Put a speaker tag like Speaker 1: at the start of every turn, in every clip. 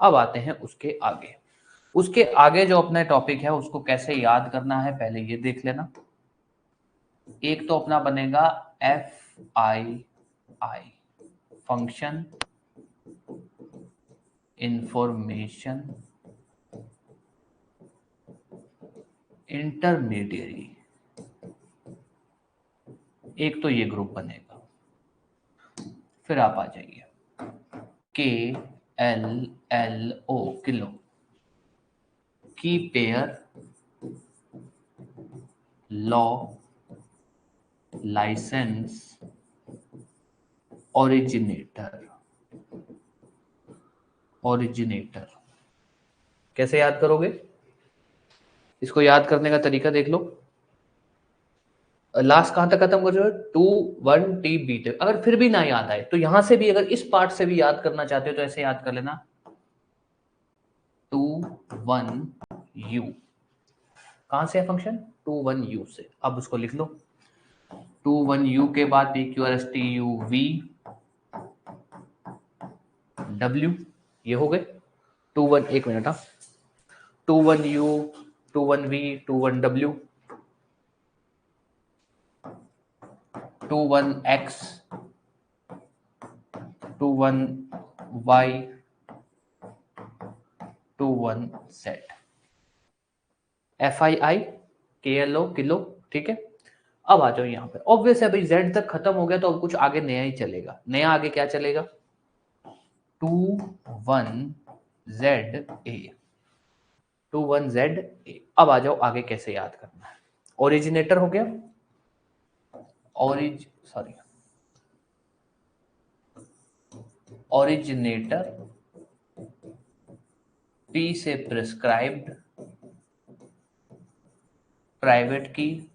Speaker 1: अब आते हैं उसके आगे। उसके आगे जो अपना टॉपिक है उसको कैसे याद करना है पहले ये देख लेना। एक तो अपना बनेगा FII, फंक्शन इंफॉर्मेशन इंटरमीडियरी, एक तो ये ग्रुप बनेगा। फिर आप आ जाइए KLLO, kilo, key pair, law, licence, originator. Originator कैसे याद करोगे? इसको याद करने का तरीका देख लो। लास्ट कहां तक खत्म कर रहे हो? 2 1 T B। अगर फिर भी ना याद आए तो यहां से भी, अगर इस पार्ट से भी याद करना चाहते हो तो ऐसे याद कर लेना 2 1 U। कहां से है फंक्शन? 2 1 U से। अब उसको लिख लो 2 1 U के बाद PQRSTUVW, ये हो गए 2 1। एक मिनट, हाँ, 2 1U 2 1V 2 1W 2 1X 2 1Y 2 1Z। FII KLO, kilo, ठीक है। अब आ जाओ यहाँ पे। ऑब्वियस है भाई, Z तक खत्म हो गया तो अब कुछ आगे नया ही चलेगा। नया आगे क्या चलेगा? 2 1ZA 2 1ZA। अब आ जाओ आगे कैसे याद करना है। ओरिजिनेटर हो गया, ओरिजिनेटर P से प्रिस्क्राइब्ड, प्राइवेट की,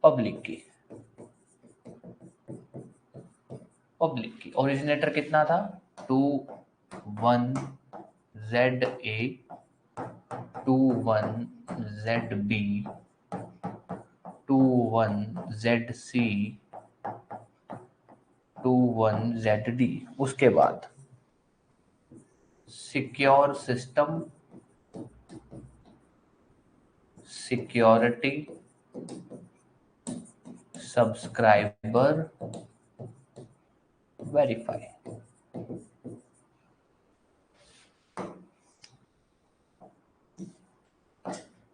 Speaker 1: पब्लिक की। पब्लिक की ओरिजिनेटर कितना था? 2 1ZA 2 1ZB 2 1ZC 2 1ZD। उसके बाद secure system, security, subscriber, verify.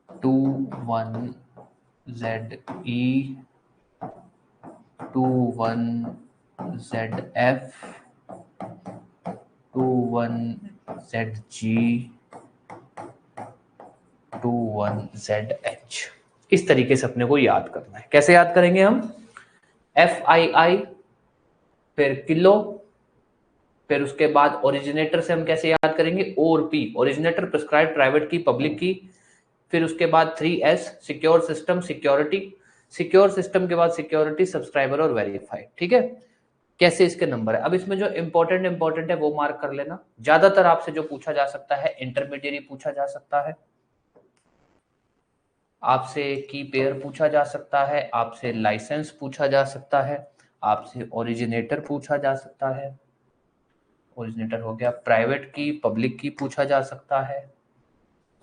Speaker 1: Two 1ZE 2 1ZF 2 1ZG 2 1ZH। इस तरीके से अपने को याद करना है। कैसे याद करेंगे हम? FII, फिर किलो, फिर उसके बाद ओरिजिनेटर से हम कैसे याद करेंगे? OR-P, ओरिजिनेटर, प्रिस्क्राइब, प्राइवेट की, पब्लिक की। फिर उसके बाद 3S, secure system, security. Secure system के बाद सिक्योरिटी, सब्सक्राइबर और वेरीफाई। ठीक है। कैसे इसके नंबर है? अब इसमें जो इंपॉर्टेंट है वो मार्क कर लेना। ज्यादातर आपसे जो पूछा जा सकता है, इंटरमीडिएट पूछा जा सकता है, आपसे की पेयर पूछा जा सकता है, आपसे लाइसेंस पूछा जा सकता है, आपसे ओरिजिनेटर पूछा जा सकता है। ओरिजिनेटर हो गया। प्राइवेट की, पब्लिक की पूछा जा सकता है।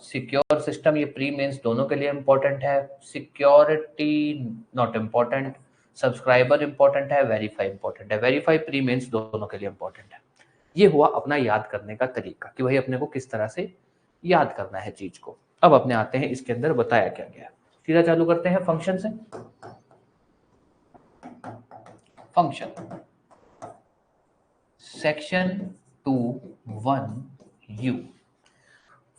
Speaker 1: सिक्योर सिस्टम, ये प्री मेंस दोनों के लिए इंपॉर्टेंट है। Security not important. Subscriber important है, वेरीफाई इंपॉर्टेंट है। वेरीफाई प्री मेंस दोनों के लिए इंपॉर्टेंट है। ये हुआ अपना याद करने का तरीका कि भाई अपने को किस तरह से याद करना है चीज को। अब अपने आते हैं इसके अंदर बताया क्या गया। सीधा चालू करते हैं फंक्शन से। Function section 2 1 U।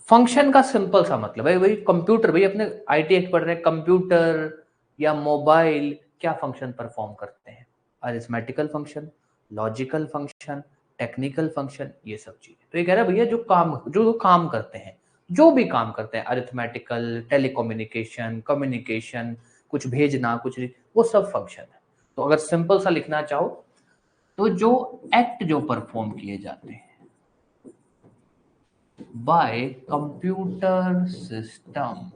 Speaker 1: फंक्शन का सिंपल सा मतलब है भाई कंप्यूटर, भाई अपने ITX पढ़ रहे हैं, कंप्यूटर या मोबाइल क्या फंक्शन परफॉर्म करते हैं? Arithmetical function, logical function, technical function, ये सब चीजें। तो ये कह रहा है भैया जो काम करते हैं, जो भी काम करते हैं, अरिथमेटिकल, टेलीकम्युनिकेशन, कम्युनिकेशन, कुछ भेजना, कुछ वो सब फंक्शन है। तो अगर सिंपल सा लिखना चाहो तो जो एक्ट जो परफॉर्म किए जाते हैं बाय कंप्यूटर सिस्टम,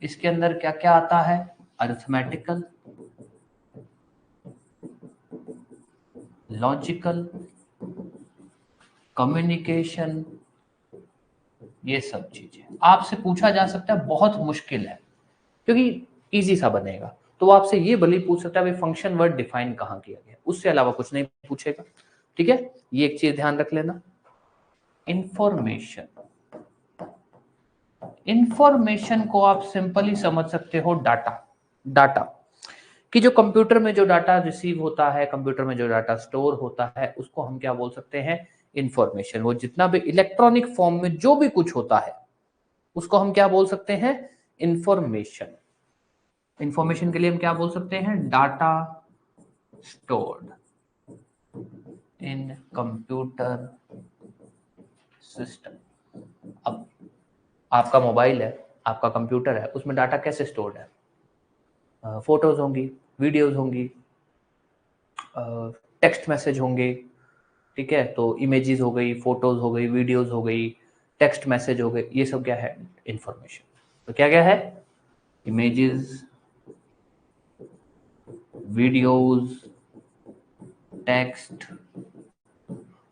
Speaker 1: इसके अंदर क्या क्या आता है? अरिथमेटिकल, लॉजिकल, कम्युनिकेशन, ये सब चीजें आपसे पूछा जा सकता है। बहुत मुश्किल है क्योंकि इजी सा बनेगा, तो आपसे ये भले पूछ सकता है फंक्शन वर्ड डिफाइन कहाँ किया गया, उससे अलावा कुछ नहीं पूछेगा। ठीक है, ये एक चीज ध्यान रख लेना। इंफॉर्मेशन, इंफॉर्मेशन को आप सिंपली समझ सकते हो डाटा। डाटा कि जो कंप्यूटर में जो डाटा रिसीव होता है, कंप्यूटर में जो डाटा स्टोर होता है, उसको हम क्या बोल सकते हैं? इंफॉर्मेशन। वो जितना भी इलेक्ट्रॉनिक फॉर्म में जो भी कुछ होता है उसको हम क्या बोल सकते हैं? इंफॉर्मेशन। इंफॉर्मेशन के लिए हम क्या बोल सकते हैं? Data stored in computer system. अब आपका मोबाइल है, आपका कंप्यूटर है, उसमें डाटा कैसे स्टोर्ड है? फोटोज होंगी, वीडियोज होंगी, टेक्स्ट मैसेज होंगे। ठीक है, तो इमेजेस हो गई, फोटोज हो गई, वीडियोज हो गई, टेक्स्ट मैसेज हो गए, ये सब क्या है? इंफॉर्मेशन। तो क्या क्या है? इमेजेस, वीडियोज, टेक्स्ट,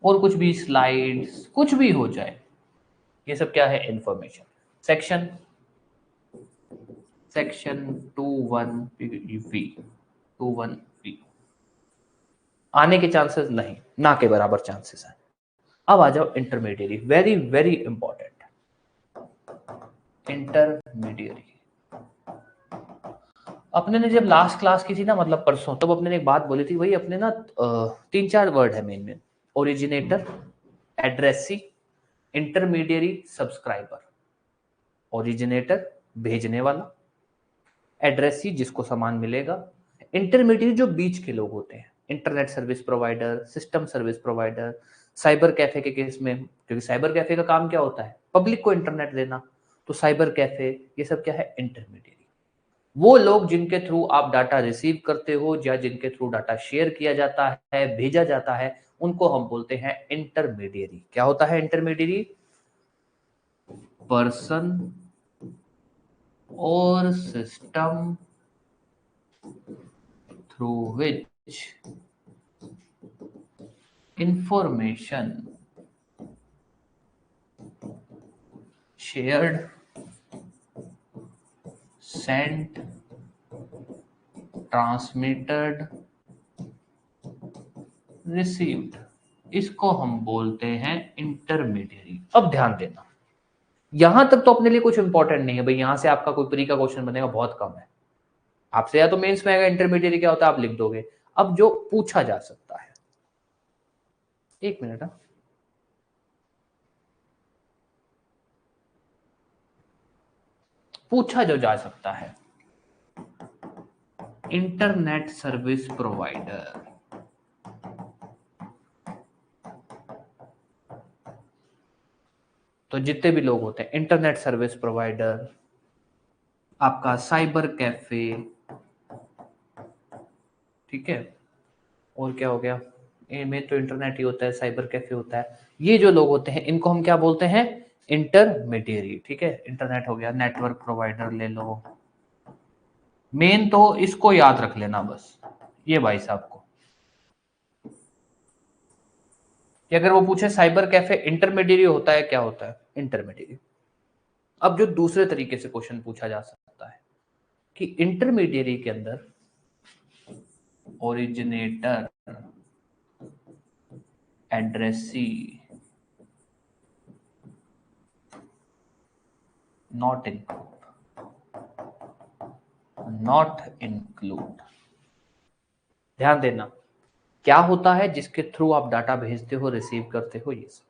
Speaker 1: और कुछ भी, स्लाइड्स, कुछ भी हो जाए, ये सब क्या है? इंफॉर्मेशन। सेक्शन, सेक्शन 21V आने के चांसेस नहीं, ना के बराबर चांसेस हैं। अब आ जाओ intermediary, very very important. Intermediary अपने ने जब लास्ट क्लास की थी ना, मतलब परसों, तब अपने ने एक बात बोली थी, वही अपने ना 3-4 वर्ड है main main. Originator, addressee, intermediary, subscriber. Originator भेजने वाला, एड्रेसी जिसको सामान मिलेगा, इंटरमीडिएट जो बीच के लोग होते हैं, internet service provider, system service provider, cyber cafe के केस में, क्योंकि साइबर कैफे का काम क्या होता है? पब्लिक को इंटरनेट देना, तो साइबर कैफे, ये सब क्या है? इंटरमीडिएट। वो लोग जिनके थ्रू आप डाटा रिसीव करते हो या जिनके थ्रू डाटा शेयर किया जाता है, भेजा जाता है, उनको हम बोलते हैं इंटरमीडिएरी। क्या होता है इंटरमीडिएरी? पर्सन और system through which information shared, sent, transmitted, received, इसको हम बोलते हैं इंटरमीडिएरी। अब ध्यान देना, यहां तक तो अपने लिए कुछ इंपॉर्टेंट नहीं है भाई, यहां से आपका कोई प्री का क्वेश्चन बनेगा बहुत कम है। आपसे या तो मेंस में आएगा इंटरमीडिएरी क्या होता है, आप लिख दोगे। अब जो पूछा जा सकता है, एक मिनट, पूछा जो जा सकता है, इंटरनेट सर्विस प्रोवाइडर। तो जितने भी लोग होते हैं, इंटरनेट सर्विस प्रोवाइडर, आपका साइबर कैफे, ठीक है, और क्या हो गया, इनमें तो इंटरनेट ही होता है, साइबर कैफे होता है, ये जो लोग होते हैं इनको हम क्या बोलते हैं? इंटरमीडिएरी। ठीक है, इंटरनेट हो गया, नेटवर्क प्रोवाइडर ले लो, मेन तो इसको याद रख लेना बस, ये भाई साहब को, कि अगर वो पूछे साइबर कैफे इंटरमीडिएरी होता है, क्या होता है? इंटरमीडिएरी। अब जो दूसरे तरीके से क्वेश्चन पूछा जा सकता है कि इंटरमीडिएरी के अंदर ओरिजिनेटर, एड्रेसी, नॉट इंक्लूड। ध्यान देना, क्या होता है जिसके थ्रू आप डाटा भेजते हो, रिसीव करते हो, ये सब।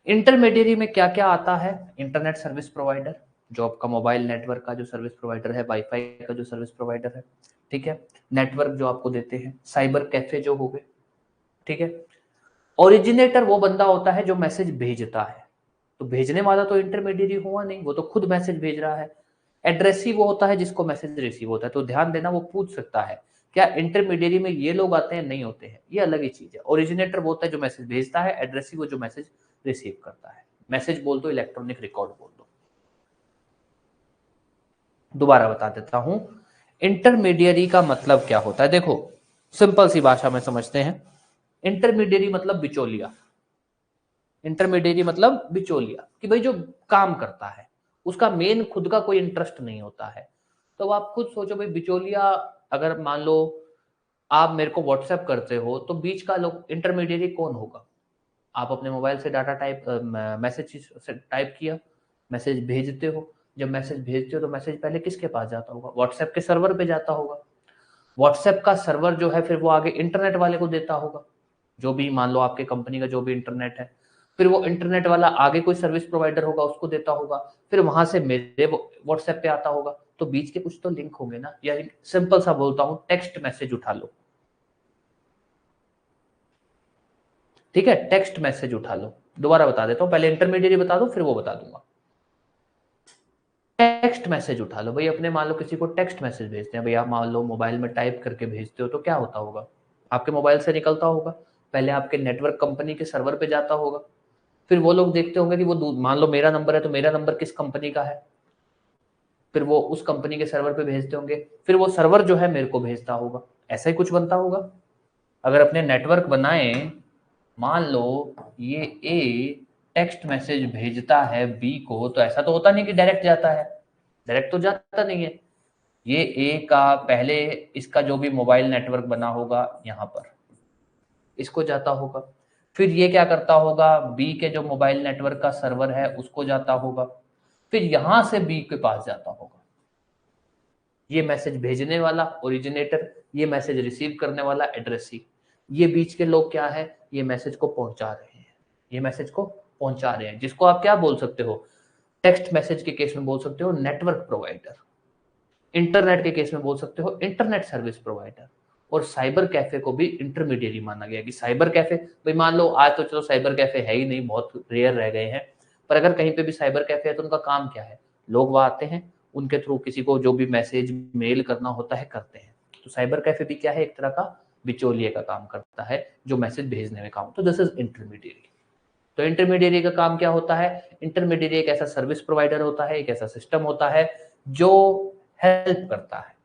Speaker 1: इंटरमीडिएरी में क्या क्या आता है? इंटरनेट सर्विस प्रोवाइडर, जो आपका मोबाइल नेटवर्क का जो सर्विस प्रोवाइडर है, वाईफाई का जो सर्विस प्रोवाइडर है, ठीक है, नेटवर्क जो आपको देते हैं, साइबर कैफे जो हो गए, ठीक है। ओरिजिनेटर वो बंदा होता है जो मैसेज भेजता है, तो भेजने वाला तो इंटरमीडिएरी हुआ नहीं, वो तो खुद मैसेज भेज रहा है। एड्रेसी वो होता है जिसको मैसेज रिसीव होता है। तो ध्यान देना, वो पूछ सकता है क्या इंटरमीडिएरी में ये लोग आते हैं? नहीं होते हैं, ये अलग ही चीज है। ओरिजिनेटर वो होता है जो मैसेज भेजता है, एड्रेसी वो जो मैसेज रिसीव करता है। मैसेज बोल दो, इलेक्ट्रॉनिक रिकॉर्ड बोल दो। दोबारा बता देता हूं, इंटरमीडिएरी का मतलब क्या होता है। देखो, सिंपल सी भाषा में समझते हैं। इंटरमीडियरी मतलब बिचौलिया। इंटरमीडियरी मतलब बिचौलिया कि भाई जो काम करता है उसका मेन खुद का कोई इंटरेस्ट नहीं होता है। तो आप खुद सोचो भाई बिचौलिया, अगर मान लो आप मेरे को व्हाट्सएप करते हो तो बीच का लोग इंटरमीडियरी कौन होगा? आप अपने मोबाइल से डाटा टाइप मैसेज टाइप किया, मैसेज भेजते हो। जब मैसेज भेजते हो तो मैसेज पहले किसके पास जाता होगा? व्हाट्सएप के सर्वर पे जाता होगा। व्हाट्सएप का सर्वर जो है फिर वो आगे इंटरनेट वाले को देता होगा, जो भी मान लो आपके कंपनी का जो भी इंटरनेट है, फिर वो इंटरनेट वाला आगे कोई सर्विस प्रोवाइडर होगा उसको देता होगा, फिर वहां से मेरे व्हाट्सएप पे आता होगा। तो बीच के कुछ तो लिंक होंगे ना। या सिंपल सा बोलता हूं, टेक्स्ट मैसेज उठा लो, ठीक है, टेक्स्ट मैसेज उठा लो। दोबारा बता देता हूं, पहले इंटरमीडिएट बता दो फिर वो बता दूंगा। टेक्स्ट मैसेज उठा लो भाई, अपने मान लो किसी को टेक्स्ट मैसेज भेजते हैं भाई, आप मान लो मोबाइल में टाइप करके भेजते हो तो क्या होता होगा? आपके मोबाइल से निकलता होगा, पहले आपके नेटवर्क कंपनी के सर्वर पे जाता होगा, फिर वो लोग देखते होंगे कि वो मान लो मेरा नंबर है तो मेरा नंबर किस कंपनी का है, फिर वो उस कंपनी के सर्वर पे भेजते होंगे, फिर वो सर्वर जो है मेरे को भेजता होगा। ऐसा ही कुछ बनता होगा। अगर अपने नेटवर्क बनाए, मान लो ये ए टेक्स्ट मैसेज भेजता है बी को, तो ऐसा तो होता नहीं कि डायरेक्ट जाता है, डायरेक्ट तो जाता नहीं है। ये ए का पहले इसका जो भी मोबाइल नेटवर्क बना होगा यहाँ पर इसको जाता होगा, फिर ये क्या करता होगा, बी के जो मोबाइल नेटवर्क का सर्वर है उसको जाता होगा, फिर यहां से बी के पास जाता होगा। ये मैसेज भेजने वाला ओरिजिनेटर, ये मैसेज रिसीव करने वाला एड्रेसी, ये बीच के लोग क्या है, ये मैसेज को पहुंचा रहे हैं, ये मैसेज को पहुंचा रहे हैं, जिसको आप क्या बोल सकते हो, टेक्स्ट मैसेज के केस में बोल सकते हो नेटवर्क प्रोवाइडर, इंटरनेट के केस में बोल सकते हो इंटरनेट सर्विस प्रोवाइडर। और साइबर कैफे को भी इंटरमीडिएरी माना गया कि साइबर कैफे, भाई मान लो आज तो चलो साइबर कैफे है ही नहीं, बहुत रेयर रह गए हैं, पर अगर कहीं पे भी साइबर कैफे है तो उनका काम क्या है, लोग वहां आते हैं, उनके थ्रू किसी को जो भी मैसेज मेल करना होता है करते हैं। तो साइबर कैफे भी क्या है, एक तरह का बिचौलिए का काम करता है जो मैसेज भेजने में काम। तो दिस इज इंटरमीडिएरी। तो इंटरमीडिएरी का काम क्या होता है? इंटरमीडिएरी एक ऐसा सर्विस प्रोवाइडर होता है, एक ऐसा सिस्टम होता है जो हेल्प करता है,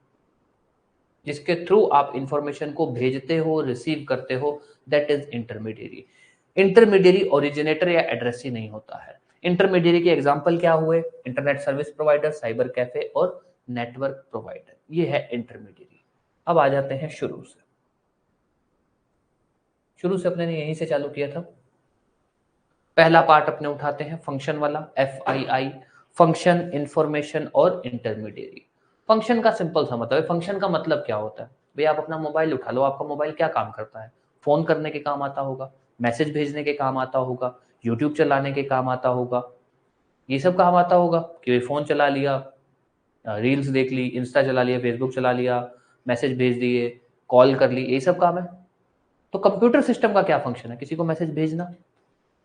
Speaker 1: जिसके थ्रू आप इंफॉर्मेशन को भेजते हो, रिसीव करते हो, that is intermediary. Intermediary originator या एड्रेसी नहीं होता है। इंटरमीडिएरी के एग्जांपल क्या हुए? Internet service provider, cyber cafe और नेटवर्क प्रोवाइडर, ये है इंटरमीडिएरी। अब आ जाते हैं शुरू से। शुरू से अपने ने यहीं से चालू किया था। पहला पार्ट अपने उठाते हैं फंक्शन वाला, FII, फंक्शन, इंफॉर्मेशन और इंटरमीडिएरी। फंक्शन का सिंपल सा मतलब है, फंक्शन का मतलब क्या होता है भाई, आप अपना मोबाइल उठा लो, आपका मोबाइल क्या काम करता है? फोन करने के काम आता होगा, मैसेज भेजने के काम आता होगा, यूट्यूब चलाने के काम आता होगा, ये सब काम आता होगा कि फोन चला लिया, रील्स देख ली, इंस्टा चला लिया, फेसबुक चला लिया, मैसेज भेज दिए, कॉल कर ली, यही सब काम है। तो कंप्यूटर सिस्टम का क्या फंक्शन है? किसी को मैसेज भेजना,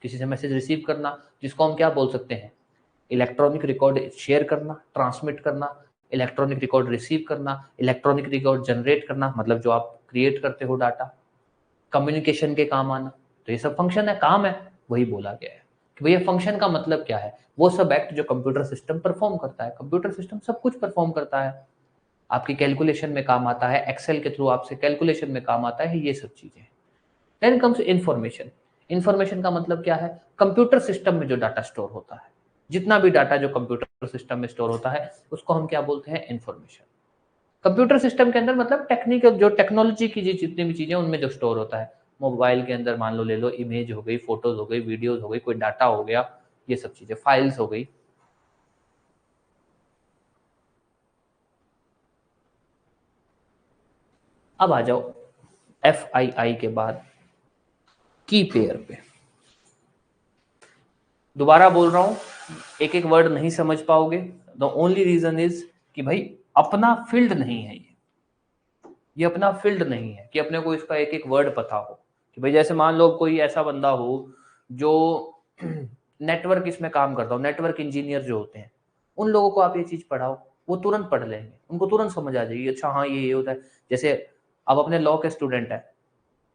Speaker 1: किसी से मैसेज रिसीव करना, जिसको हम क्या बोल सकते हैं, इलेक्ट्रॉनिक रिकॉर्ड शेयर करना, ट्रांसमिट करना, इलेक्ट्रॉनिक रिकॉर्ड रिसीव करना, इलेक्ट्रॉनिक रिकॉर्ड जनरेट करना, मतलब जो आप क्रिएट करते हो डाटा, कम्युनिकेशन के काम आना। तो ये सब फंक्शन है, काम है, वही बोला गया है कि भैया फंक्शन का मतलब क्या है, वो सब एक्ट जो कंप्यूटर सिस्टम परफॉर्म करता है। कंप्यूटर सिस्टम सब कुछ परफॉर्म करता है, आपकी कैलकुलेशन में काम आता है, एक्सेल के थ्रू आपसे कैलकुलेशन में काम आता है, ये सब चीजें। Then comes information. इंफॉर्मेशन का मतलब क्या है? कंप्यूटर सिस्टम में जो डाटा स्टोर होता है, जितना भी डाटा जो कंप्यूटर सिस्टम में स्टोर होता है उसको हम क्या बोलते हैं? इंफॉर्मेशन। कंप्यूटर सिस्टम के अंदर मतलब टेक्निकल जो टेक्नोलॉजी की जितनी भी चीजें उनमें जो स्टोर होता है, मोबाइल के अंदर मान लो ले लो, इमेज हो गई, फोटोज हो गई, वीडियोज हो गई, कोई डाटा हो गया, ये सब चीजें, फाइल्स हो गई। अब आ जाओ FII के बाद की पेयर पे। दोबारा बोल रहा हूं, एक एक वर्ड नहीं समझ पाओगे। द ओनली रीजन इज कि भाई अपना फील्ड नहीं है, ये अपना फील्ड नहीं है कि अपने को इसका एक एक वर्ड पता हो। कि भाई जैसे मान लो कोई ऐसा बंदा हो जो नेटवर्क इसमें काम करता हो, नेटवर्क इंजीनियर जो होते हैं, उन लोगों को आप ये चीज पढ़ाओ, वो तुरंत पढ़ लेंगे, उनको तुरंत समझ आ जाएगी, अच्छा हाँ ये होता है। जैसे अब अपने लॉ के स्टूडेंट है,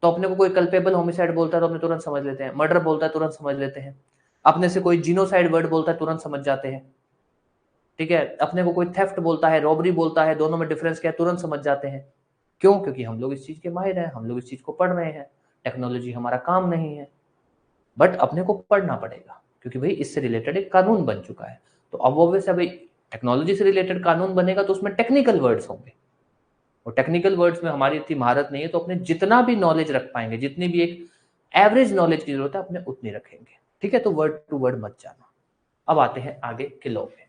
Speaker 1: तो अपने को कोई कल्पेबल होमिसाइड बोलता है तो अपने तुरंत समझ लेते हैं, मर्डर बोलता है तुरंत समझ लेते हैं, अपने से कोई जीनोसाइड वर्ड बोलता है तुरंत समझ जाते हैं, ठीक है, अपने को कोई थेफ्ट बोलता है, रॉबरी बोलता है, दोनों में डिफरेंस क्या है तुरंत समझ जाते हैं। क्यों? क्योंकि हम लोग इस चीज के माहिर हैं, हम लोग इस चीज को पढ़ रहे हैं, टेक्नोलॉजी हमारा काम नहीं है, बट अपने को पढ़ना पड़ेगा क्योंकि भाई इससे रिलेटेड एक कानून बन चुका है। तो अब ऑब्वियस है भाई, टेक्नोलॉजी से रिलेटेड कानून बनेगा तो उसमें टेक्निकल वर्ड्स होंगे, और टेक्निकल वर्ड्स में हमारी इतनी महारत नहीं है, तो अपने जितना भी नॉलेज रख पाएंगे, जितनी भी एक एवरेज नॉलेज की जरूरत है, अपने उतनी रखेंगे, ठीक है। तो वर्ड टू वर्ड मत जाना। अब आते हैं आगे किलो पे,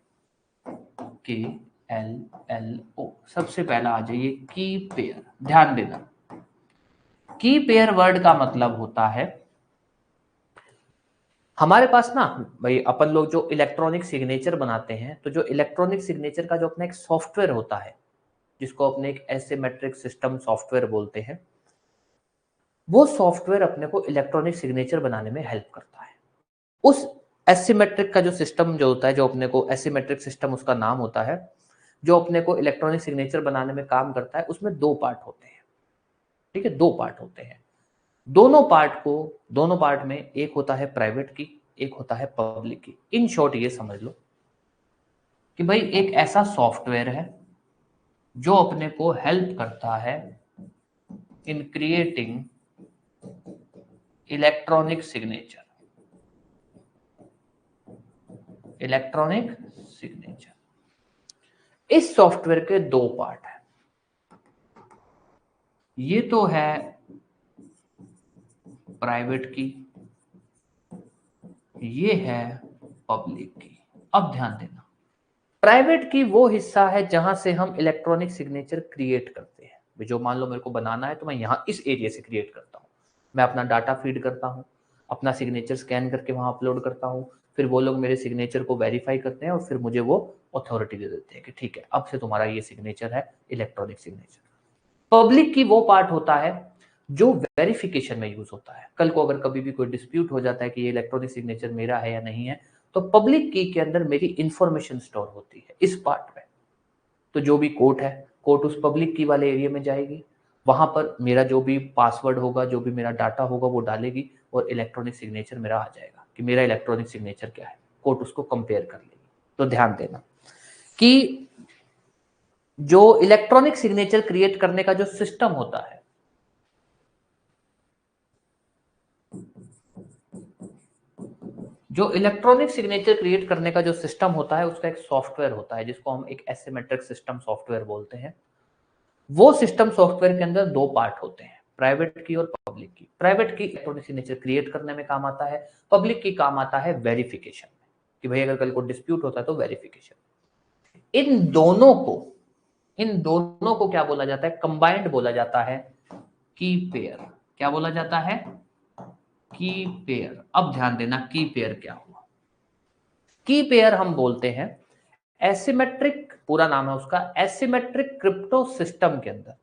Speaker 1: KLLO। सबसे पहला आ जाइए की पेयर। ध्यान देना, की पेयर वर्ड का मतलब होता है, हमारे पास ना भाई अपन लोग जो इलेक्ट्रॉनिक सिग्नेचर बनाते हैं, तो जो इलेक्ट्रॉनिक सिग्नेचर का जो अपना एक सॉफ्टवेयर होता है, जिसको अपने एक एसिमेट्रिक सिस्टम सॉफ्टवेयर बोलते हैं, वो सॉफ्टवेयर अपने को इलेक्ट्रॉनिक सिग्नेचर बनाने में हेल्प करता है। उस एसिमेट्रिक का जो सिस्टम जो होता है, जो अपने को एसिमेट्रिक सिस्टम उसका नाम होता है, जो अपने को इलेक्ट्रॉनिक सिग्नेचर बनाने में काम करता है, उसमें दो पार्ट होते हैं, ठीक है, दो पार्ट होते हैं। दोनों पार्ट में एक होता है प्राइवेट की, एक होता है पब्लिक की। इन शॉर्ट ये समझ लो कि भाई एक ऐसा सॉफ्टवेयर है जो अपने को हेल्प करता है in creating electronic signature. Electronic signature, इस सॉफ्टवेयर के दो पार्ट है। ये तो है प्राइवेट की, ये है पब्लिक की। अब ध्यान देना, प्राइवेट की वो हिस्सा है जहां से हम इलेक्ट्रॉनिक सिग्नेचर क्रिएट करते हैं। जो मान लो मेरे को बनाना है तो मैं यहां इस एरिया से क्रिएट करता हूं, मैं अपना डाटा फीड करता हूं, अपना सिग्नेचर स्कैन करके वहां अपलोड करता हूं, फिर वो लोग मेरे सिग्नेचर को वेरीफाई करते हैं और फिर मुझे वो अथॉरिटी दे देते हैं कि ठीक है, अब से तुम्हारा ये सिग्नेचर है इलेक्ट्रॉनिक सिग्नेचर। पब्लिक की वो पार्ट होता है जो वेरिफिकेशन में यूज होता है। कल को अगर कभी भी कोई डिस्प्यूट हो जाता है कि ये इलेक्ट्रॉनिक सिग्नेचर मेरा है या नहीं है, तो पब्लिक की के अंदर मेरी इंफॉर्मेशन स्टोर होती है इस पार्ट में। तो जो भी कोर्ट है, कोर्ट उस पब्लिक की वाले एरिया में जाएगी, वहां पर मेरा जो भी पासवर्ड होगा, जो भी मेरा डाटा होगा वो डालेगी और इलेक्ट्रॉनिक सिग्नेचर मेरा आ जाएगा कि मेरा इलेक्ट्रॉनिक सिग्नेचर क्या है। कोर्ट उसको कंपेयर कर लेगी। तो ध्यान देना कि जो इलेक्ट्रॉनिक सिग्नेचर क्रिएट करने का जो सिस्टम होता है, जो इलेक्ट्रॉनिक सिग्नेचर क्रिएट करने का जो सिस्टम होता है, उसका एक सॉफ्टवेयर होता है जिसको हम एक एसिमेट्रिक सिस्टम सॉफ्टवेयर बोलते हैं। वो सिस्टम सॉफ्टवेयर के अंदर दो पार्ट होते हैं, प्राइवेट की और पब्लिक की। प्राइवेट की इलेक्ट्रॉनिक सिग्नेचर क्रिएट करने में काम आता है, पब्लिक की काम आता है वेरिफिकेशन में, कि भाई अगर कल को डिस्प्यूट होता है तो वेरिफिकेशन। इन दोनों को क्या बोला जाता है? कंबाइंड बोला जाता है की पेयर। क्या बोला जाता है? की पेयर। अब ध्यान देना की पेयर क्या हुआ। की पेयर हम बोलते हैं एसिमेट्रिक, पूरा नाम है उसका एसिमेट्रिक क्रिप्टो सिस्टम के अंदर।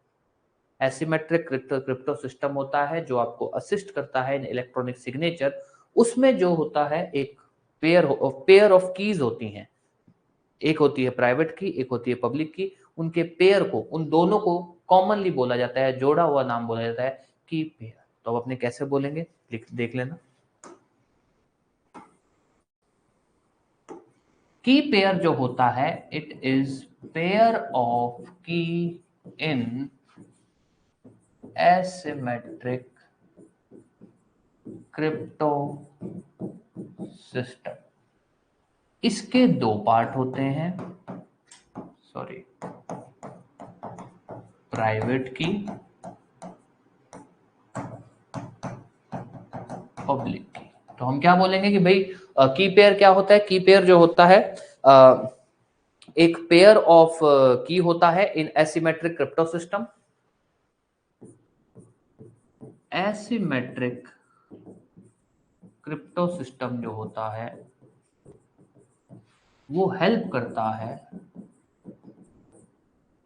Speaker 1: एसिमेट्रिक क्रिप्टो सिस्टम होता है जो आपको असिस्ट करता है इन इलेक्ट्रॉनिक सिग्नेचर। उसमें जो होता है एक पेयर ऑफ कीज होती हैं, एक होती है प्राइवेट की, एक होती है पब्लिक की। उनके पेयर को, उन दोनों को कॉमनली बोला जाता है, जोड़ा हुआ नाम बोला जाता है की पेयर। तो अब अपने कैसे बोलेंगे देख लेना। की पेयर जो होता है, इट इज पेयर ऑफ की इन एसिमेट्रिक क्रिप्टो सिस्टम। इसके दो पार्ट होते हैं, सॉरी, प्राइवेट की, पब्लिक की। तो हम क्या बोलेंगे कि भाई की पेयर क्या होता है? की पेयर जो होता है एक पेयर ऑफ की होता है in asymmetric crypto system. Asymmetric crypto system जो होता है वो हेल्प करता है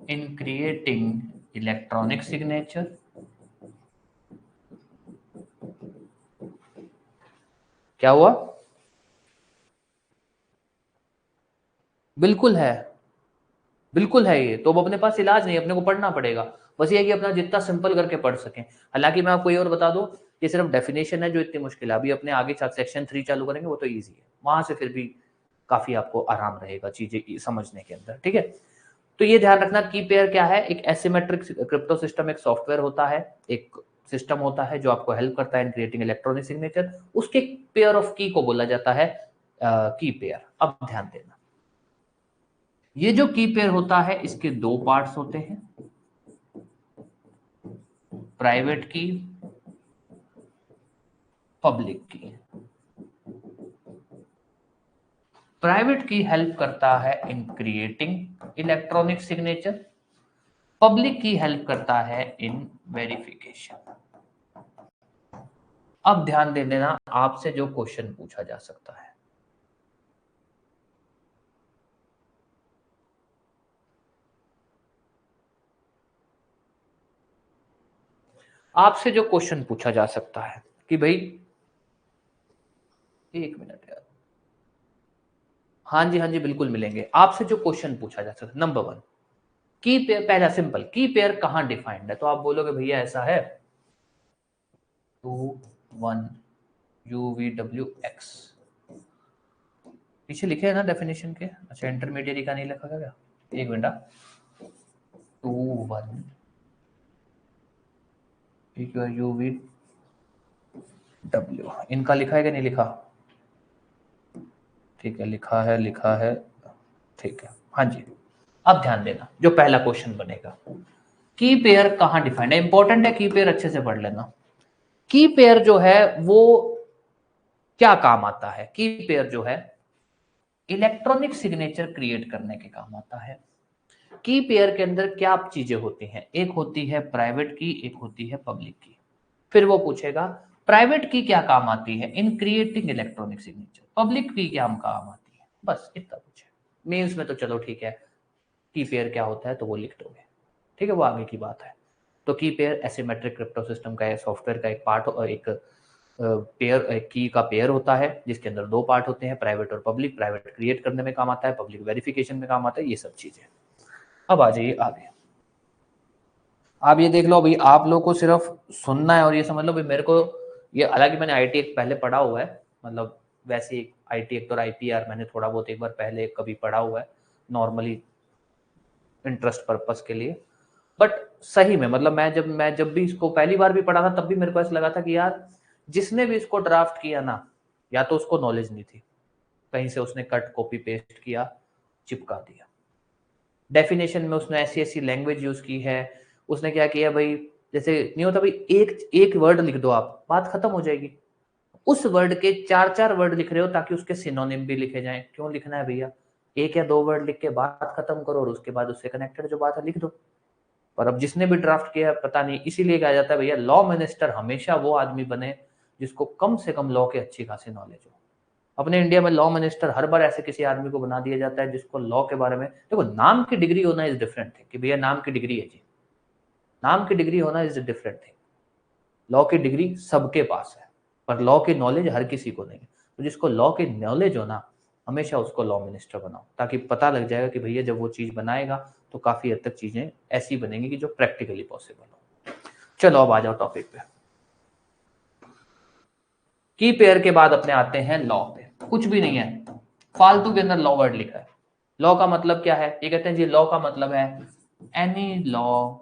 Speaker 1: इन क्रिएटिंग इलेक्ट्रॉनिक सिग्नेचर। क्या हुआ? बिल्कुल है, बिल्कुल है। ये तो अब अपने पास इलाज नहीं, अपने को पढ़ना पड़ेगा। बस ये है कि अपना जितना सिंपल करके पढ़ सकें। हालांकि मैं आपको ये और बता दूं, ये सिर्फ डेफिनेशन है जो इतनी मुश्किल है। अभी अपने आगे सेक्शन 3 चालू करेंगे, वो तो ईजी है, वहां से फिर भी काफी आपको आराम रहेगा चीजें समझने के अंदर, ठीक है। तो ये ध्यान रखना, की पेयर क्या है, एक एसिमेट्रिक क्रिप्टो सिस्टम, एक सॉफ्टवेयर होता है, एक सिस्टम होता है जो आपको हेल्प करता है इन क्रिएटिंग इलेक्ट्रॉनिक सिग्नेचर, उसके पेयर ऑफ की को बोला जाता है की पेयर। अब ध्यान देना, ये जो की पेयर होता है इसके दो पार्ट्स होते हैं, प्राइवेट की, पब्लिक की। प्राइवेट की हेल्प करता है in creating electronic signature, public की हेल्प करता है इन वेरिफिकेशन। अब ध्यान दे देना, आपसे जो क्वेश्चन पूछा जा सकता है, आपसे जो क्वेश्चन पूछा जा सकता है कि भाई, एक मिनट यार, हाँ जी हाँ जी बिल्कुल मिलेंगे। आपसे जो क्वेश्चन पूछा जा सकता है, नंबर 1, की पेयर, पहला सिंपल, की पेयर कहां डिफाइंड है, तो आप बोलोगे भैया ऐसा है 2 1 UVWX, पीछे लिखे है ना डेफिनेशन के, अच्छा इंटरमीडिएट का नहीं लिखा क्या, एक मिनट, 2 1 UVW, इनका लिखा है कि नहीं लिखा, ठीक है लिखा है, ठीक है, हाँ जी। अब ध्यान देना, जो पहला क्वेश्चन बनेगा, की पेयर कहां डिफाइंड है, इंपॉर्टेंट है, की पेयर अच्छे से पढ़ लेना। की पेयर जो है वो क्या काम आता है, की पेयर जो है इलेक्ट्रॉनिक सिग्नेचर क्रिएट करने के काम आता है। की पेयर के अंदर क्या चीजें होती हैं, एक होती है प्राइवेट की, एक होती है पब्लिक की। फिर वो पूछेगा प्राइवेट की क्या काम आती है in creating electronic signature, public की क्या काम आती है, बस इतना पूछे। मेंस में तो चलो ठीक है, की पेयर क्या होता है तो वो लिख दोगे, ठीक है, वो आगे की बात है। तो की पेयर एसिमेट्रिक क्रिप्टो सिस्टम का सॉफ्टवेयर का एक पार्ट, एक पेयर, की का पेयर होता है जिसके अंदर दो पार्ट होते हैं, प्राइवेट और पब्लिक। प्राइवेट क्रिएट करने में काम आता है, पब्लिक वेरिफिकेशन में काम आता है, ये सब चीजें। अब आ जाइए आगे, आप ये देख लो भाई, आप लोग को सिर्फ सुनना है और ये समझ लो भाई, मेरे को ये, हालांकि मैंने आईटी एक पहले पढ़ा हुआ है, मतलब वैसे आईटी एक तो आईपीआर मैंने थोड़ा बहुत एक बार पहले कभी पढ़ा हुआ है, नॉर्मली इंटरेस्ट पर्पस के लिए। बट सही में मतलब मैं जब भी इसको पहली बार भी पढ़ा था तब भी मेरे को ऐसा लगा था कि यार जिसने भी इसको ड्राफ्ट किया ना, या तो उसको नॉलेज नहीं थी, कहीं से उसने कट कॉपी पेस्ट किया, चिपका दिया। डेफिनेशन में उसने ऐसी ऐसी लैंग्वेज यूज की है, उसने क्या किया भाई, जैसे नहीं होता भाई, एक एक वर्ड लिख दो आप, बात खत्म हो जाएगी। उस वर्ड के चार चार वर्ड लिख रहे हो ताकि उसके सिनोनिम भी लिखे जाएं, क्यों लिखना है भैया, एक या दो वर्ड लिख के बात खत्म करो और उसके बाद उससे कनेक्टेड जो बात है लिख दो। और अब जिसने भी ड्राफ्ट किया पता नहीं, इसीलिए कहा जाता है भैया लॉ मिनिस्टर हमेशा वो आदमी बने जिसको कम से कम लॉ की अच्छी खासी नॉलेज हो। अपने इंडिया में लॉ मिनिस्टर हर बार ऐसे किसी आदमी को बना दिया जाता है जिसको लॉ के बारे में, देखो नाम की डिग्री होना इज डिफरेंट थिंग, कि भैया नाम की डिग्री है जी, नाम की डिग्री होना इज डिफरेंट थिंग। लॉ की डिग्री सबके पास है पर लॉ की नॉलेज हर किसी को नहीं है। तो जिसको लॉ की नॉलेज हो ना, हमेशा उसको लॉ मिनिस्टर बनाओ, ताकि पता लग जाएगा कि भैया जब वो चीज बनाएगा तो काफी हद तक चीजें ऐसी बनेंगी कि जो प्रैक्टिकली पॉसिबल हो। चलो अब आ जाओ टॉपिक पे। की पेयर के बाद अपने आते हैं लॉ पे, कुछ भी नहीं है, फालतू के अंदर लॉ वर्ड लिखा है। लॉ का मतलब क्या है, ये कहते हैं जी लॉ का मतलब है एनी लॉ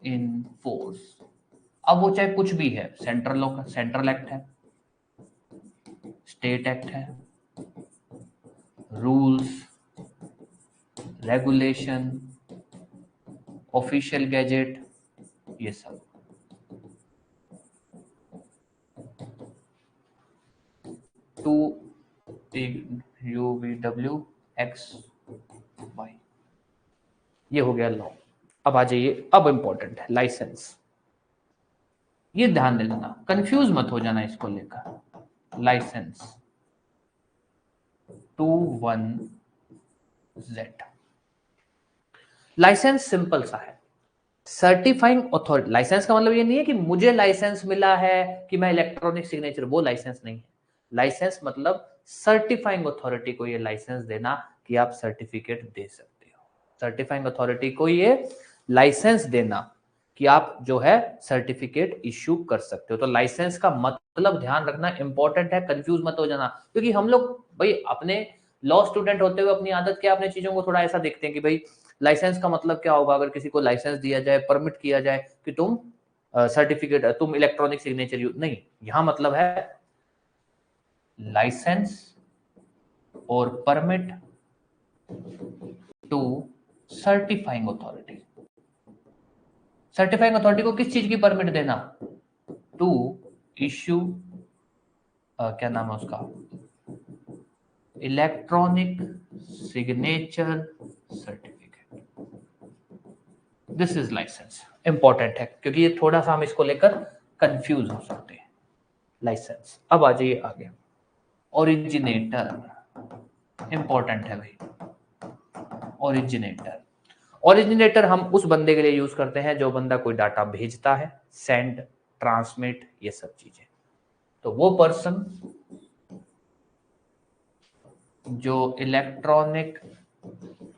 Speaker 1: इन फोर्स। अब वो चाहे कुछ भी है, सेंट्रल लॉ का सेंट्रल एक्ट है, स्टेट एक्ट है, रूल्स, रेगुलेशन, ऑफिशियल गैजेट, ये सब। टू UVWX ये हो गया लॉ। अब आ जाइए, अब इंपॉर्टेंट है लाइसेंस। ये ध्यान दे देना, कंफ्यूज मत हो जाना इसको लेकर। लाइसेंस 21Z, लाइसेंस सिंपल सा है, सर्टिफाइंग अथॉरिटी। लाइसेंस का मतलब ये नहीं है कि मुझे लाइसेंस मिला है कि मैं इलेक्ट्रॉनिक सिग्नेचर, वो लाइसेंस नहीं है। लाइसेंस मतलब सर्टिफाइंग अथॉरिटी को ये लाइसेंस देना कि आप सर्टिफिकेट दे सकते हो। सर्टिफाइंग अथॉरिटी को ये लाइसेंस देना कि आप जो है सर्टिफिकेट इश्यू कर सकते हो। तो लाइसेंस का मतलब ध्यान रखना इंपॉर्टेंट है, कंफ्यूज मत हो जाना, क्योंकि हम लोग भाई अपने लॉ स्टूडेंट होते हुए अपनी आदत क्या, अपने चीजों को थोड़ा ऐसा देखते हैं कि भाई लाइसेंस का मतलब क्या होगा? अगर किसी को लाइसेंस दिया जाए, परमिट किया जाए कि तुम सर्टिफिकेट, तुम इलेक्ट्रॉनिक सिग्नेचर यूज, नहीं, यहां मतलब है लाइसेंस और permit to certifying authority. Certifying authority को किस चीज की परमिट देना? टू इश्यू, क्या नाम है उसका, electronic signature certificate. This is licence. Important है क्योंकि ये थोड़ा सा हम इसको लेकर कंफ्यूज हो सकते हैं। लाइसेंस। अब आ जाइए आगे, ओरिजिनेटर। इंपॉर्टेंट है भाई, ओरिजिनेटर। ओरिजिनेटर हम उस बंदे के लिए यूज करते हैं जो बंदा कोई डाटा भेजता है, सेंड, ट्रांसमिट, ये सब चीजें। तो वो पर्सन जो इलेक्ट्रॉनिक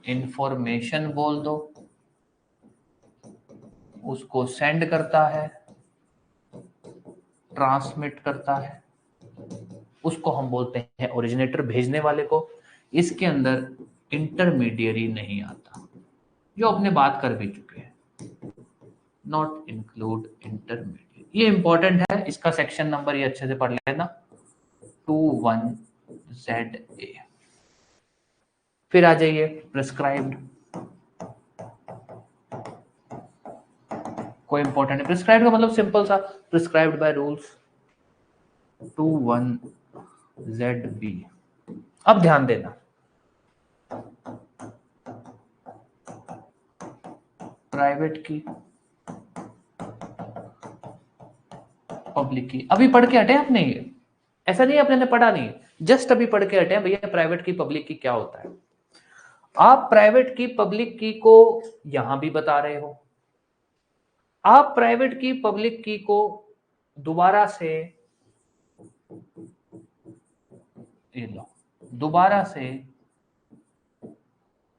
Speaker 1: इंफॉर्मेशन बोल दो उसको सेंड करता है, ट्रांसमिट करता है, उसको हम बोलते हैं ओरिजिनेटर, भेजने वाले को। इसके अंदर इंटरमीडियरी नहीं आता, जो अपने बात कर भी चुके हैं, नॉट इंक्लूड इंटरमीडिएट। ये इंपॉर्टेंट है, इसका सेक्शन नंबर ये अच्छे से पढ़ लेना, 21ZA। फिर आ जाइए प्रिस्क्राइब्ड। कोई इंपॉर्टेंट है? प्रिस्क्राइब्ड का मतलब सिंपल सा, प्रिस्क्राइब्ड बाय रूल्स, 21ZB। अब ध्यान देना, प्राइवेट की, पब्लिक की। अभी पढ़ के हटे आपने, ये ऐसा नहीं आपने पढ़ा नहीं, जस्ट अभी पढ़ के हटे भैया प्राइवेट की पब्लिक की क्या होता है। आप प्राइवेट की पब्लिक की को यहां भी बता रहे हो, आप प्राइवेट की पब्लिक की को दोबारा से, ये लो, दोबारा से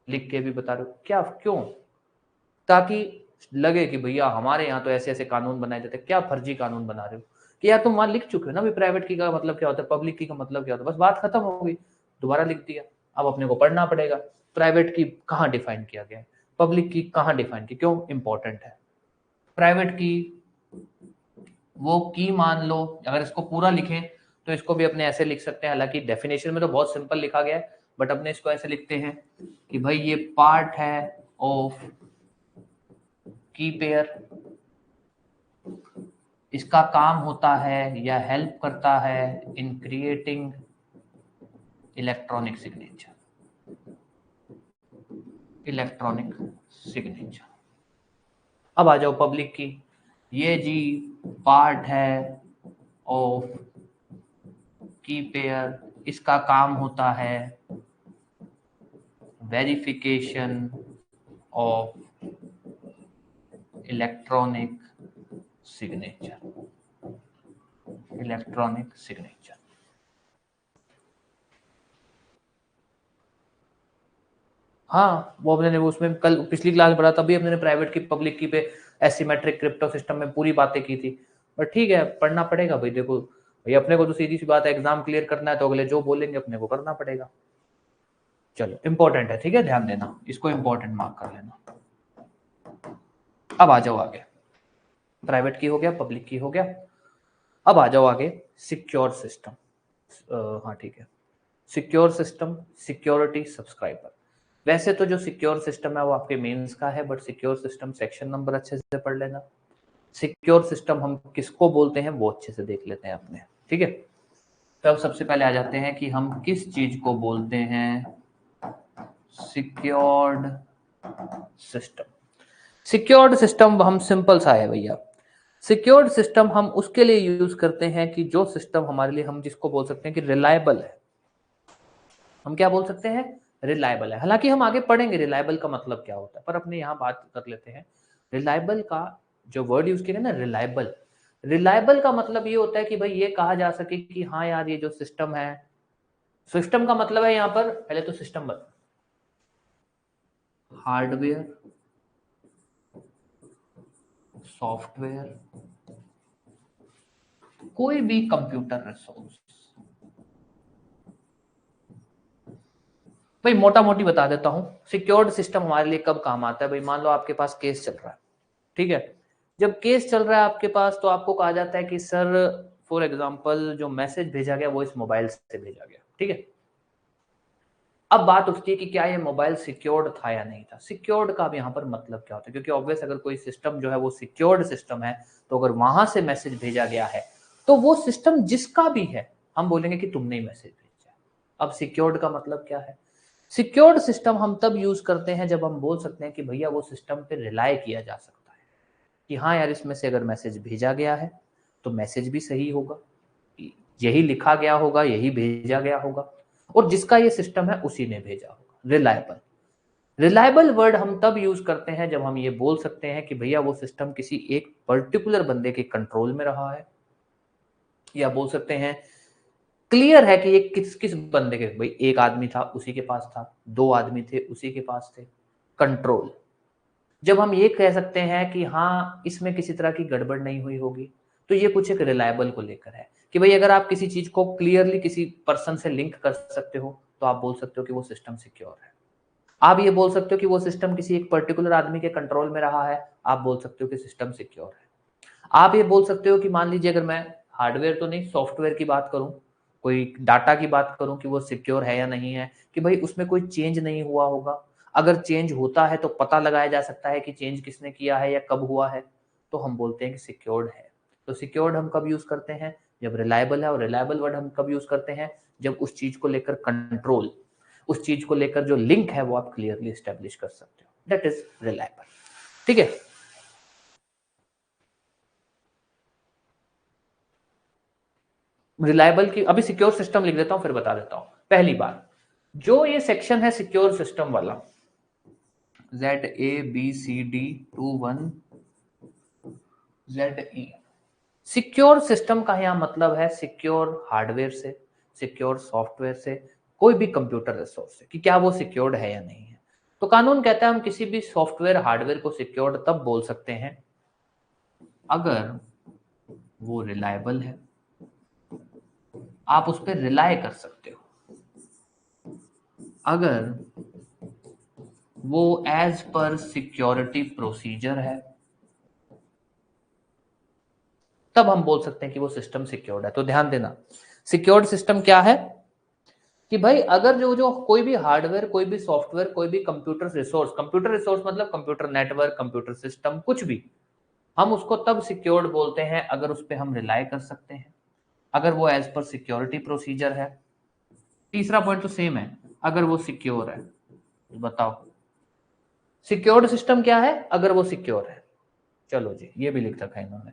Speaker 1: लिख के भी बता रहे हो। क्या, क्यों? ताकि लगे कि भैया हमारे यहाँ तो ऐसे ऐसे कानून बनाए जाते हैं, क्या फर्जी कानून बना रहे हो? कि यार तुम वहां लिख चुके हो ना भी प्राइवेट की का मतलब क्या होता है, पब्लिक की का मतलब क्या होता है, बस बात खत्म हो गई, दोबारा लिख दिया। अब अपने को पढ़ना पड़ेगा प्राइवेट की कहाँ डिफाइन किया गया है, पब्लिक की कहाँ डिफाइन की, क्यों इंपॉर्टेंट है। प्राइवेट की वो की मान लो, अगर इसको पूरा लिखें तो इसको भी अपने ऐसे लिख सकते हैं, हालांकि डेफिनेशन में तो बहुत सिंपल लिखा गया है, बट अपने इसको ऐसे लिखते हैं कि भाई ये पार्ट है ऑफ की पेयर, इसका काम होता है या हेल्प करता है in creating electronic signature, electronic signature. अब आ जाओ पब्लिक की, ये जी पार्ट है ऑफ की पेयर, इसका काम होता है verification of electronic signature, electronic signature. हाँ वो अपने उसमें कल पिछली क्लास में पढ़ा, तभी अपने प्राइवेट की पब्लिक की पे एसिमेट्रिक क्रिप्टो सिस्टम में पूरी बातें की थी। बट ठीक है, पढ़ना पड़ेगा भाई, देखो भाई अपने को तो सीधी सी बात है, एग्जाम क्लियर करना है तो अगले जो बोलेंगे अपने को करना पड़ेगा। चलो इंपॉर्टेंट है, ठीक है, ध्यान देना, इसको इंपॉर्टेंट मार्क कर लेना। अब आ जाओ आगे, प्राइवेट की हो गया, पब्लिक की हो गया। अब आ जाओ आगे, सिक्योर सिस्टम। हाँ ठीक है, सिक्योर सिस्टम, सिक्योरिटी, सब्सक्राइबर। वैसे तो जो सिक्योर सिस्टम है वो आपके मेंस का है, but secure system section number अच्छे से पढ़ लेना। सिक्योर सिस्टम हम किसको बोलते हैं वो अच्छे से देख लेते हैं अपने, ठीक है। तो अब सबसे पहले आ जाते हैं कि हम किस चीज को बोलते हैं सिक्योर्ड सिस्टम। सिक्योर्ड सिस्टम हम सिंपल सा है भैया, सिक्योर्ड सिस्टम हम उसके लिए यूज करते हैं कि जो सिस्टम हमारे लिए, हम जिसको बोल सकते हैं कि रिलायबल है। हम क्या बोल सकते हैं? रिलायबल है। हालांकि हम आगे पढ़ेंगे रिलायबल का मतलब क्या होता है, पर अपने यहाँ बात कर लेते हैं रिलायबल का। जो वर्ड यूज किया ना रिलायबल, रिलायबल का मतलब ये होता है कि भाई ये कहा जा सके कि हाँ यार ये जो सिस्टम है, सिस्टम का मतलब है यहाँ पर पहले तो सिस्टम हार्डवेयर, सॉफ्टवेयर, कोई भी कंप्यूटर रिसोर्स, भाई मोटा मोटी बता देता हूँ, सिक्योर्ड सिस्टम हमारे लिए कब काम आता है। भाई मान लो आपके पास केस चल रहा है, ठीक है, जब केस चल रहा है आपके पास तो आपको कहा जाता है कि सर फॉर एग्जांपल जो मैसेज भेजा गया वो इस मोबाइल से भेजा गया, ठीक है। अब बात उठती है कि क्या ये मोबाइल सिक्योर्ड था या नहीं था। सिक्योर्ड का अब यहाँ पर मतलब क्या होता है, क्योंकि ऑब्वियस अगर कोई सिस्टम जो है वो सिक्योर्ड सिस्टम है तो अगर वहां से मैसेज भेजा गया है तो वो सिस्टम जिसका भी है हम बोलेंगे कि तुमने ही मैसेज भेजा। अब सिक्योर्ड का मतलब क्या है। सिक्योर्ड सिस्टम हम तब यूज करते हैं जब हम बोल सकते हैं कि भैया वो सिस्टम पे रिलाय किया जा सकता है कि हाँ यार इसमें से अगर मैसेज भेजा गया है तो मैसेज भी सही होगा, यही लिखा गया होगा, यही भेजा गया होगा, और जिसका ये सिस्टम है उसी ने भेजा होगा। रिलायबल, रिलायबल वर्ड हम तब यूज करते हैं जब हम ये बोल सकते हैं कि भैया वो सिस्टम किसी एक पर्टिकुलर बंदे के कंट्रोल में रहा है, या बोल सकते हैं क्लियर है कि ये किस किस बंदे के, भाई एक आदमी था उसी के पास था, दो आदमी थे उसी के पास थे। कंट्रोल, जब हम ये कह सकते हैं कि हाँ इसमें किसी तरह की गड़बड़ नहीं हुई होगी, तो ये कुछ एक रिलायबल को लेकर है कि भाई अगर आप किसी चीज को क्लियरली किसी पर्सन से लिंक कर सकते हो तो आप बोल सकते हो कि वो सिस्टम सिक्योर है। आप ये बोल सकते हो कि वो सिस्टम किसी एक पर्टिकुलर आदमी के कंट्रोल में रहा है, आप बोल सकते हो कि सिस्टम सिक्योर है। आप ये बोल सकते हो कि मान लीजिए अगर मैं हार्डवेयर तो नहीं सॉफ्टवेयर की बात करूं, कोई डाटा की बात करूं कि वो सिक्योर है या नहीं है, कि भाई उसमें कोई चेंज नहीं हुआ होगा, अगर चेंज होता है तो पता लगाया जा सकता है कि चेंज किसने किया है या कब हुआ है, तो हम बोलते हैं कि सिक्योर्ड है। तो सिक्योर्ड हम कब यूज करते हैं, जब रिलायबल है, और रिलायबल वर्ड हम कब यूज करते हैं, जब उस चीज को लेकर कंट्रोल, उस चीज को लेकर जो लिंक है वो आप क्लियरली स्टैब्लिश कर सकते हो, दैट इज रिलायबल। ठीक है, रिलायबल की अभी सिक्योर सिस्टम लिख देता हूं फिर बता देता हूं। पहली बात, जो ये सेक्शन है सिक्योर सिस्टम वाला, ZABCD21ZE, सिक्योर सिस्टम का यहां मतलब है सिक्योर हार्डवेयर से, सिक्योर सॉफ्टवेयर से, कोई भी कंप्यूटर रिसोर्स से, कि क्या वो सिक्योर्ड है या नहीं है। तो कानून कहता है हम किसी भी सॉफ्टवेयर हार्डवेयर को सिक्योर्ड तब बोल सकते हैं अगर वो रिलायबल है, आप उस पर रिलाय कर सकते हो, अगर वो एज पर सिक्योरिटी प्रोसीजर है, तब हम बोल सकते हैं कि वो सिस्टम सिक्योर्ड है। तो ध्यान देना, सिक्योर्ड सिस्टम क्या है कि भाई अगर जो जो कोई भी हार्डवेयर, कोई भी सॉफ्टवेयर, कोई भी कंप्यूटर रिसोर्स मतलब कंप्यूटर नेटवर्क, कंप्यूटर सिस्टम, कुछ भी, हम उसको तब सिक्योर्ड बोलते हैं अगर उस पर हम रिलाय कर सकते हैं, अगर वो एज पर सिक्योरिटी प्रोसीजर है। तीसरा पॉइंट तो सेम है, अगर वो सिक्योर है। बताओ सिक्योर्ड सिस्टम क्या है, अगर वो सिक्योर है। चलो जी, ये भी लिख रखा है इन्होंने।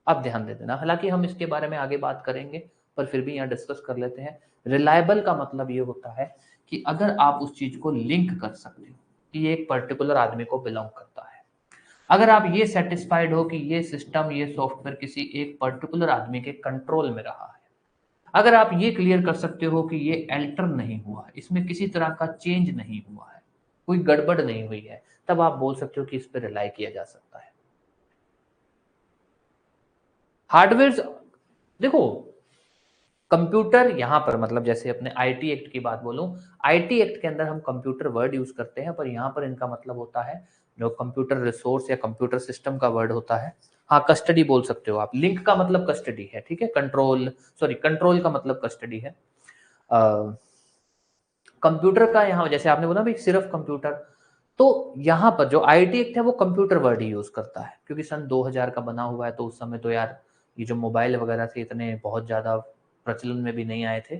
Speaker 1: अब ध्यान दे देना, हालांकि हम इसके बारे में आगे बात करेंगे पर फिर भी यहाँ डिस्कस कर लेते हैं। रिलायबल का मतलब ये होता है कि अगर आप उस चीज को लिंक कर सकते हो कि ये एक पर्टिकुलर आदमी को बिलोंग करता है, अगर आप ये सेटिस्फाइड हो कि ये सिस्टम, ये सॉफ्टवेयर किसी एक पर्टिकुलर आदमी के कंट्रोल में रहा है, अगर आप ये क्लियर कर सकते हो कि ये अल्टर नहीं हुआ है, इसमें किसी तरह का चेंज नहीं हुआ है, कोई गड़बड़ नहीं हुई है, तब आप बोल सकते हो कि इस पर रिलाई किया जा सकता है। हार्डवेयर, देखो कंप्यूटर यहां पर मतलब जैसे अपने आईटी एक्ट की बात बोलूं, आईटी एक्ट के अंदर हम कंप्यूटर वर्ड यूज करते हैं, पर यहां पर इनका मतलब होता है जो कंप्यूटर रिसोर्स या कंप्यूटर सिस्टम का वर्ड होता है। हाँ कस्टडी बोल सकते हो आप, लिंक का मतलब कस्टडी है, ठीक है, कंट्रोल, सॉरी कंट्रोल का मतलब कस्टडी है। कंप्यूटर का यहाँ जैसे आपने बोला भाई सिर्फ कंप्यूटर, तो यहाँ पर जो आईटी एक्ट है वो कंप्यूटर वर्ड ही यूज करता है, क्योंकि सन 2000 का बना हुआ है, तो उस समय तो यार ये जो मोबाइल वगैरह थे इतने बहुत ज्यादा प्रचलन में भी नहीं आए थे,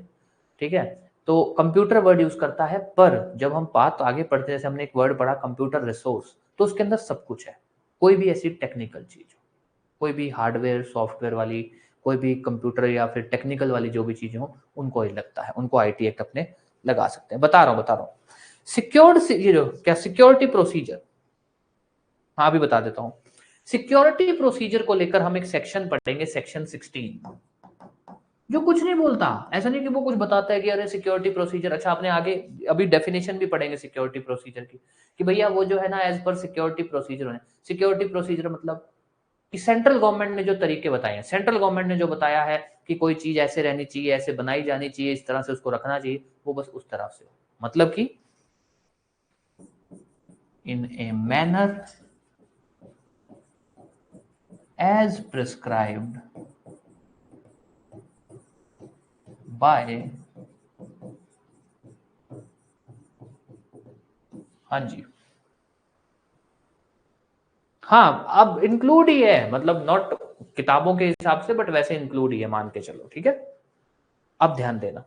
Speaker 1: ठीक है। तो कंप्यूटर वर्ड यूज करता है, पर जब हम बात आगे पढ़ते हैं, जैसे हमने एक वर्ड पढ़ा कंप्यूटर रिसोर्स, तो उसके अंदर सब कुछ है, कोई भी ऐसी टेक्निकल चीज हो, कोई भी हार्डवेयर सॉफ्टवेयर वाली, कोई भी कंप्यूटर या फिर टेक्निकल वाली जो भी चीजें हो, उनको ही लगता है, उनको आईटी एक्ट अपने लगा सकते हैं। बता रहा हूँ सिक्योर्ड, ये जो क्या सिक्योरिटी प्रोसीजर, हाँ भी बता देता हूँ। सिक्योरिटी प्रोसीजर को लेकर हम एक सेक्शन पढ़ेंगे, सेक्शन 16, जो कुछ नहीं बोलता, ऐसा नहीं कि वो कुछ बताता है कि अरे सिक्योरिटी प्रोसीजर, अच्छा आपने आगे अभी डेफिनेशन भी पढ़ेंगे सिक्योरिटी प्रोसीजर की, कि भैया वो जो है ना एज पर सिक्योरिटी प्रोसीजर है। सिक्योरिटी प्रोसीजर मतलब कि सेंट्रल गवर्नमेंट ने जो तरीके बताए हैं, सेंट्रल गवर्नमेंट ने जो बताया है कि कोई चीज ऐसे रहनी चाहिए, ऐसे बनाई जानी चाहिए, इस तरह से उसको रखना चाहिए, वो बस उस तरह से हो। मतलब कि in a manner as prescribed by, हाँ जी, हाँ अब इंक्लूड ही है, मतलब नॉट किताबों के हिसाब से बट वैसे इंक्लूड ही है, मान के चलो, ठीक है। अब ध्यान देना,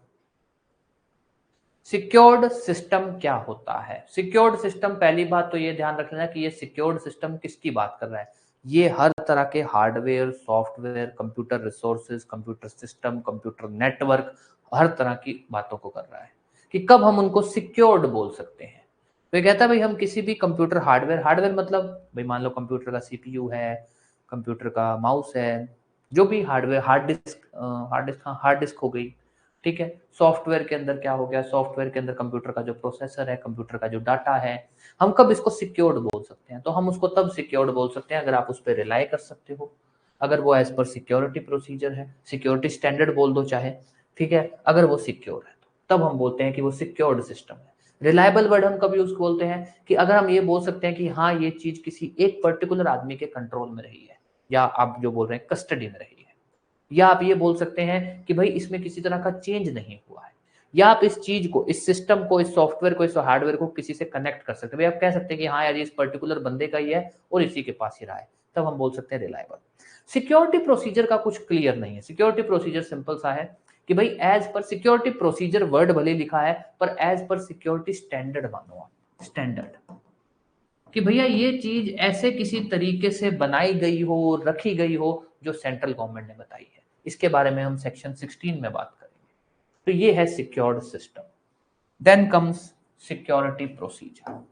Speaker 1: सिक्योर्ड सिस्टम क्या होता है। सिक्योर्ड सिस्टम, पहली बात तो ये ध्यान रखना कि ये सिक्योर्ड सिस्टम किसकी बात कर रहा है। ये हर तरह के hardware, software, computer resources, computer system, computer network, हर तरह की बातों को कर रहा है कि कब हम उनको सिक्योर्ड बोल सकते हैं। तो ये कहता है भाई हम किसी भी कंप्यूटर हार्डवेयर, हार्डवेयर मतलब भाई मान लो कंप्यूटर का सीपीयू है, कंप्यूटर का माउस है, जो भी हार्डवेयर, हार्ड डिस्क हो गई, ठीक है। सॉफ्टवेयर के अंदर क्या हो गया, सॉफ्टवेयर के अंदर कंप्यूटर का जो प्रोसेसर है, कंप्यूटर का जो डाटा है, हम कब इसको सिक्योर्ड बोल सकते हैं। तो हम उसको तब सिक्योर्ड बोल सकते हैं अगर आप उस पर रिलाई कर सकते हो, अगर वो एज पर सिक्योरिटी प्रोसीजर है, सिक्योरिटी स्टैंडर्ड बोल दो चाहे, ठीक है, अगर वो सिक्योर है तब हम बोलते हैं कि वो सिक्योर्ड सिस्टम है। रिलायबल वर्ड हम कब यूज बोलते हैं कि अगर हम ये बोल सकते हैं कि हाँ ये चीज किसी एक पर्टिकुलर आदमी के कंट्रोल में रही है, या आप जो बोल रहे हैं कस्टडी में रही है, या आप ये बोल सकते हैं कि भाई इसमें किसी तरह का चेंज नहीं हुआ है, या आप इस चीज को, इस सिस्टम को, इस सॉफ्टवेयर को, इस हार्डवेयर को किसी से कनेक्ट कर सकते हैं। भाई आप कह सकते हैं कि हाँ यार इस पर्टिकुलर बंदे का ही है और इसी के पास ही रहा है, तब हम बोल सकते हैं रिलायबल। सिक्योरिटी प्रोसीजर का कुछ क्लियर नहीं है। सिक्योरिटी प्रोसीजर सिंपल सा है कि भाई as per security procedure word भले लिखा है पर एज पर सिक्योरिटी स्टैंडर्ड मानो आप, स्टैंडर्ड कि भैया ये चीज ऐसे किसी तरीके से बनाई गई हो, रखी गई हो जो सेंट्रल गवर्नमेंट ने बताई है। इसके बारे में हम सेक्शन 16 में बात करेंगे। तो ये है secured system. Then comes security procedure.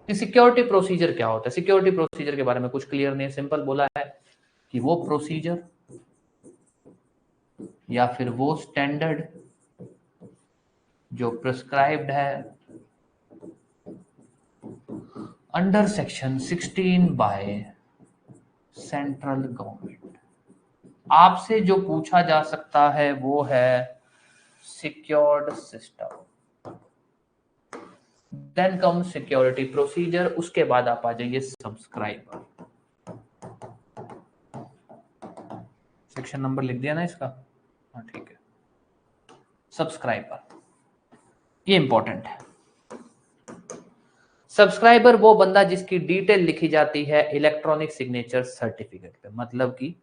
Speaker 1: Security procedure क्या होता है। सिक्योरिटी प्रोसीजर के बारे में कुछ क्लियर नहीं है। सिंपल बोला है कि वो प्रोसीजर या फिर वो स्टैंडर्ड जो प्रिस्क्राइब्ड है under section 16 by central government. आपसे जो पूछा जा सकता है वो है secured system. Then come security procedure, उसके बाद आप आ जाइए सब्सक्राइबर। सेक्शन नंबर लिख दिया ना इसका, हाँ ठीक है। सब्सक्राइबर ये इंपॉर्टेंट है। सब्सक्राइबर वो बंदा जिसकी डिटेल लिखी जाती है इलेक्ट्रॉनिक सिग्नेचर सर्टिफिकेट पे। मतलब कि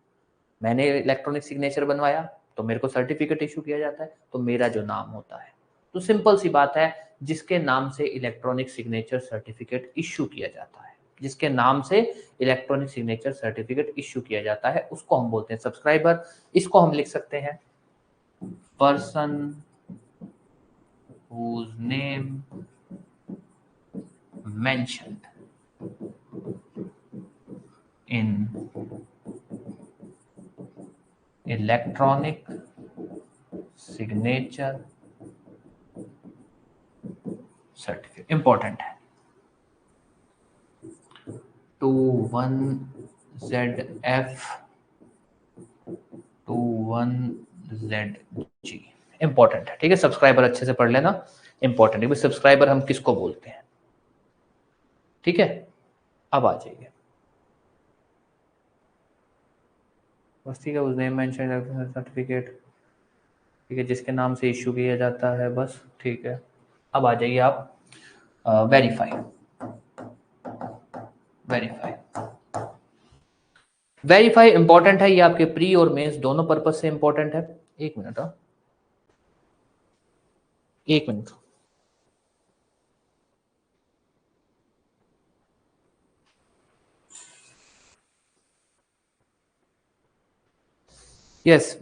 Speaker 1: मैंने इलेक्ट्रॉनिक सिग्नेचर बनवाया तो मेरे को सर्टिफिकेट इशू किया जाता है, तो मेरा जो नाम होता है, तो सिंपल सी बात है, जिसके नाम से इलेक्ट्रॉनिक सिग्नेचर सर्टिफिकेट इशू किया जाता है, जिसके नाम से इलेक्ट्रॉनिक सिग्नेचर सर्टिफिकेट इशू किया जाता है, उसको हम बोलते हैं सब्सक्राइबर। इसको हम लिख सकते हैं person whose name mentioned in electronic signature certificate. Important है। 21ZF 21ZG इंपॉर्टेंट है, ठीक है। सब्सक्राइबर अच्छे से पढ़ लेना, इंपॉर्टेंट है। सब्सक्राइबर हम किसको बोलते हैं, ठीक है। अब आ जाइए, बस ठीक है। उस नेम मेंशन सर्टिफिकेट, ठीक है, जिसके नाम से इश्यू किया जाता है, बस ठीक है। अब आ जाइए आप वेरीफाई। वेरीफाई वेरीफाई इंपॉर्टेंट है। ये आपके प्री और मेंस दोनों पर्पज से इंपॉर्टेंट है। एक मिनट, एक मिनट। यस,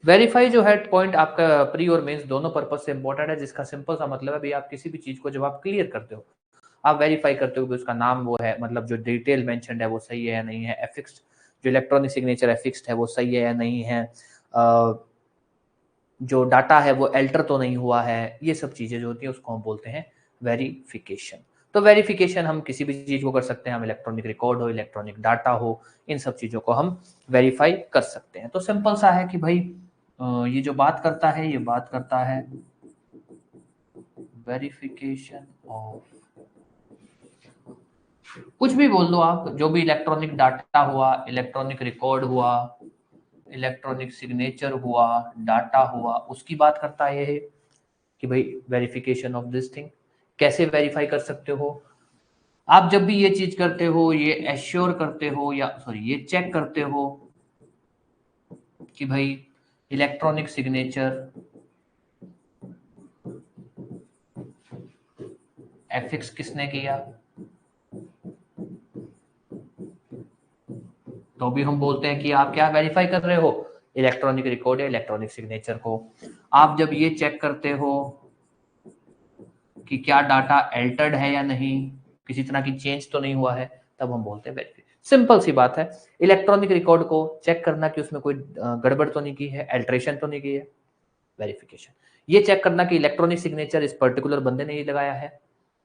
Speaker 1: वेरीफाई जो है पॉइंट आपका प्री और मेंस दोनों पर्पज से इंपॉर्टेंट है, जिसका सिंपल सा मतलब है भाई आप किसी भी चीज को जब आप क्लियर करते हो, आप वेरीफाई करते हो कि उसका नाम वो है, मतलब जो डिटेल मेंशन्ड है वो सही है या नहीं है, एफिक्स्ड जो इलेक्ट्रॉनिक सिग्नेचर एफिक्स्ड है वो सही है या नहीं है, जो डाटा है वो एल्टर तो नहीं हुआ है। ये सब चीजें जो होती है उसको हम बोलते हैं वेरिफिकेशन। तो वेरिफिकेशन हम किसी भी चीज को कर सकते हैं, हम इलेक्ट्रॉनिक रिकॉर्ड हो, इलेक्ट्रॉनिक डाटा हो, इन सब चीजों को हम वेरीफाई कर सकते हैं। तो सिंपल सा है कि भाई ये जो बात करता है ये बात करता है वेरिफिकेशन ऑफ, कुछ भी बोल दो आप, जो भी इलेक्ट्रॉनिक डाटा हुआ, इलेक्ट्रॉनिक रिकॉर्ड हुआ, इलेक्ट्रॉनिक सिग्नेचर हुआ, डाटा हुआ, उसकी बात करता है ये कि भाई वेरिफिकेशन ऑफ दिस थिंग। कैसे वेरीफाई कर सकते हो आप? जब भी ये चीज करते हो, ये एश्योर करते हो या सॉरी ये चेक करते हो कि भाई इलेक्ट्रॉनिक सिग्नेचर एफिक्स किसने किया, तो भी हम बोलते हैं कि आप क्या वेरीफाई कर रहे हो, इलेक्ट्रॉनिक रिकॉर्ड या इलेक्ट्रॉनिक सिग्नेचर को। आप जब ये चेक करते हो कि क्या डाटा एल्टर्ड है या नहीं, किसी तरह की चेंज तो नहीं हुआ है, तब हम बोलते हैं वेरीफाई। सिंपल सी बात है, इलेक्ट्रॉनिक रिकॉर्ड को चेक करना कि उसमें कोई गड़बड़ तो नहीं की है, एल्ट्रेशन तो नहीं की है, वेरिफिकेशन। ये चेक करना कि इलेक्ट्रॉनिक सिग्नेचर इस पर्टिकुलर बंदे ने ही लगाया है,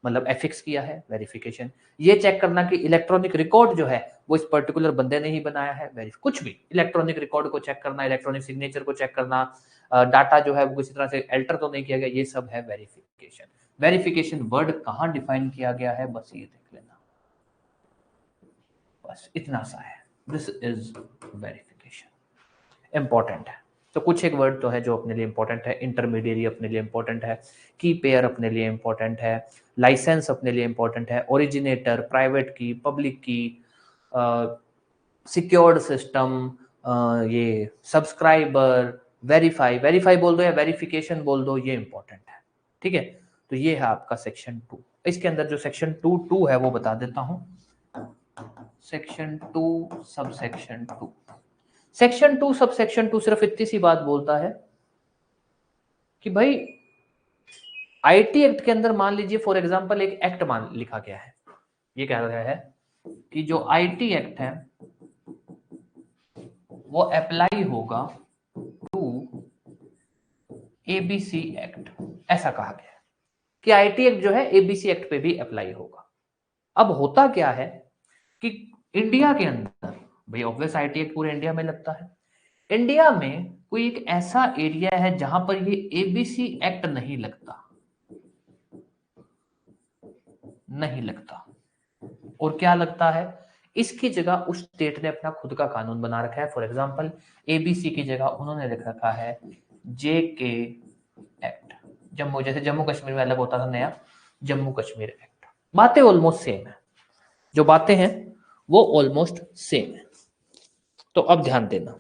Speaker 1: मतलब एफिक्स किया है, वेरिफिकेशन। ये चेक करना कि इलेक्ट्रॉनिक रिकॉर्ड जो है वो इस पर्टिकुलर बंदे ने ही बनाया है, कुछ भी इलेक्ट्रॉनिक रिकॉर्ड को चेक करना, इलेक्ट्रॉनिक सिग्नेचर को चेक करना, डाटा जो है वो किसी तरह से अल्टर तो नहीं किया गया, ये सब है वेरिफिकेशन। वेरिफिकेशन वर्ड कहाँ डिफाइन किया गया है, बस ये देख लेना, बस इतना सा है, दिस इज वेरिफिकेशन। इंपॉर्टेंट है तो कुछ एक वर्ड तो है जो अपने लिए इंपॉर्टेंट है, इंटरमीडिएरी अपने लिए इंपॉर्टेंट है, की पेयर अपने लिए इंपॉर्टेंट है, लाइसेंस अपने लिए इंपॉर्टेंट है, ओरिजिनेटर, प्राइवेट की, पब्लिक की, सिक्योर्ड सिस्टम, ये सब्सक्राइबर, वेरीफाई, वेरीफाई बोल दो या वेरिफिकेशन बोल दो, ये इंपॉर्टेंट है। ठीक है, तो ये है आपका सेक्शन 2। इसके अंदर जो सेक्शन 2 है वो बता देता हूं। सेक्शन 2 सबसेक्शन 2, सेक्शन 2 सबसेक्शन 2 सिर्फ इतनी सी बात बोलता है कि भाई आईटी एक्ट के अंदर मान लीजिए फॉर एग्जांपल एक एक्ट मान लिखा गया है, ये कह रहा है कि जो आईटी एक्ट है वो अप्लाई होगा टू एबीसी एक्ट, ऐसा कहा गया है कि आईटी एक्ट जो है एबीसी एक्ट पे भी अप्लाई होगा। अब होता क्या है कि इंडिया के अंदर, भाई ऑब्वियस आईटी एक्ट पूरे इंडिया में लगता है, इंडिया में कोई एक ऐसा एरिया है जहां पर ये एबीसी एक्ट नहीं लगता, नहीं लगता, और क्या लगता है, इसकी जगह उस स्टेट ने अपना खुद का कानून बना रखा है। फॉर एग्जांपल एबीसी की जगह उन्होंने लिख रखा है जेके एक्ट, जम्मू, जैसे जम्मू कश्मीर में अलग होता था नया जम्मू कश्मीर एक्ट। बातें ऑलमोस्ट सेम है, जो बातें हैं वो ऑलमोस्ट सेम है। तो अब ध्यान देना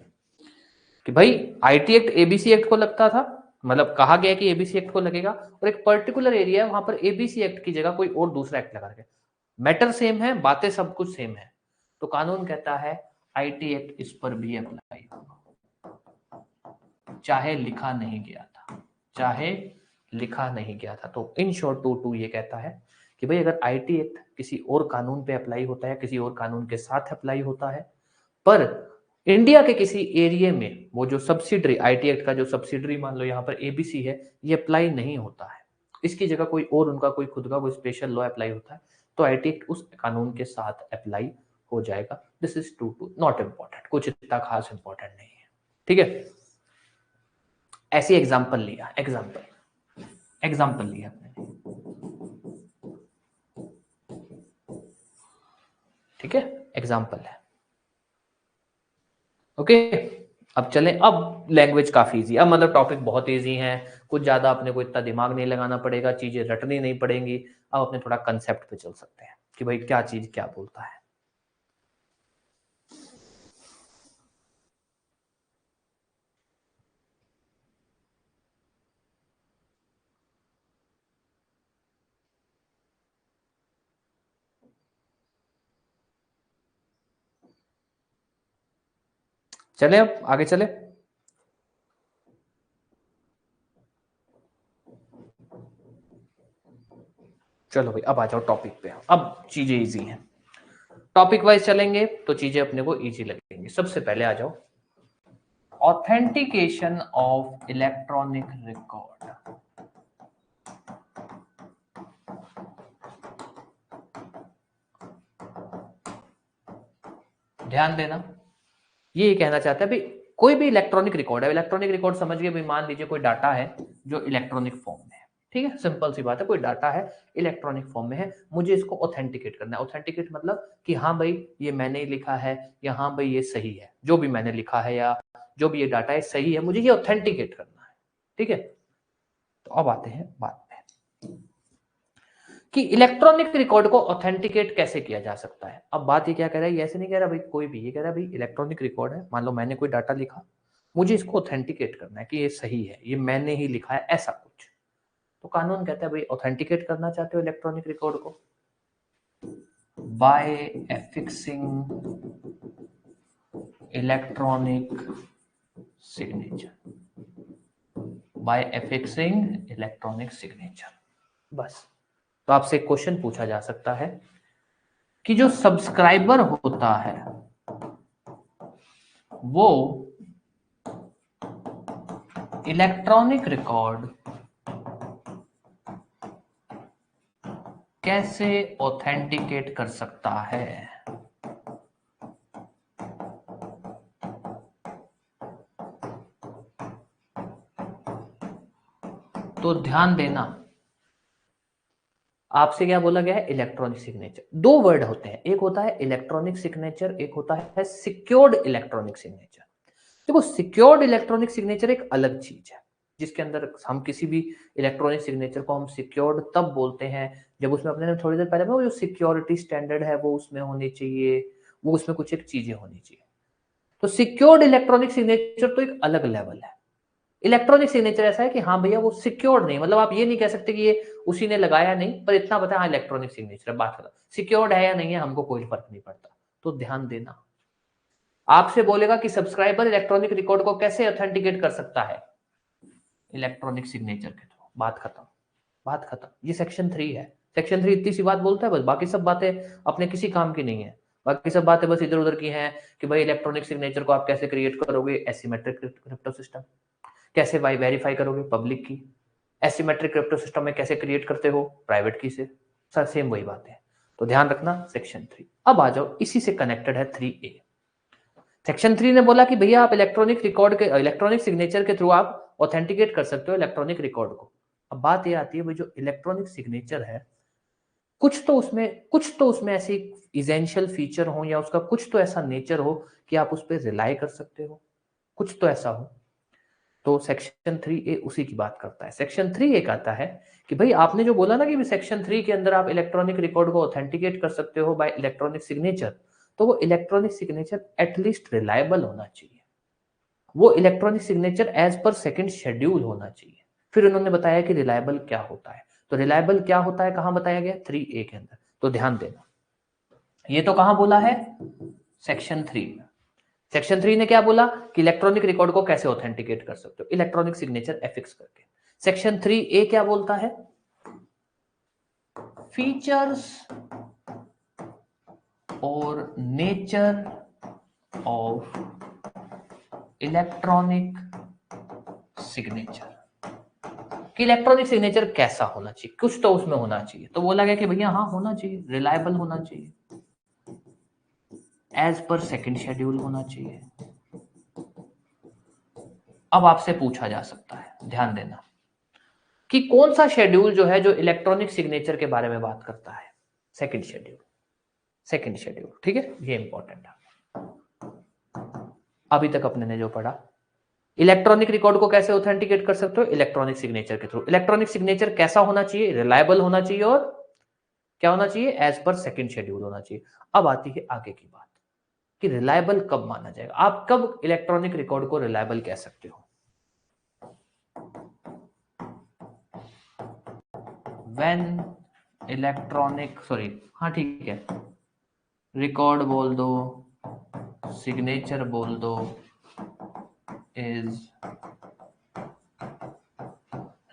Speaker 1: कि भाई आईटी एक्ट एबीसी एक्ट को लगता था, मतलब कहा गया कि एबीसी एक्ट को लगेगा, और एक पर्टिकुलर एरिया है वहां पर एबीसी एक्ट की जगह कोई और दूसरा एक्ट लगा रखे, मैटर सेम है, बातें सब कुछ सेम है, तो कानून कहता है आईटी एक्ट इस पर भी अप्लाई होगा, चाहे लिखा नहीं गया था, चाहे लिखा नहीं गया था। तो इन शॉर्ट 2 ये कहता है कि भाई अगर आईटी एक्ट किसी और कानून पे अप्लाई होता है, किसी और कानून के साथ अप्लाई होता है, पर इंडिया के किसी एरिया में वो जो सब्सिडरी, आईटी एक्ट का जो सब्सिडरी मान लो यहाँ पर एबीसी है, ये अप्लाई नहीं होता है, इसकी जगह कोई और उनका कोई खुद का कोई स्पेशल लॉ अप्लाई होता है, तो आईटी एक्ट उस कानून के साथ अप्लाई हो जाएगा। दिस इज 2 नॉट इंपॉर्टेंट, कुछ इतना खास इंपॉर्टेंट नहीं है। ठीक है, ऐसी एग्जाम्पल लिया, एग्जाम्पल लिया आपने, ठीक है, एग्जाम्पल है। ओके, अब चलें, अब लैंग्वेज काफी इजी, अब मतलब टॉपिक बहुत इजी है, कुछ ज्यादा अपने को इतना दिमाग नहीं लगाना पड़ेगा, चीजें रटनी नहीं पड़ेंगी, अब अपने थोड़ा कंसेप्ट पे चल सकते हैं कि भाई क्या चीज क्या बोलता है। चले अब आगे चले, चलो भाई अब आ जाओ टॉपिक पे, अब चीजें इजी हैं, टॉपिक वाइज चलेंगे तो चीजें अपने को इजी लगेंगी। सबसे पहले आ जाओ ऑथेंटिकेशन ऑफ इलेक्ट्रॉनिक रिकॉर्ड। ध्यान देना, ये कहना चाहता है भाई कोई भी इलेक्ट्रॉनिक रिकॉर्ड है, इलेक्ट्रॉनिक रिकॉर्ड समझ गए भाई, मान लीजिए कोई डाटा है जो इलेक्ट्रॉनिक फॉर्म में है, ठीक है, सिंपल सी बात है, कोई डाटा है इलेक्ट्रॉनिक फॉर्म में है, मुझे इसको ऑथेंटिकेट करना है। ऑथेंटिकेट मतलब कि हाँ भाई ये मैंने ही लिखा है, या हाँ भाई ये सही है, जो भी मैंने लिखा है या जो भी ये डाटा है सही है, मुझे ये ऑथेंटिकेट करना है, ठीक है। तो अब आते हैं बात में कि इलेक्ट्रॉनिक रिकॉर्ड को ऑथेंटिकेट कैसे किया जा सकता है। अब बात ये क्या कह रहा है, ये ऐसे नहीं कह रहा भाई कोई भी, ये कह रहा है भाई इलेक्ट्रॉनिक रिकॉर्ड है, मान लो मैंने कोई डाटा लिखा, मुझे इसको ऑथेंटिकेट करना है कि ये सही है, ये मैंने ही लिखा है, ऐसा कुछ। तो कानून कहता है भाई ऑथेंटिकेट करना चाहते हो इलेक्ट्रॉनिक रिकॉर्ड को, by affixing electronic signature, by affixing electronic signature, बस। तो आपसे एक क्वेश्चन पूछा जा सकता है कि जो सब्सक्राइबर होता है वो इलेक्ट्रॉनिक रिकॉर्ड कैसे ऑथेंटिकेट कर सकता है। तो ध्यान देना, आपसे क्या बोला गया है, इलेक्ट्रॉनिक सिग्नेचर। दो वर्ड होते हैं, एक होता है इलेक्ट्रॉनिक सिग्नेचर, एक होता है सिक्योर्ड इलेक्ट्रॉनिक सिग्नेचर। देखो सिक्योर्ड इलेक्ट्रॉनिक सिग्नेचर एक अलग चीज है, जिसके अंदर हम किसी भी इलेक्ट्रॉनिक सिग्नेचर को हम सिक्योर्ड तब बोलते हैं जब उसमें, अपने थोड़ी देर पहले वो जो सिक्योरिटी स्टैंडर्ड है वो उसमें होनी चाहिए, वो उसमें कुछ एक चीजें होनी चाहिए। तो सिक्योर्ड इलेक्ट्रॉनिक सिग्नेचर तो एक अलग लेवल है। इलेक्ट्रॉनिक सिग्नेचर ऐसा है कि हाँ भैया वो सिक्योर्ड नहीं, मतलब आप ये नहीं कह सकते कि ये उसी ने लगाया नहीं, पर इतना पता है हाँ इलेक्ट्रॉनिक सिग्नेचर है, बात खत्म। सिक्योर्ड है या नहीं है हमको कोई फर्क नहीं पड़ता। तो ध्यान देना, आपसे बोलेगा कि सब्सक्राइबर इलेक्ट्रॉनिक रिकॉर्ड को कैसे ऑथेंटिकेट कर सकता है, इलेक्ट्रॉनिक सिग्नेचर के थ्रू, बात खत्म, बात खत्म। ये सेक्शन 3 है। सेक्शन 3 इतनी सी बात बोलता है बस, बाकी सब बातें अपने किसी काम की नहीं है, बाकी सब बातें बस इधर उधर की हैं कि भाई इलेक्ट्रॉनिक सिग्नेचर को आप कैसे क्रिएट करोगे, एसिमेट्रिक क्रिप्टो सिस्टम, कैसे भाई वेरीफाई करोगे, पब्लिक की, एसिमेट्रिक क्रिप्टो सिस्टम में कैसे क्रिएट करते हो, प्राइवेट की से, सर सेम वही बात है। तो ध्यान रखना सेक्शन 3। अब आ जाओ, इसी से कनेक्टेड है 3A। सेक्शन 3 ने बोला कि भैया आप इलेक्ट्रॉनिक रिकॉर्ड के, इलेक्ट्रॉनिक सिग्नेचर के थ्रू आप ऑथेंटिकेट कर सकते हो इलेक्ट्रॉनिक रिकॉर्ड को। अब बात ये आती है भाई जो इलेक्ट्रॉनिक सिग्नेचर है, कुछ तो उसमें ऐसी इसेंशियल फीचर हो, या उसका कुछ तो ऐसा नेचर हो कि आप उस पर रिलाई कर सकते हो, कुछ तो ऐसा हो। तो सेक्शन 3A उसी की बात करता है। सेक्शन 3A कहता है कि भाई आपने जो बोला ना कि सेक्शन 3 के अंदर आप इलेक्ट्रॉनिक रिकॉर्ड को ऑथेंटिकेट कर सकते हो बाय इलेक्ट्रॉनिक सिग्नेचर, तो वो इलेक्ट्रॉनिक सिग्नेचर एटलीस्ट रिलायबल होना चाहिए, वो electronic signature as per second schedule होना चाहिए। फिर उन्होंने बताया कि रिलायबल क्या होता है। तो रिलायबल क्या होता है कहां बताया गया, 3A के अंदर। तो ध्यान देना, ये तो कहां बोला है, सेक्शन 3 में। सेक्शन 3 ने क्या बोला कि इलेक्ट्रॉनिक रिकॉर्ड को कैसे ऑथेंटिकेट कर सकते हो, इलेक्ट्रॉनिक सिग्नेचर एफिक्स करके। सेक्शन 3A क्या बोलता है, फीचर्स और नेचर ऑफ इलेक्ट्रॉनिक सिग्नेचर, कि इलेक्ट्रॉनिक सिग्नेचर कैसा होना चाहिए, कुछ तो उसमें होना चाहिए। तो बोला गया कि भैया हाँ होना चाहिए, रिलायबल होना चाहिए, एज पर सेकंड शेड्यूल होना चाहिए। अब आपसे पूछा जा सकता है, ध्यान देना, कि कौन सा शेड्यूल जो है जो इलेक्ट्रॉनिक सिग्नेचर के बारे में बात करता है, सेकंड शेड्यूल, सेकंड शेड्यूल, ठीक है, ये इंपॉर्टेंट है। अभी तक अपने ने जो पढ़ा, इलेक्ट्रॉनिक रिकॉर्ड को कैसे ऑथेंटिकेट कर सकते हो, इलेक्ट्रॉनिक सिग्नेचर के थ्रू। इलेक्ट्रॉनिक सिग्नेचर कैसा होना चाहिए, रिलायबल होना चाहिए, और क्या होना चाहिए, एज पर सेकंड शेड्यूल होना चाहिए। अब आती है आगे की बात कि रिलायबल कब माना जाएगा, आप कब इलेक्ट्रॉनिक रिकॉर्ड को रिलायबल कह सकते हो। व्हेन इलेक्ट्रॉनिक, सॉरी हाँ ठीक है, रिकॉर्ड बोल दो, सिग्नेचर बोल दो, इज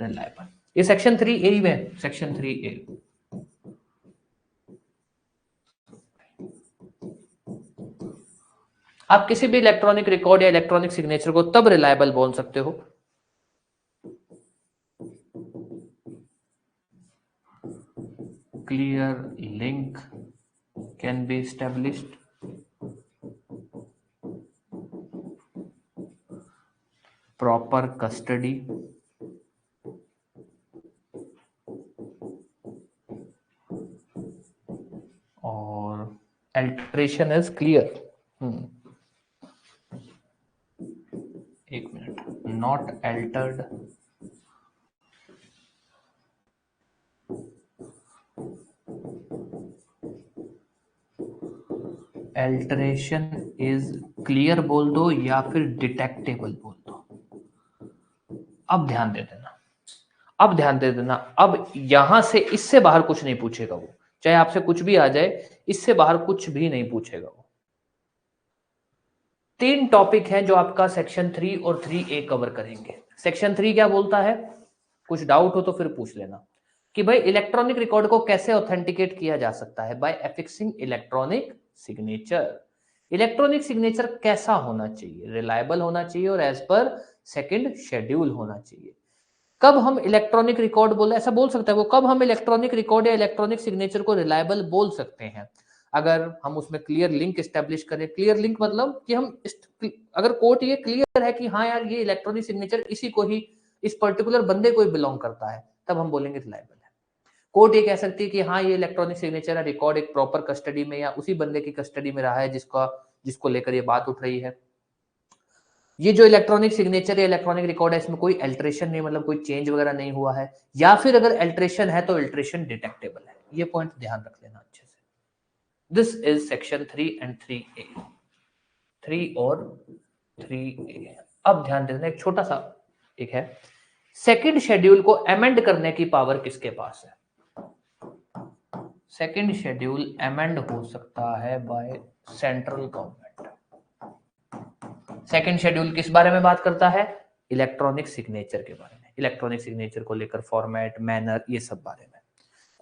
Speaker 1: रिलायबल। ये सेक्शन 3A में, सेक्शन 3A। आप किसी भी इलेक्ट्रॉनिक रिकॉर्ड या इलेक्ट्रॉनिक सिग्नेचर को तब रिलायबल बोल सकते हो clear link can be established proper custody, और अल्टरेशन इज क्लियर। एक minute, not Altered, alteration is clear बोल दो या फिर डिटेक्टेबल बोल दो। अब ध्यान दे देना, अब ध्यान दे देना, अब यहां से इससे बाहर कुछ नहीं पूछेगा वो, चाहे आपसे कुछ भी आ जाए, इससे बाहर कुछ भी नहीं पूछेगा वो। 3 टॉपिक हैं जो आपका सेक्शन 3 और 3A कवर करेंगे। सेक्शन 3 क्या बोलता है, कुछ डाउट हो तो फिर पूछ लेना, कि भाई इलेक्ट्रॉनिक रिकॉर्ड को कैसे ऑथेंटिकेट किया जा सकता है, by affixing electronic signature. Electronic signature कैसा होना चाहिए, रिलायबल होना चाहिए और एज पर सेकंड शेड्यूल होना चाहिए। कब हम इलेक्ट्रॉनिक रिकॉर्ड बोले, ऐसा बोल सकता है वो, कब हम इलेक्ट्रॉनिक रिकॉर्ड या इलेक्ट्रॉनिक सिग्नेचर को रिलायबल बोल सकते हैं, अगर हम उसमें क्लियर लिंक एस्टेब्लिश करें। क्लियर लिंक मतलब कि हम अगर कोर्ट ये क्लियर है कि हाँ यार ये इलेक्ट्रॉनिक सिग्नेचर इसी को ही, इस पर्टिकुलर बंदे को ही बिलोंग करता है, तब हम बोलेंगे रिलायबल है। कोर्ट ये कह सकती है कि हाँ ये इलेक्ट्रॉनिक सिग्नेचर है, रिकॉर्ड एक प्रॉपर कस्टडी में या उसी बंदे की कस्टडी में रहा है जिसको लेकर ये बात उठ रही है। ये जो इलेक्ट्रॉनिक सिग्नेचर या इलेक्ट्रॉनिक रिकॉर्ड है, इसमें कोई अल्टरेशन नहीं, मतलब कोई चेंज वगैरह नहीं हुआ है, या फिर अगर अल्टरेशन है तो अल्टरेशन डिटेक्टेबल है। ये पॉइंट ध्यान रख लेना अच्छे से। This is section 3 and 3A, 3 और 3A। अब ध्यान देना, एक छोटा सा एक है, सेकंड शेड्यूल को अमेंड करने की पावर किसके पास है। सेकंड शेड्यूल अमेंड हो सकता है bye central government. Second schedule किस बारे में बात करता है, इलेक्ट्रॉनिक सिग्नेचर के बारे में, इलेक्ट्रॉनिक सिग्नेचर को लेकर फॉर्मेट, मैनर, ये सब बारे में।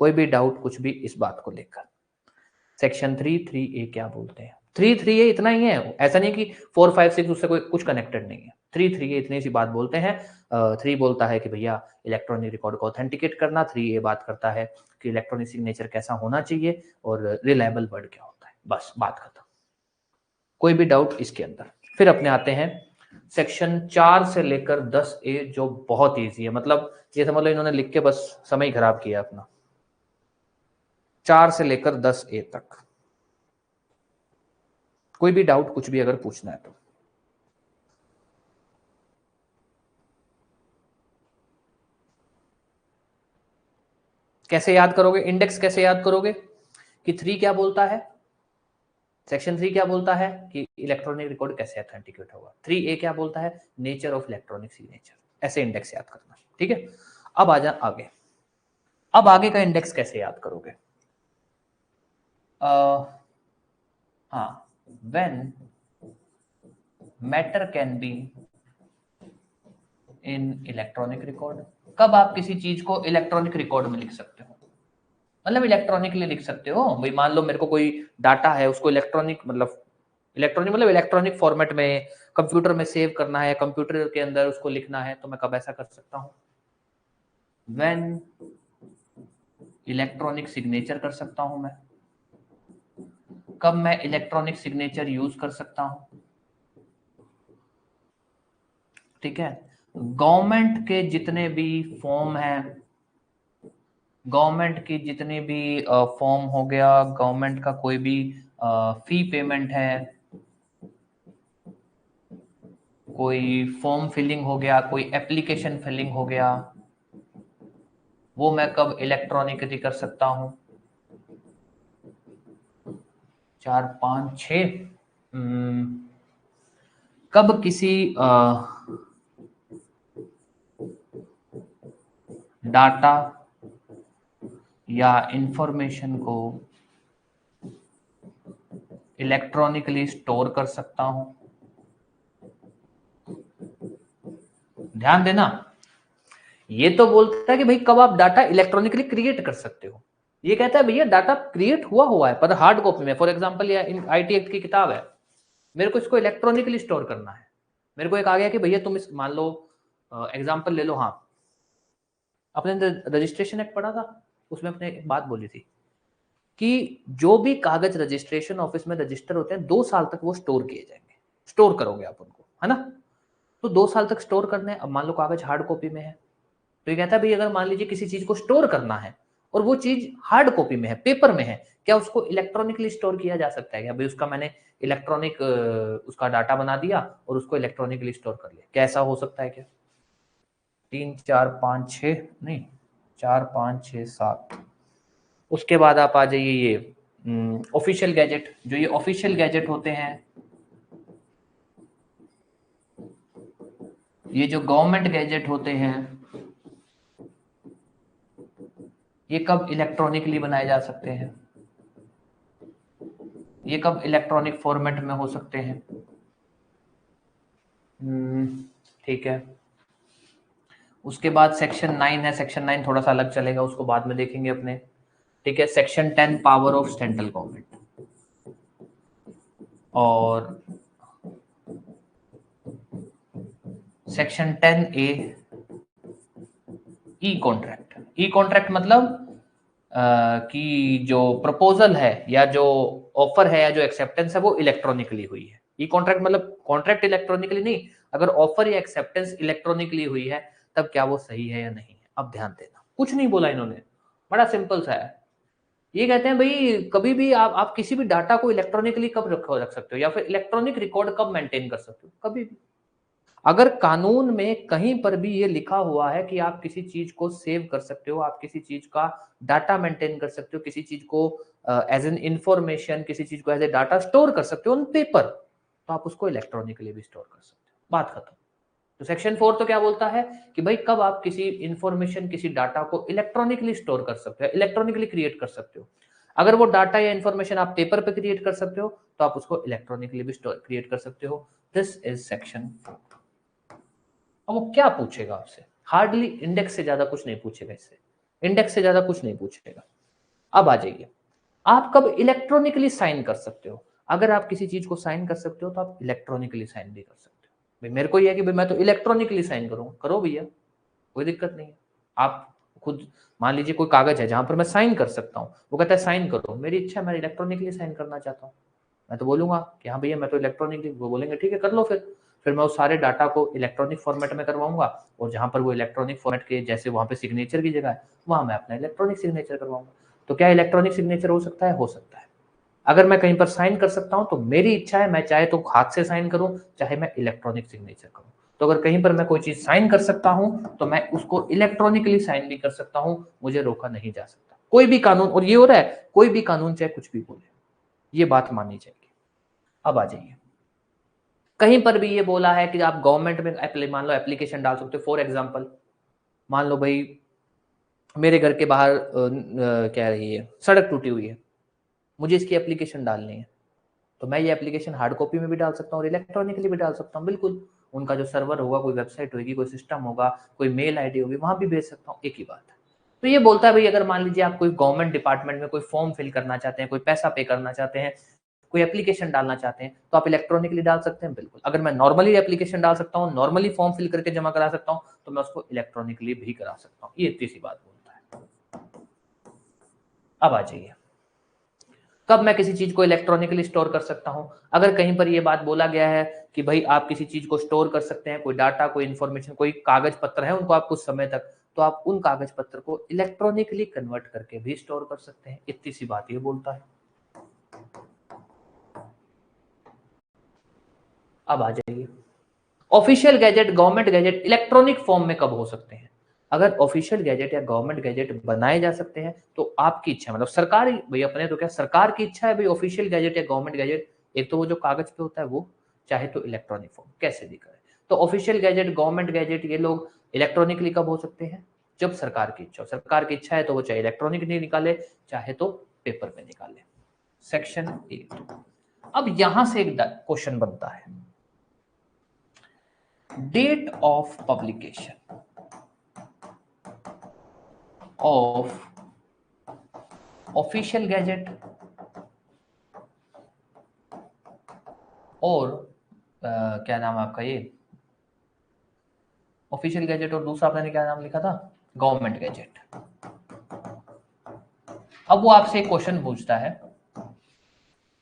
Speaker 1: कोई भी डाउट कुछ भी इस बात को लेकर। सेक्शन 3 3A क्या बोलते हैं, 3 3A इतना ही है, ऐसा नहीं कि 4 5 6 उससे कोई कुछ कनेक्टेड नहीं है। 3 3A इतनी सी बात बोलते हैं। 3 बोलता है कि भैया इलेक्ट्रॉनिक रिकॉर्ड को ऑथेंटिकेट करना, 3A बात करता है कि इलेक्ट्रॉनिक सिग्नेचर कैसा होना चाहिए और रिलायबल वर्ड क्या होता है। बस बात खत्म, कोई भी डाउट इसके अंदर। फिर अपने आते हैं सेक्शन 4 से लेकर 10A, जो बहुत ईजी है, मतलब ये समझ लो इन्होंने लिख के बस समय खराब किया अपना। 4 से लेकर 10A तक कोई भी डाउट कुछ भी अगर पूछना है तो। कैसे याद करोगे, इंडेक्स कैसे याद करोगे, कि 3 क्या बोलता है, सेक्शन 3 क्या बोलता है कि इलेक्ट्रॉनिक रिकॉर्ड कैसे ऑथेंटिकेट होगा, 3A क्या बोलता है, नेचर ऑफ इलेक्ट्रॉनिक सिग्नेचर। ऐसे इंडेक्स याद करना, ठीक है। अब आ जा आगे, अब आगे का इंडेक्स कैसे याद करोगे। हाँ, when matter can be in electronic record, कब आप किसी चीज को इलेक्ट्रॉनिक रिकॉर्ड में लिख सकते हो, मतलब इलेक्ट्रॉनिकली लिख सकते हो। भाई मान लो मेरे को कोई डाटा है, उसको इलेक्ट्रॉनिक मतलब इलेक्ट्रॉनिक फॉर्मेट में कंप्यूटर में सेव करना है, कंप्यूटर के अंदर उसको लिखना है, तो मैं कब ऐसा कर सकता हूँ, व्हेन इलेक्ट्रॉनिक सिग्नेचर कर सकता हूं मैं। कब मैं इलेक्ट्रॉनिक सिग्नेचर यूज कर सकता हूं, ठीक है। गवर्नमेंट के जितने भी फॉर्म हैं, गवर्नमेंट की जितनी भी फॉर्म हो गया, गवर्नमेंट का कोई भी फी पेमेंट है, कोई फॉर्म फिलिंग हो गया, कोई एप्लीकेशन फिलिंग हो गया, वो मैं कब इलेक्ट्रॉनिकली कर सकता हूं, 4 5 6 कब किसी डाटा या इंफॉर्मेशन को इलेक्ट्रॉनिकली स्टोर कर सकता हूं। ध्यान देना, ये तो बोलता है कि भाई कब आप डाटा इलेक्ट्रॉनिकली क्रिएट कर सकते हो। ये कहता है भैया डाटा क्रिएट हुआ है पर हार्ड कॉपी में, फॉर एग्जांपल या इन आईटी एक्ट की किताब है, मेरे को इसको इलेक्ट्रॉनिकली स्टोर करना है। मेरे को एक आ गया कि भैया तुम इस मान लो एग्जांपल ले लो, हाँ अपने रजिस्ट्रेशन एक्ट पढ़ा था, उसमें अपने एक बात बोली थी कि जो भी कागज रजिस्ट्रेशन ऑफिस में रजिस्टर होते हैं 2 साल तक वो स्टोर किए जाएंगे, स्टोर करोगे आप उनको, है ना। तो 2 साल तक स्टोर करना है। अब मान लो कागज हार्ड कॉपी में है, तो ये कहता है भाई अगर मान लीजिए किसी चीज को स्टोर करना है और वो चीज हार्ड कॉपी में है, पेपर में है, क्या उसको इलेक्ट्रॉनिकली स्टोर किया जा सकता है क्या? भाई उसका मैंने इलेक्ट्रॉनिक उसका डाटा बना दिया और उसको इलेक्ट्रॉनिकली स्टोर कर लिया, क्या ऐसा हो सकता है क्या? 3 4 5 6 नहीं 4 5 6 7। उसके बाद आप आ जाइए ये ऑफिशियल गैजेट। जो ये ऑफिशियल गैजेट होते हैं, ये जो गवर्नमेंट गैजेट होते हैं, ये कब इलेक्ट्रॉनिकली बनाए जा सकते हैं? ये कब इलेक्ट्रॉनिक फॉर्मेट में हो सकते हैं? ठीक है। उसके बाद सेक्शन 9 है, सेक्शन 9 थोड़ा सा अलग चलेगा, उसको बाद में देखेंगे अपने। ठीक है, section 10 power of central government, और सेक्शन 10A ई कॉन्ट्रैक्ट। ई कॉन्ट्रैक्ट मतलब कि जो प्रपोजल है या जो ऑफर है या जो एक्सेप्टेंस है वो इलेक्ट्रॉनिकली हुई है। ई कॉन्ट्रैक्ट मतलब कॉन्ट्रैक्ट इलेक्ट्रॉनिकली नहीं, अगर ऑफर या एक्सेप्टेंस इलेक्ट्रॉनिकली हुई है तब क्या वो सही है या नहीं है। अब ध्यान देना, कुछ नहीं बोला इन्होंने, बड़ा सिंपल सा है। ये कहते हैं भाई कभी भी आप किसी भी डाटा को इलेक्ट्रॉनिकली कब रख सकते हो या फिर इलेक्ट्रॉनिक रिकॉर्ड कब मेंटेन कर सकते हो? कभी भी। अगर कानून में कहीं पर भी ये लिखा हुआ है कि आप किसी चीज को सेव कर सकते हो, आप किसी चीज का डाटा मेंटेन कर सकते हो, किसी चीज को एज एन इंफॉर्मेशन, किसी चीज को एज ए डाटा स्टोर कर सकते हो ऑन पेपर, तो आप उसको इलेक्ट्रॉनिकली भी स्टोर कर सकते हो। बात खत्म। तो सेक्शन 4 तो क्या बोलता है कि भाई कब आप किसी इंफॉर्मेशन, किसी डाटा को इलेक्ट्रॉनिकली स्टोर कर सकते हो, इलेक्ट्रॉनिकली क्रिएट कर सकते हो। अगर वो डाटा या इंफॉर्मेशन आप पेपर पे क्रिएट कर सकते हो तो आप उसको इलेक्ट्रॉनिकली भी क्रिएट कर सकते हो। This is section 4। अब वो क्या पूछेगा आपसे? हार्डली इंडेक्स से ज्यादा कुछ नहीं पूछेगा, इससे इंडेक्स से ज्यादा कुछ नहीं पूछेगा। अब आ जाइए, आप कब इलेक्ट्रॉनिकली साइन कर सकते हो? अगर आप किसी चीज को साइन कर सकते हो तो आप इलेक्ट्रॉनिकली साइन भी कर सकते हो। भाई मेरे को ये है कि भाई मैं तो इलेक्ट्रॉनिकली साइन करूंगा, करो भैया, कोई दिक्कत नहीं है। आप खुद मान लीजिए कोई कागज है जहां पर मैं साइन कर सकता हूँ, वो कहता है साइन करो, मेरी इच्छा है मैं इलेक्ट्रॉनिकली साइन करना चाहता हूँ, मैं तो बोलूंगा कि हाँ भैया मैं तो इलेक्ट्रॉनिकली, वो बोलेंगे ठीक है कर लो। फिर मैं उस सारे डाटा को इलेक्ट्रॉनिक फॉर्मेट में करवाऊंगा, और जहां पर वो इलेक्ट्रॉनिक फॉर्मेट के जैसे वहां पे सिग्नेचर की जगह है, वहां मैं अपना इलेक्ट्रॉनिक सिग्नेचर करवाऊंगा। तो क्या इलेक्ट्रॉनिक सिग्नेचर हो सकता है? हो सकता है। अगर मैं कहीं पर साइन कर सकता हूं तो मेरी इच्छा है, मैं चाहे तो हाथ से साइन करूं, चाहे मैं इलेक्ट्रॉनिक सिग्नेचर करूं। तो अगर कहीं पर मैं कोई चीज साइन कर सकता हूं तो मैं उसको इलेक्ट्रॉनिकली साइन भी कर सकता हूं, मुझे रोका नहीं जा सकता। कोई भी कानून, और ये हो रहा है कोई भी कानून चाहे कुछ भी बोले, ये बात माननी चाहिए। अब आ जाइए, कहीं पर भी ये बोला है कि आप गवर्नमेंट में मान लो एप्लीकेशन डाल सकते हो। फॉर एग्जांपल, मान लो भाई मेरे घर के बाहर क्या रही है, सड़क टूटी हुई है, मुझे इसकी एप्लीकेशन डालनी है, तो मैं ये एप्लीकेशन हार्ड कॉपी में भी डाल सकता हूँ और इलेक्ट्रॉनिकली भी डाल सकता हूँ। बिल्कुल, उनका जो सर्वर होगा, कोई वेबसाइट होगी, कोई सिस्टम होगा, कोई मेल आईडी होगी, वहां भी भेज सकता हूँ, एक ही बात है। तो ये बोलता है भाई अगर मान लीजिए आप कोई गवर्नमेंट डिपार्टमेंट में कोई फॉर्म फिल करना चाहते हैं, कोई पैसा पे करना चाहते हैं, कोई एप्लीकेशन डालना चाहते हैं, तो आप इलेक्ट्रॉनिकली डाल सकते हैं। बिल्कुल, अगर मैं नॉर्मली एप्लीकेशन डाल सकता हूँ, नॉर्मली फॉर्म फिल करके जमा करा सकता हूँ, तो मैं उसको इलेक्ट्रॉनिकली भी करा सकता हूँ। ये इतनी सी बात बोलता है। अब आ जाइए, कब मैं किसी चीज को इलेक्ट्रॉनिकली स्टोर कर सकता हूं? अगर कहीं पर यह बात बोला गया है कि भाई आप किसी चीज को स्टोर कर सकते हैं, कोई डाटा, कोई इंफॉर्मेशन, कोई कागज पत्र है उनको आप कुछ समय तक, तो आप उन कागज पत्र को इलेक्ट्रॉनिकली कन्वर्ट करके भी स्टोर कर सकते हैं। इतनी सी बात ये बोलता है। अब आ जाइए, official gazette, government gazette electronic form में कब हो सकते हैं? अगर ऑफिशियल गैजेट या गवर्नमेंट गैजेट बनाए जा सकते हैं तो आपकी इच्छा, मतलब सरकार, भाई अपने तो क्या सरकार की इच्छा है भाई ऑफिशियल गैजेट या गवर्नमेंट गैजेट, एक तो वो जो कागज पे होता है वो, चाहे तो इलेक्ट्रॉनिक फॉर्म, कैसे भी करें। तो ऑफिशियल गैजेट, गवर्नमेंट गैजेट ये लोग इलेक्ट्रॉनिकली कब हो सकते हैं? जब सरकार की इच्छा हो। सरकार की इच्छा है तो वो चाहे इलेक्ट्रॉनिक निकाले, चाहे तो पेपर में निकाले। सेक्शन 8। अब यहां से एक क्वेश्चन बनता है, date of publication of official gazette और क्या नाम है आपका, ये ऑफिशियल गैजेट और दूसरा आपने क्या नाम लिखा था, गवर्नमेंट गैजेट। अब वो आपसे एक क्वेश्चन पूछता है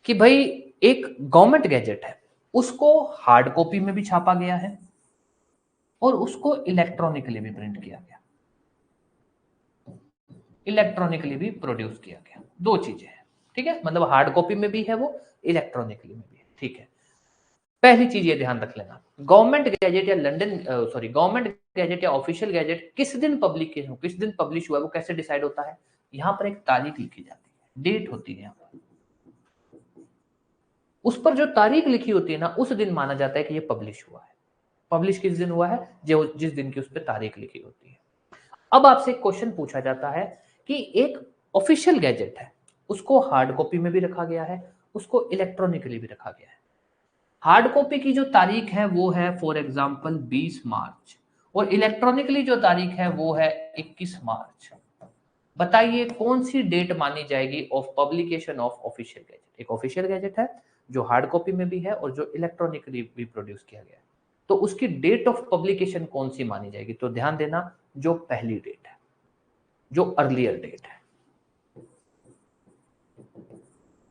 Speaker 1: कि भाई एक गवर्नमेंट गैजेट है, उसको हार्ड कॉपी में भी छापा गया है और उसको इलेक्ट्रॉनिकली भी प्रिंट किया गया, इलेक्ट्रॉनिकली भी प्रोड्यूस किया गया। दो चीजें हैं, ठीक है, मतलब हार्ड कॉपी में भी है वो, इलेक्ट्रॉनिकली में भी है, ठीक है। पहली चीज ये ध्यान रख लेना, गवर्नमेंट गैजेट या गवर्नमेंट गैजेट या ऑफिशियल गैजेट किस दिन किस दिन पब्लिश हुआ है वो कैसे डिसाइड होता है? यहाँ पर एक तारीख लिखी जाती है, डेट होती है, यहाँ पर उस पर जो तारीख लिखी होती है ना, उस दिन माना जाता है कि ये पब्लिश हुआ है। पब्लिश किस दिन हुआ है? जो जिस दिन की उस पर तारीख लिखी होती है। अब आपसे एक क्वेश्चन पूछा जाता है कि एक ऑफिशियल गैजेट है, उसको हार्ड कॉपी में भी रखा गया है, उसको इलेक्ट्रॉनिकली भी रखा गया है। हार्ड कॉपी की जो तारीख है वो है फॉर एग्जांपल 20 मार्च, और इलेक्ट्रॉनिकली जो तारीख है वो है 21 मार्च। बताइए कौन सी डेट मानी जाएगी of publication of official gadget? एक ऑफिशियल गैजेट है जो हार्ड कॉपी में भी है और जो इलेक्ट्रॉनिकली भी प्रोड्यूस किया गया है, तो उसकी डेट ऑफ पब्लिकेशन कौन सी मानी जाएगी? तो ध्यान देना, जो पहली डेट है, जो अर्लियर डेट है,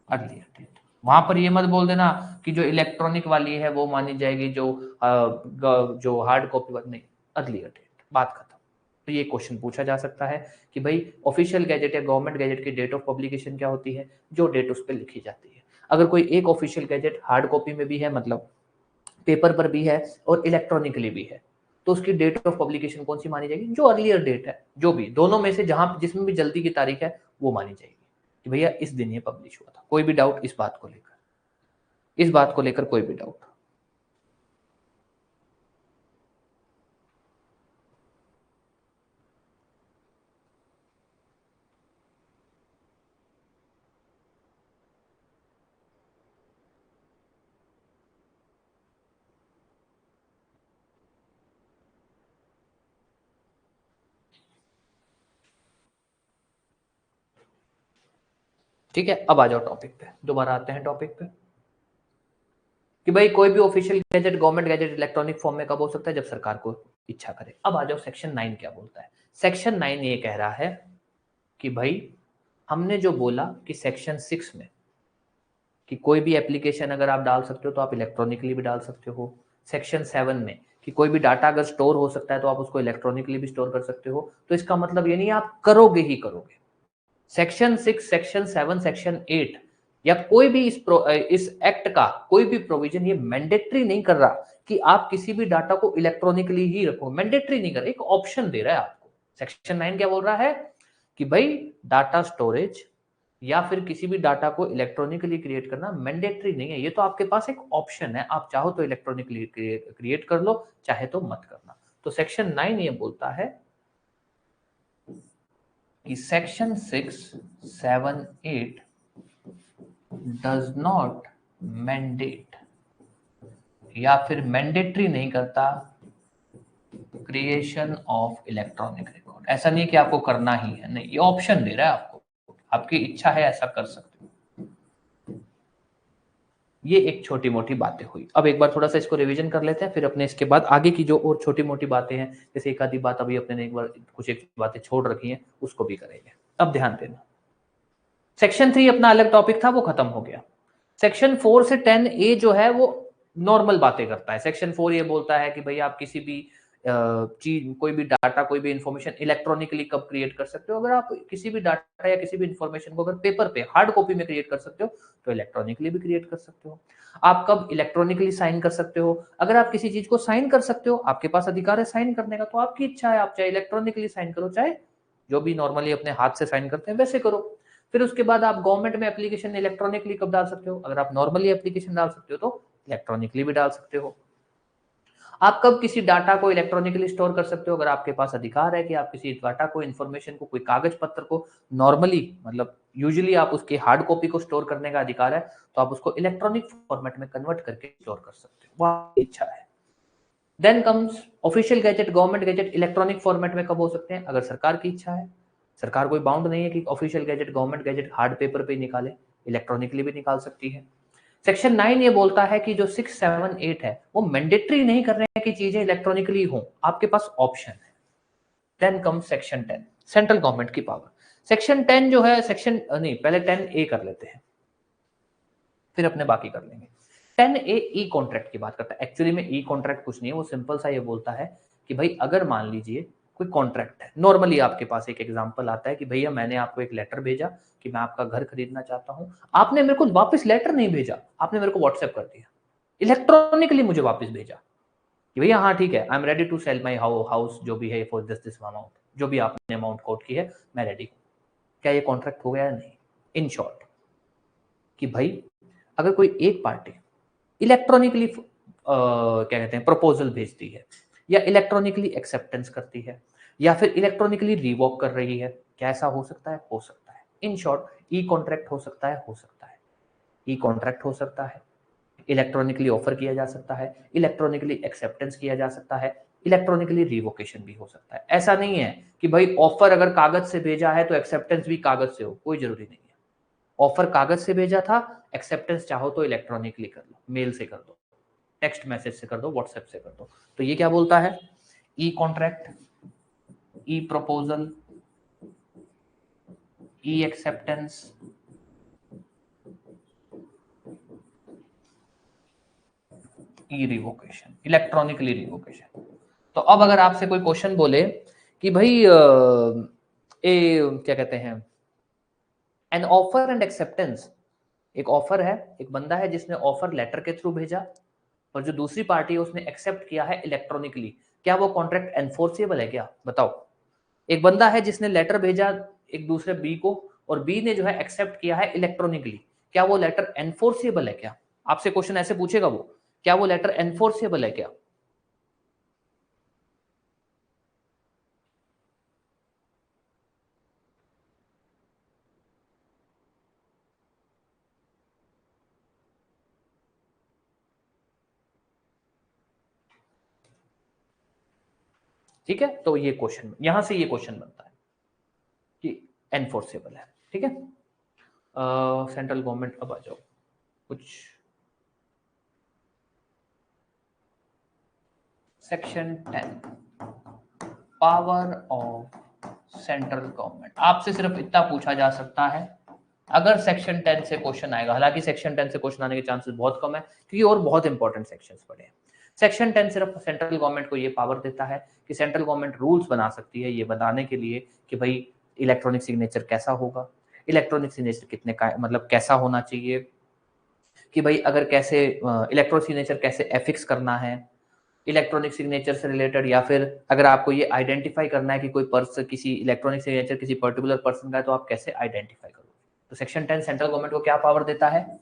Speaker 1: अर्लियर डेट। वहां पर ये मत बोल देना कि जो इलेक्ट्रॉनिक वाली है वो मानी जाएगी, जो हार्ड कॉपी वाली नहीं, अर्लियर डेट, बात खत्म। तो ये क्वेश्चन पूछा जा सकता है कि भाई ऑफिशियल गैजेट या गवर्नमेंट गैजेट की डेट ऑफ पब्लिकेशन क्या होती है? जो डेट उस पर लिखी जाती है। अगर कोई एक ऑफिशियल गैजेट हार्ड कॉपी में भी है, मतलब पेपर पर भी है और इलेक्ट्रॉनिकली भी है, तो उसकी डेट ऑफ पब्लिकेशन कौन सी मानी जाएगी? जो अर्लियर डेट है, जो भी दोनों में से जहां जिसमें भी जल्दी की तारीख है वो मानी जाएगी कि भैया इस दिन ये पब्लिश हुआ था। कोई भी डाउट इस बात को लेकर? इस बात को लेकर कोई भी डाउट? ठीक है, अब आ जाओ टॉपिक पे, दोबारा आते हैं टॉपिक पे कि भाई कोई भी official gazette, government gazette electronic form में कब हो सकता है? जब सरकार को इच्छा करे। अब आ जाओ सेक्शन 9 क्या बोलता है। सेक्शन 9 ये कह रहा है कि भाई हमने जो बोला कि सेक्शन 6 में कि कोई भी एप्लीकेशन अगर आप डाल सकते हो तो आप इलेक्ट्रॉनिकली भी डाल सकते हो। सेक्शन 7 में कि कोई भी डाटा अगर स्टोर हो सकता है तो आप उसको इलेक्ट्रॉनिकली भी स्टोर कर सकते हो। तो इसका मतलब ये नहीं आप करोगे ही करोगे। सेक्शन 6, सेक्शन 7, सेक्शन 8 या कोई भी इस एक्ट का कोई भी प्रोविजन ये मैंडेटरी नहीं कर रहा कि आप किसी भी डाटा को इलेक्ट्रॉनिकली ही रखो। मैंडेटरी नहीं कर रहा, एक ऑप्शन दे रहा है आपको। सेक्शन 9 क्या बोल रहा है कि भाई डाटा स्टोरेज या फिर किसी भी डाटा को इलेक्ट्रॉनिकली क्रिएट करना मैंडेटरी नहीं है, ये तो आपके पास एक ऑप्शन है। आप चाहो तो इलेक्ट्रॉनिकली क्रिएट कर लो, चाहे तो मत करना। तो सेक्शन 9 ये बोलता है कि सेक्शन 6, 7, 8 डज नॉट मैंडेट या फिर मैंडेटरी नहीं करता क्रिएशन ऑफ इलेक्ट्रॉनिक रिकॉर्ड। ऐसा नहीं कि आपको करना ही है, नहीं, ये ऑप्शन दे रहा है आपको, आपकी इच्छा है ऐसा कर सकते हो। ये एक छोटी मोटी बातें हुई। अब एक बार थोड़ा सा इसको रिवीजन कर लेते हैं, फिर अपने इसके बाद आगे की जो और छोटी मोटी बातें हैं, जैसे एक आधी बात अभी अपने ने एक बार कुछ एक बातें छोड़ रखी हैं, उसको भी करेंगे। अब ध्यान देना, सेक्शन 3 अपना अलग टॉपिक था, वो खत्म हो गया। सेक्शन 4 से 10 ए जो है वो नॉर्मल बातें करता है। सेक्शन 4 ये बोलता है कि भाई आप किसी भी चीज, कोई भी डाटा, कोई भी इंफॉर्मेशन इलेक्ट्रॉनिकली कब क्रिएट कर सकते हो? अगर आप किसी भी डाटा या किसी भी इंफॉर्मेशन को अगर पेपर पे हार्ड कॉपी में क्रिएट कर सकते हो तो इलेक्ट्रॉनिकली भी क्रिएट कर सकते हो। आप कब इलेक्ट्रॉनिकली साइन कर सकते हो? अगर आप किसी चीज को साइन कर सकते हो, आपके पास अधिकार है साइन करने का, तो आपकी इच्छा है, आप चाहे इलेक्ट्रॉनिकली साइन करो, चाहे जो भी नॉर्मली अपने हाथ से साइन करते हैं वैसे करो। फिर उसके बाद आप गवर्नमेंट में एप्लीकेशन इलेक्ट्रॉनिकली कब डाल सकते हो? अगर आप नॉर्मली एप्लीकेशन डाल सकते हो तो इलेक्ट्रॉनिकली भी डाल सकते हो। आप कब किसी डाटा को इलेक्ट्रॉनिकली स्टोर कर सकते हो? अगर आपके पास अधिकार है कि आप किसी डाटा को, इंफॉर्मेशन को, कोई कागज पत्र को नॉर्मली, मतलब यूजुअली आप उसके हार्ड कॉपी को स्टोर करने का अधिकार है, तो आप उसको इलेक्ट्रॉनिक फॉर्मेट में कन्वर्ट करके स्टोर कर सकते हो, वो आपकी इच्छा है। Then comes official gazette, government gazette electronic format में कब हो सकते हैं? अगर सरकार की इच्छा है। सरकार कोई बाउंड नहीं है कि official gazette, government gadget hard paper पे निकाले, इलेक्ट्रॉनिकली भी निकाल सकती है। सेक्शन 9 ये बोलता है कि जो 6, 7, 8 है वो मैंडेटरी नहीं कर रहे हैं कि चीजें इलेक्ट्रॉनिकली हो, आपके पास ऑप्शन है। Then comes section 10, central government की पावर। सेक्शन 10 जो है, सेक्शन नहीं, पहले 10 ए कर लेते हैं, फिर अपने बाकी कर लेंगे। 10 ए ई कॉन्ट्रैक्ट की बात करता है। एक्चुअली में ई कॉन्ट्रैक्ट कुछ नहीं है, वो सिंपल सा ये बोलता है कि भाई अगर मान लीजिए कोई कॉन्ट्रैक्ट है, नॉर्मली आपके पास एक एग्जांपल आता है कि भैया मैंने आपको एक लेटर भेजा कि मैं आपका घर खरीदना चाहता हूँ, आपने मेरे को वापस लेटर नहीं भेजा, आपने मेरे को व्हाट्सएप कर दिया, इलेक्ट्रॉनिकली मुझे वापस भेजा कि भैया हाँ ठीक है, I am ready to sell my house जो भी है फॉर दिस अमाउंट, जो भी आपने अमाउंट कोट की है मैं रेडी हूँ। क्या ये कॉन्ट्रैक्ट हो गया या नहीं? इन शॉर्ट कि भाई अगर कोई एक पार्टी इलेक्ट्रॉनिकली क्या कहते हैं प्रपोजल भेजती है या इलेक्ट्रॉनिकली एक्सेप्टेंस करती है या फिर इलेक्ट्रॉनिकली रिवोक कर रही है, क्या ऐसा हो सकता है? हो सकता है। इन शॉर्ट ई कॉन्ट्रैक्ट हो सकता है, हो सकता है। ई कॉन्ट्रैक्ट हो सकता है, इलेक्ट्रॉनिकली ऑफर किया जा सकता है, इलेक्ट्रॉनिकली एक्सेप्टेंस किया जा सकता है, इलेक्ट्रॉनिकली रिवोकेशन भी हो सकता है। ऐसा नहीं है कि भाई ऑफर अगर कागज से भेजा है तो एक्सेप्टेंस भी कागज से हो, कोई जरूरी नहीं है। ऑफर कागज से भेजा था, एक्सेप्टेंस चाहो तो इलेक्ट्रॉनिकली कर लो, मेल से कर दो, टेक्स्ट मैसेज से कर दो, व्हाट्सएप से कर दो। तो ये क्या बोलता है? ई कॉन्ट्रैक्ट, ई प्रपोजल, ई एक्सेप्टेंस, ई रिवोकेशन, इलेक्ट्रॉनिकली रिवोकेशन। तो अब अगर आपसे कोई क्वेश्चन बोले कि भाई क्या कहते हैं एन ऑफर एंड एक्सेप्टेंस, एक ऑफर है, एक बंदा है जिसने ऑफर लेटर के थ्रू भेजा और जो दूसरी पार्टी है उसने एक्सेप्ट किया है इलेक्ट्रॉनिकली, क्या वो कॉन्ट्रैक्ट एनफोर्सेबल है क्या? बताओ। एक बंदा है जिसने लेटर भेजा एक दूसरे बी को और बी ने जो है एक्सेप्ट किया है इलेक्ट्रॉनिकली, क्या वो लेटर एनफोर्सेबल है क्या? आपसे क्वेश्चन ऐसे पूछेगा वो, क्या वो लेटर एनफोर्सेबल है क्या? ठीक है, तो ये क्वेश्चन यहां से ये क्वेश्चन बनता है कि एनफोर्सेबल है। ठीक है, सेंट्रल गवर्नमेंट, अब आ जाओ कुछ section 10 power of central government. आपसे सिर्फ इतना पूछा जा सकता है अगर सेक्शन 10 से क्वेश्चन आएगा, हालांकि सेक्शन 10 से क्वेश्चन आने के चांसेस बहुत कम है क्योंकि और बहुत इंपॉर्टेंट सेक्शंस पड़े हैं। सेक्शन 10 सिर्फ सेंट्रल गवर्नमेंट को ये पावर देता है कि सेंट्रल गवर्नमेंट रूल्स बना सकती है ये बताने के लिए कि भाई इलेक्ट्रॉनिक सिग्नेचर कैसा होगा, इलेक्ट्रॉनिक सिग्नेचर कितने का मतलब कैसा होना चाहिए, कि भाई अगर कैसे इलेक्ट्रॉनिक सिग्नेचर कैसे एफिक्स करना है इलेक्ट्रॉनिक सिग्नेचर से रिलेटेड, या फिर अगर आपको ये आइडेंटिफाई करना है कि कोई पर्सन किसी इलेक्ट्रॉनिक सिग्नेचर किसी पर्टिकुलर पर्सन का है तो आप कैसे आइडेंटिफाई करोगे। तो सेक्शन 10 सेंट्रल गवर्नमेंट को क्या पावर देता है?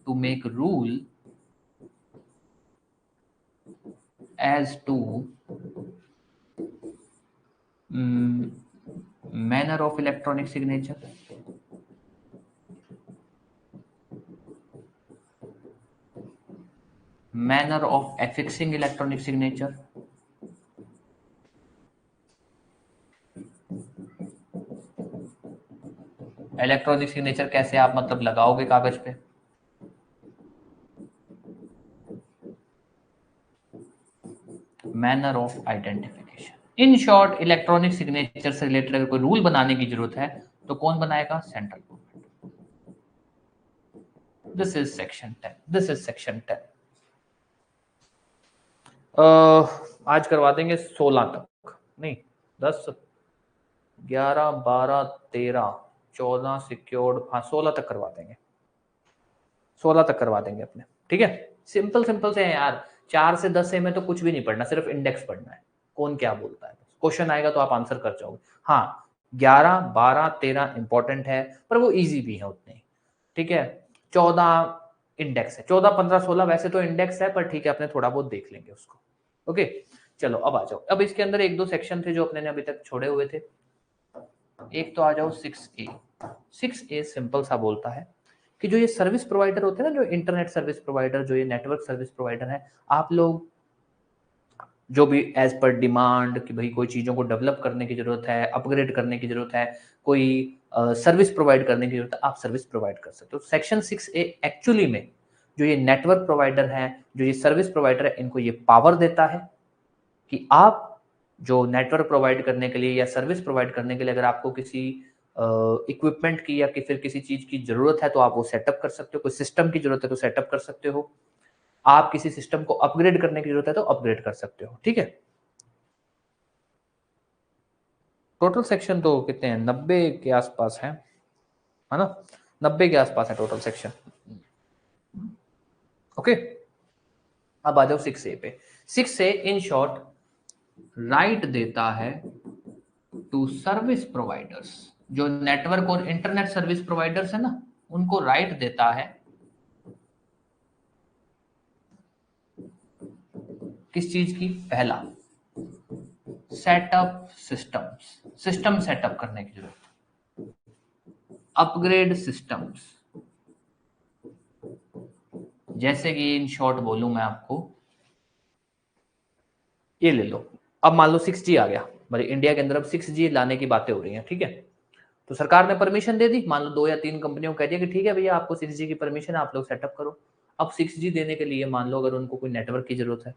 Speaker 1: To make rule as to manner of electronic signature, manner of affixing electronic signature, electronic signature कैसे आप मतलब लगाओगे कागज पे, manner of identification. In short electronic signature से रिलेटेड अगर कोई रूल बनाने की जरूरत है तो कौन बनाएगा? Central government. This is section 10, this is section 10। आज करवा देंगे 16 तक, नहीं 10, 11, 12, 13, 14 सिक्योर्ड, हाँ 16 तक करवा देंगे, 16 तक करवा देंगे अपने। ठीक है, सिंपल सिंपल से है यार, 4 से 10 में तो कुछ भी नहीं पढ़ना, सिर्फ इंडेक्स पढ़ना है, कौन क्या बोलता है, क्वेश्चन आएगा तो आप आंसर कर जाओगे। हाँ 11, 12, 13 इंपॉर्टेंट है पर वो इजी भी है उतने। ठीक है, 14 इंडेक्स है, 14, 15, 16 वैसे तो इंडेक्स है पर ठीक है अपने थोड़ा बहुत देख लेंगे उसको। ओके चलो अब आ जाओ, अब इसके अंदर एक दो सेक्शन थे जो अपने ने अभी तक छोड़े हुए थे। एक तो आ जाओ 6A। 6A सिंपल सा बोलता है कि जो ये सर्विस प्रोवाइडर होते हैं ना, जो इंटरनेट सर्विस प्रोवाइडर, जो ये नेटवर्क सर्विस प्रोवाइडर है, आप लोग जो भी एज पर डिमांड कि भाई कोई चीज़ों को डेवलप करने की जरूरत है, अपग्रेड करने की जरूरत है, कोई सर्विस प्रोवाइड करने की जरूरत है, आप सर्विस प्रोवाइड कर सकते हो। सेक्शन 6A एक्चुअली में जो ये नेटवर्क प्रोवाइडर है, जो ये सर्विस प्रोवाइडर है, इनको ये पावर देता है कि आप जो नेटवर्क प्रोवाइड करने के लिए या सर्विस प्रोवाइड करने के लिए अगर आपको किसी इक्विपमेंट की या फिर किसी चीज की जरूरत है तो आप वो सेटअप कर सकते हो, कोई सिस्टम की जरूरत है तो सेटअप कर सकते हो, आप किसी सिस्टम को अपग्रेड करने की जरूरत है तो अपग्रेड कर सकते हो। ठीक है, टोटल सेक्शन तो कितने हैं, 90 के आसपास है ना, 90 के आसपास है टोटल सेक्शन। ओके, अब आ जाओ 6A पे। 6A इन शॉर्ट राइट देता है टू सर्विस प्रोवाइडर्स, जो नेटवर्क और इंटरनेट सर्विस प्रोवाइडर्स है ना, उनको राइट देता है किस चीज की, पहला सेटअप सिस्टम्स, सिस्टम सेटअप करने की जरूरत, अपग्रेड सिस्टम्स। जैसे कि इन शॉर्ट बोलूं मैं आपको, ये ले लो, अब मान लो 6G आ गया, मतलब इंडिया के अंदर अब 6G लाने की बातें हो रही हैं, ठीक है। तो सरकार ने परमिशन दे दी, मान लो 2 या 3 कंपनियों को कह दिया कि ठीक है भैया आपको 6G की परमिशन है, आप लोग सेटअप करो। अब 6G देने के लिए मान लो अगर उनको कोई नेटवर्क की जरूरत है,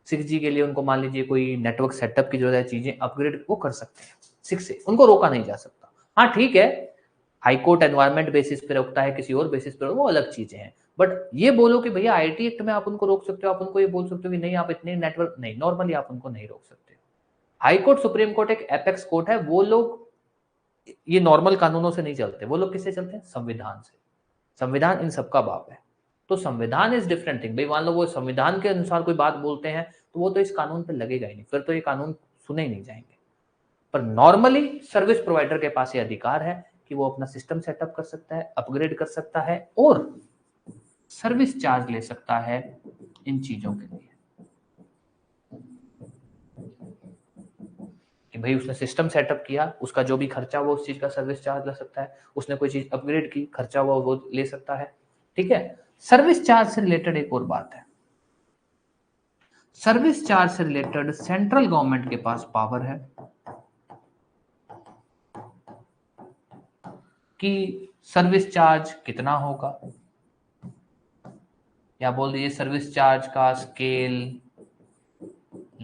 Speaker 1: 6G के लिए उनको मान लीजिए कोई नेटवर्क सेटअप की जरूरत है, चीजें अपग्रेड वो कर सकते हैं 6 से, उनको रोका नहीं जा सकता। हाँ ठीक है, हाईकोर्ट एनवायरमेंट बेसिस पे रोकता है, किसी और बेसिस पे, वो अलग चीजें हैं। बट ये बोलो कि भैया आईटी एक्ट में आप उनको रोक सकते हो, आप उनको ये बोल सकते हो कि नहीं आप इतने नेटवर्क नहीं, नॉर्मली आप उनको नहीं रोक सकते। हाईकोर्ट सुप्रीम कोर्ट एक एपेक्स कोर्ट है, वो लोग ये नॉर्मल कानूनों से नहीं चलते, वो लोग किससे चलते हैं, संविधान से। संविधान इन सबका बाप है, तो संविधान इज डिफरेंट थिंग। भाई मान लो वो संविधान के अनुसार कोई बात बोलते हैं तो वो तो इस कानून पे लगेगा ही नहीं, फिर तो ये कानून सुने ही नहीं जाएंगे। पर नॉर्मली सर्विस प्रोवाइडर के पास ये अधिकार है कि वो अपना सिस्टम सेटअप कर सकता है, अपग्रेड कर सकता है और सर्विस चार्ज ले सकता है इन चीजों के लिए, कि भाई उसने सिस्टम सेटअप किया, उसका जो भी खर्चा हुआ उस चीज का सर्विस चार्ज ले सकता है, उसने कोई चीज अपग्रेड की, खर्चा हुआ वो ले सकता है, ठीक है। सर्विस चार्ज से रिलेटेड एक और बात है, सर्विस चार्ज से रिलेटेड सेंट्रल गवर्नमेंट के पास पावर है कि सर्विस चार्ज कितना होगा, या बोल दीजिए सर्विस चार्ज का स्केल,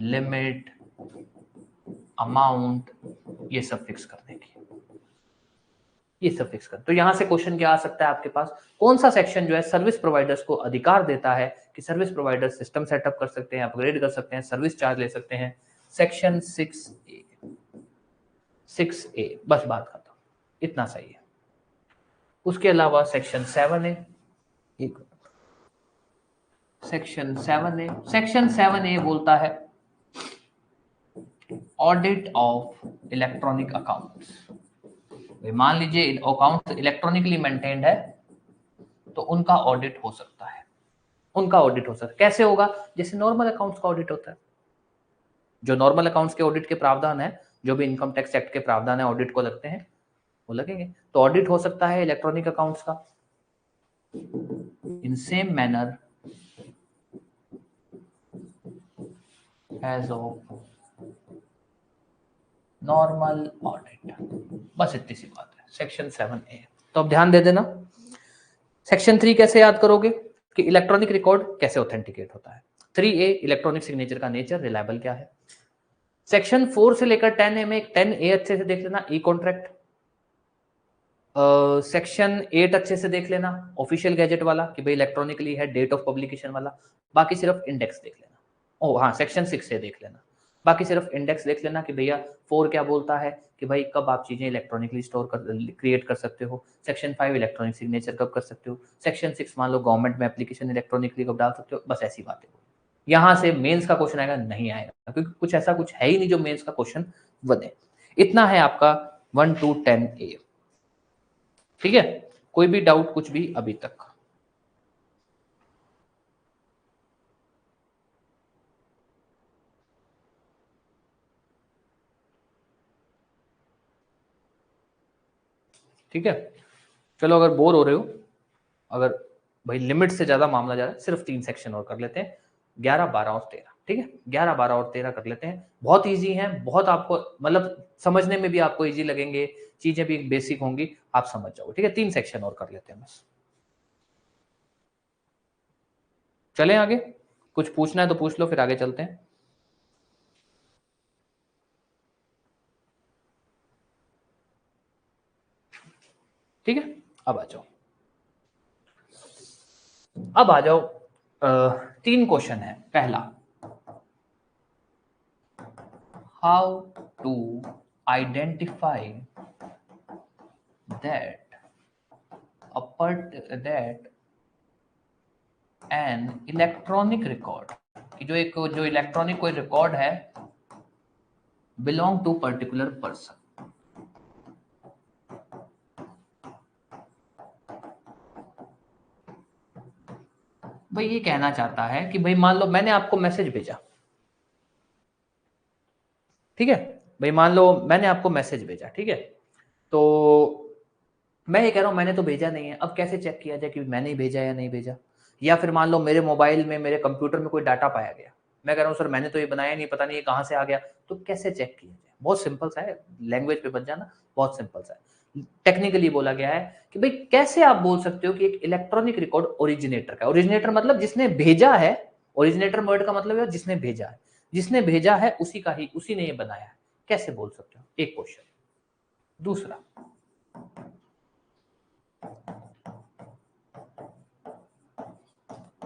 Speaker 1: लिमिट, अमाउंट, ये सब फिक्स करने की, ये सब फिक्स कर। तो यहां से क्वेश्चन क्या आ सकता है आपके पास, कौन सा सेक्शन जो है सर्विस प्रोवाइडर्स को अधिकार देता है कि सर्विस प्रोवाइडर सिस्टम सेटअप कर सकते हैं, अपग्रेड कर सकते हैं, सर्विस चार्ज ले सकते हैं। सेक्शन 6A, 6A, बस बात खत्म, इतना सही है। उसके अलावा section 7A, section 7A, section 7A बोलता है ऑडिट ऑफ इलेक्ट्रॉनिक अकाउंट्स। मान लीजिए अकाउंट इलेक्ट्रॉनिकली मेंटेन्ड है तो उनका ऑडिट हो सकता है, उनका ऑडिट हो सकता है। कैसे होगा, जैसे नॉर्मल अकाउंट्स का ऑडिट होता है, जो नॉर्मल अकाउंट्स के ऑडिट के प्रावधान है, जो भी इनकम टैक्स एक्ट के प्रावधान है ऑडिट को लगते हैं, वो लगेंगे। तो ऑडिट हो सकता है इलेक्ट्रॉनिक अकाउंट्स का in same manner as of normal audit. बस इतनी सी बात है सेक्शन 7A। तो अब ध्यान दे देना, सेक्शन 3 कैसे याद करोगे कि इलेक्ट्रॉनिक रिकॉर्ड कैसे ऑथेंटिकेट होता है। 3A इलेक्ट्रॉनिक सिग्नेचर का नेचर, रिलायबल क्या है। सेक्शन 4 से लेकर 10A में 10A अच्छे से देख लेना, ई कॉन्ट्रैक्ट। सेक्शन 8 अच्छे से देख लेना, ऑफिशियल गैजेट वाला कि भाई इलेक्ट्रॉनिकली है, डेट ऑफ पब्लिकेशन वाला। बाकी सिर्फ इंडेक्स देख लेना। ओ हाँ, सेक्शन 6 से देख लेना, बाकी सिर्फ इंडेक्स देख लेना कि भैया 4 क्या बोलता है कि भाई कब आप चीजें इलेक्ट्रॉनिकली स्टोर कर क्रिएट कर सकते हो। सेक्शन 5 इलेक्ट्रॉनिक सिग्नेचर कब कर सकते हो। सेक्शन 6 मान लो गवर्नमेंट में एप्लीकेशन इलेक्ट्रॉनिकली कब डाल सकते हो। बस ऐसी बातें। यहाँ से मेंस का क्वेश्चन आएगा नहीं आएगा, क्योंकि कुछ ऐसा कुछ है ही नहीं जो मेंस का क्वेश्चन बने। इतना है आपका 1 to 10A, ठीक है। कोई भी डाउट कुछ भी अभी तक। ठीक है, चलो अगर बोर हो रहे हो, अगर भाई लिमिट से ज्यादा मामला जा रहा है, सिर्फ 3 सेक्शन और कर लेते हैं, 11, 12 और 13। ठीक है, 11, 12 और 13 कर लेते हैं, बहुत इजी है, बहुत आपको मतलब समझने में भी आपको इजी लगेंगे, चीजें भी बेसिक होंगी, आप समझ जाओगे। ठीक है, 3 सेक्शन और कर लेते हैं बस। चलें आगे, कुछ पूछना है तो पूछ लो, फिर आगे चलते हैं। ठीक है, अब आ जाओ, अब आ जाओ। 3 क्वेश्चन है। पहला, how to identify that an electronic record, कि जो इलेक्ट्रॉनिक कोई रिकॉर्ड है belong to particular person. भाई ये कहना चाहता है कि भाई मान लो मैंने आपको मैसेज भेजा, ठीक है भाई, मान लो मैंने आपको मैसेज भेजा, ठीक है, तो मैं ये कह रहा हूं मैंने तो भेजा नहीं है, अब कैसे चेक किया जाए कि मैंने ही भेजा या नहीं भेजा? या फिर मान लो मेरे मोबाइल में, मेरे कंप्यूटर में कोई डाटा पाया गया, मैं कह रहा हूं सर मैंने तो ये बनाया नहीं, पता नहीं ये कहां से आ गया, तो कैसे चेक किया जाए? बहुत सिंपल सा है, लैंग्वेज पे बच जाना, बहुत सिंपल सा है। टेक्निकली बोला गया है कि भाई कैसे आप बोल सकते हो कि एक इलेक्ट्रॉनिक रिकॉर्ड ओरिजिनेटर का, ओरिजिनेटर मतलब जिसने भेजा है, ओरिजिनेटर वर्ड का मतलब है जिसने भेजा है, जिसने भेजा है उसी का ही, उसी ने ये बनाया है, कैसे बोल सकते हो? एक क्वेश्चन। दूसरा,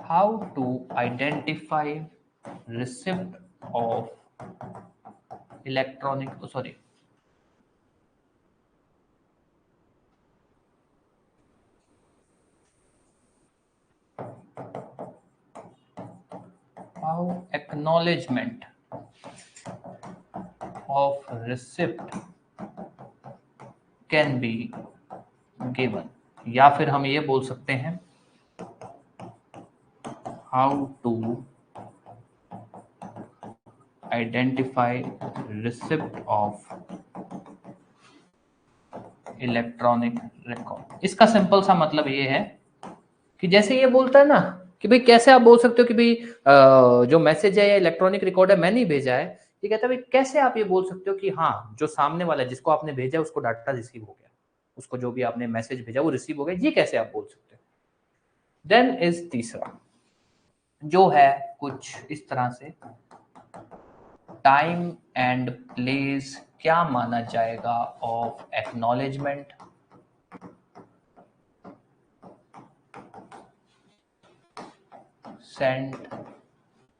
Speaker 1: how to identify receipt of electronic, how acknowledgement of receipt can be given, या फिर हम ये बोल सकते हैं how to identify receipt of electronic record. इसका सिंपल सा मतलब ये है कि जैसे ये बोलता है ना कि भाई कैसे आप बोल सकते हो कि भाई जो मैसेज है या इलेक्ट्रॉनिक रिकॉर्ड है मैंने ही भेजा है, ये कहता है भाई कैसे आप ये बोल सकते हो कि हाँ जो सामने वाला है जिसको आपने भेजा उसको डाटा रिसीव हो गया, उसको जो भी आपने मैसेज भेजा वो रिसीव हो गया, ये कैसे आप बोल सकते हो? देन इज तीसरा, जो है कुछ इस तरह से, टाइम एंड प्लेस क्या माना जाएगा of acknowledgement send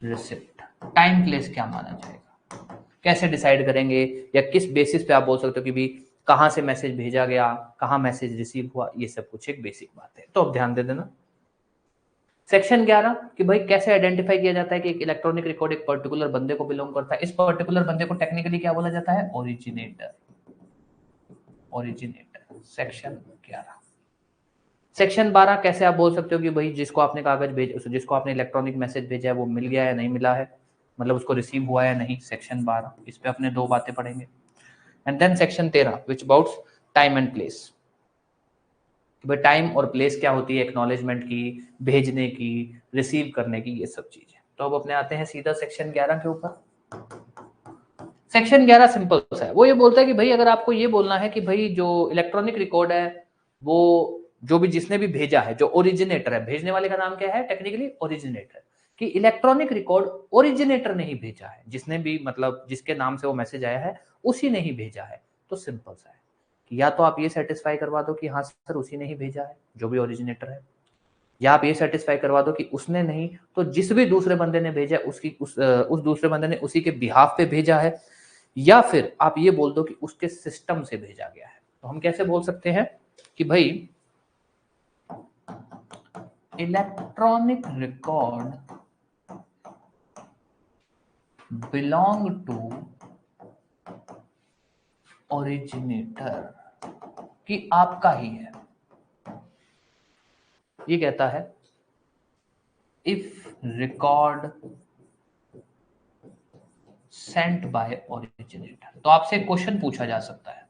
Speaker 1: receipt. Time place क्या माना जाएगा, कैसे डिसाइड करेंगे, या किस बेसिस पे आप बोल सकते हो कि भी कहां से मैसेज भेजा गया, कहां मैसेज रिसीव हुआ, ये सब कुछ एक बेसिक बात है, तो अब ध्यान दे देना। सेक्शन 11 कि भाई कैसे आइडेंटिफाई किया जाता है कि एक इलेक्ट्रॉनिक रिकॉर्ड एक पर्टिकुलर बंदे को बिलोंग करता है। इस पर्टिकुलर बंदे को टेक्निकली क्या बोला जाता है? ओरिजिनेटर। Originator section 11। सेक्शन 12 कैसे आप बोल सकते हो कि भाई जिसको आपने कागज भेज, जिसको आपने इलेक्ट्रॉनिक मैसेज भेजा है वो मिल गया या नहीं मिला है, मतलब उसको रिसीव हुआ या नहीं, सेक्शन 12। इस पे अपने दो बातें पढ़ेंगे। And then section 13 which abouts time and place, भाई टाइम और प्लेस क्या होती है एक्नॉलेजमेंट की, भेजने की, रिसीव करने की, ये सब चीजें। तो अब अपने आते हैं सीधा सेक्शन 11 के ऊपर। सेक्शन 11 सिंपल सा है, वो ये बोलता है कि भाई अगर आपको ये बोलना है कि भाई जो इलेक्ट्रॉनिक रिकॉर्ड है वो जो भी जिसने भी भेजा है, जो ओरिजिनेटर है, भेजने वाले का नाम क्या है टेक्निकली? ओरिजिनेटर। कि इलेक्ट्रॉनिक रिकॉर्ड ओरिजिनेटर ने ही भेजा है, जिसने भी मतलब जिसके नाम से वो मैसेज आया है उसी ने ही भेजा है। तो सिंपल सा है कि या तो आप ये सेटिस्फाई करवा दो कि हाँ सर उसी ने ही भेजा है जो भी ओरिजिनेटर है, या आप ये सेटिस्फाई करवा दो कि उसने नहीं तो जिस भी दूसरे बंदे ने भेजा उसकी उस दूसरे बंदे ने उसी के बिहाफ पे भेजा है, या फिर आप ये बोल दो कि उसके सिस्टम से भेजा गया है। तो हम कैसे बोल सकते हैं कि भाई electronic record belong to originator, कि आपका ही है। ये कहता है if record sent by originator. तो आपसे क्वेश्चन पूछा जा सकता है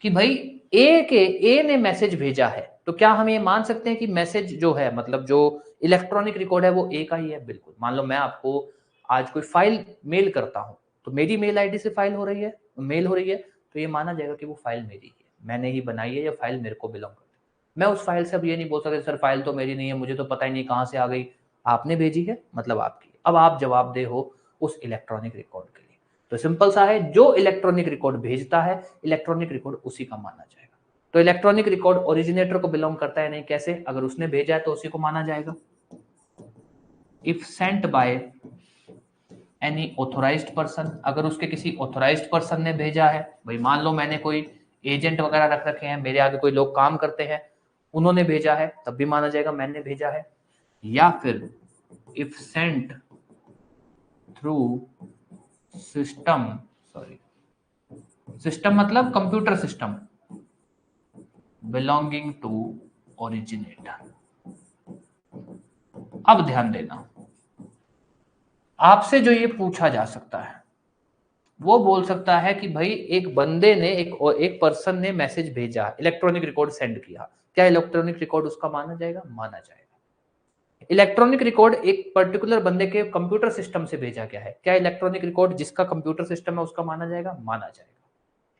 Speaker 1: कि भाई ए ने मैसेज भेजा है, तो क्या हम ये मान सकते हैं कि मैसेज जो है मतलब जो इलेक्ट्रॉनिक रिकॉर्ड है वो ए का ही है? बिल्कुल। मान लो मैं आपको आज कोई फाइल मेल करता हूं, तो मेरी मेल आईडी से फाइल हो रही है, मेल हो रही है, तो ये माना जाएगा कि वो फाइल मेरी है, मैंने ही बनाई है, या फाइल मेरे को बिलोंग करती है। मैं उस फाइल से अब ये नहीं बोल सकता सर फाइल तो मेरी नहीं है, मुझे तो पता ही नहीं कहां से आ गई, आपने भेजी है मतलब आपकी। अब आप जवाबदेह हो उस इलेक्ट्रॉनिक रिकॉर्ड के लिए। तो सिंपल सा है, जो इलेक्ट्रॉनिक रिकॉर्ड भेजता है इलेक्ट्रॉनिक रिकॉर्ड उसी का माना जाएगा। तो इलेक्ट्रॉनिक रिकॉर्ड ओरिजिनेटर को बिलोंग करता है नहीं, कैसे? अगर उसने भेजा है तो उसी को माना जाएगा। If sent by any authorised person, अगर उसके किसी ऑथोराइज्ड पर्सन ने भेजा है, भाई मान लो मैंने कोई एजेंट वगैरह रख रखे हैं, मेरे आगे कोई लोग काम करते हैं, उन्होंने भेजा है, तब भी माना जाएगा मैंने भेजा है। या फिर if sent through system, sorry system मतलब computer system, belonging to originator. अब ध्यान देना, आपसे जो ये पूछा जा सकता है वो बोल सकता है कि भाई एक बंदे ने एक पर्सन ने मैसेज भेजा, इलेक्ट्रॉनिक रिकॉर्ड सेंड किया, क्या इलेक्ट्रॉनिक रिकॉर्ड उसका माना जाएगा? माना जाएगा। इलेक्ट्रॉनिक रिकॉर्ड एक पर्टिकुलर बंदे के कंप्यूटर सिस्टम से भेजा गया है, क्या इलेक्ट्रॉनिक रिकॉर्ड जिसका कंप्यूटर सिस्टम है उसका माना जाएगा? माना जाएगा।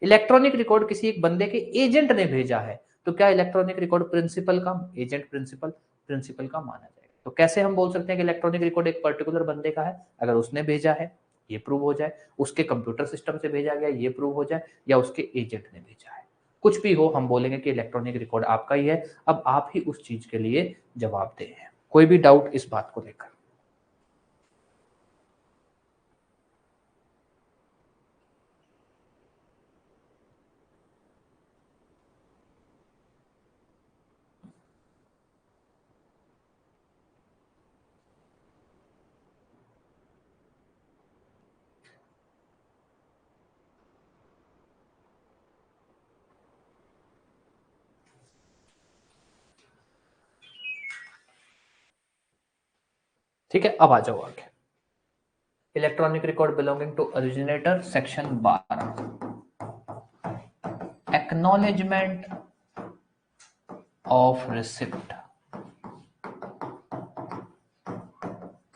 Speaker 1: इलेक्ट्रॉनिक रिकॉर्ड किसी एक बंदे के एजेंट ने भेजा है, तो क्या इलेक्ट्रॉनिक रिकॉर्ड प्रिंसिपल का, एजेंट प्रिंसिपल, प्रिंसिपल का माना जाएगा। तो कैसे हम बोल सकते हैं कि इलेक्ट्रॉनिक रिकॉर्ड एक पर्टिकुलर बंदे का है? अगर उसने भेजा है ये प्रूव हो जाए, उसके कंप्यूटर सिस्टम से भेजा गया ये प्रूव हो जाए, या उसके एजेंट ने भेजा है, कुछ भी हो हम बोलेंगे कि इलेक्ट्रॉनिक रिकॉर्ड आपका ही है। अब आप ही उस चीज के लिए जवाबदेह हैं। कोई भी डाउट इस बात को लेकर? ठीक है, अब आ जाओ आगे। Electronic record belonging to originator, section 12, acknowledgement of receipt.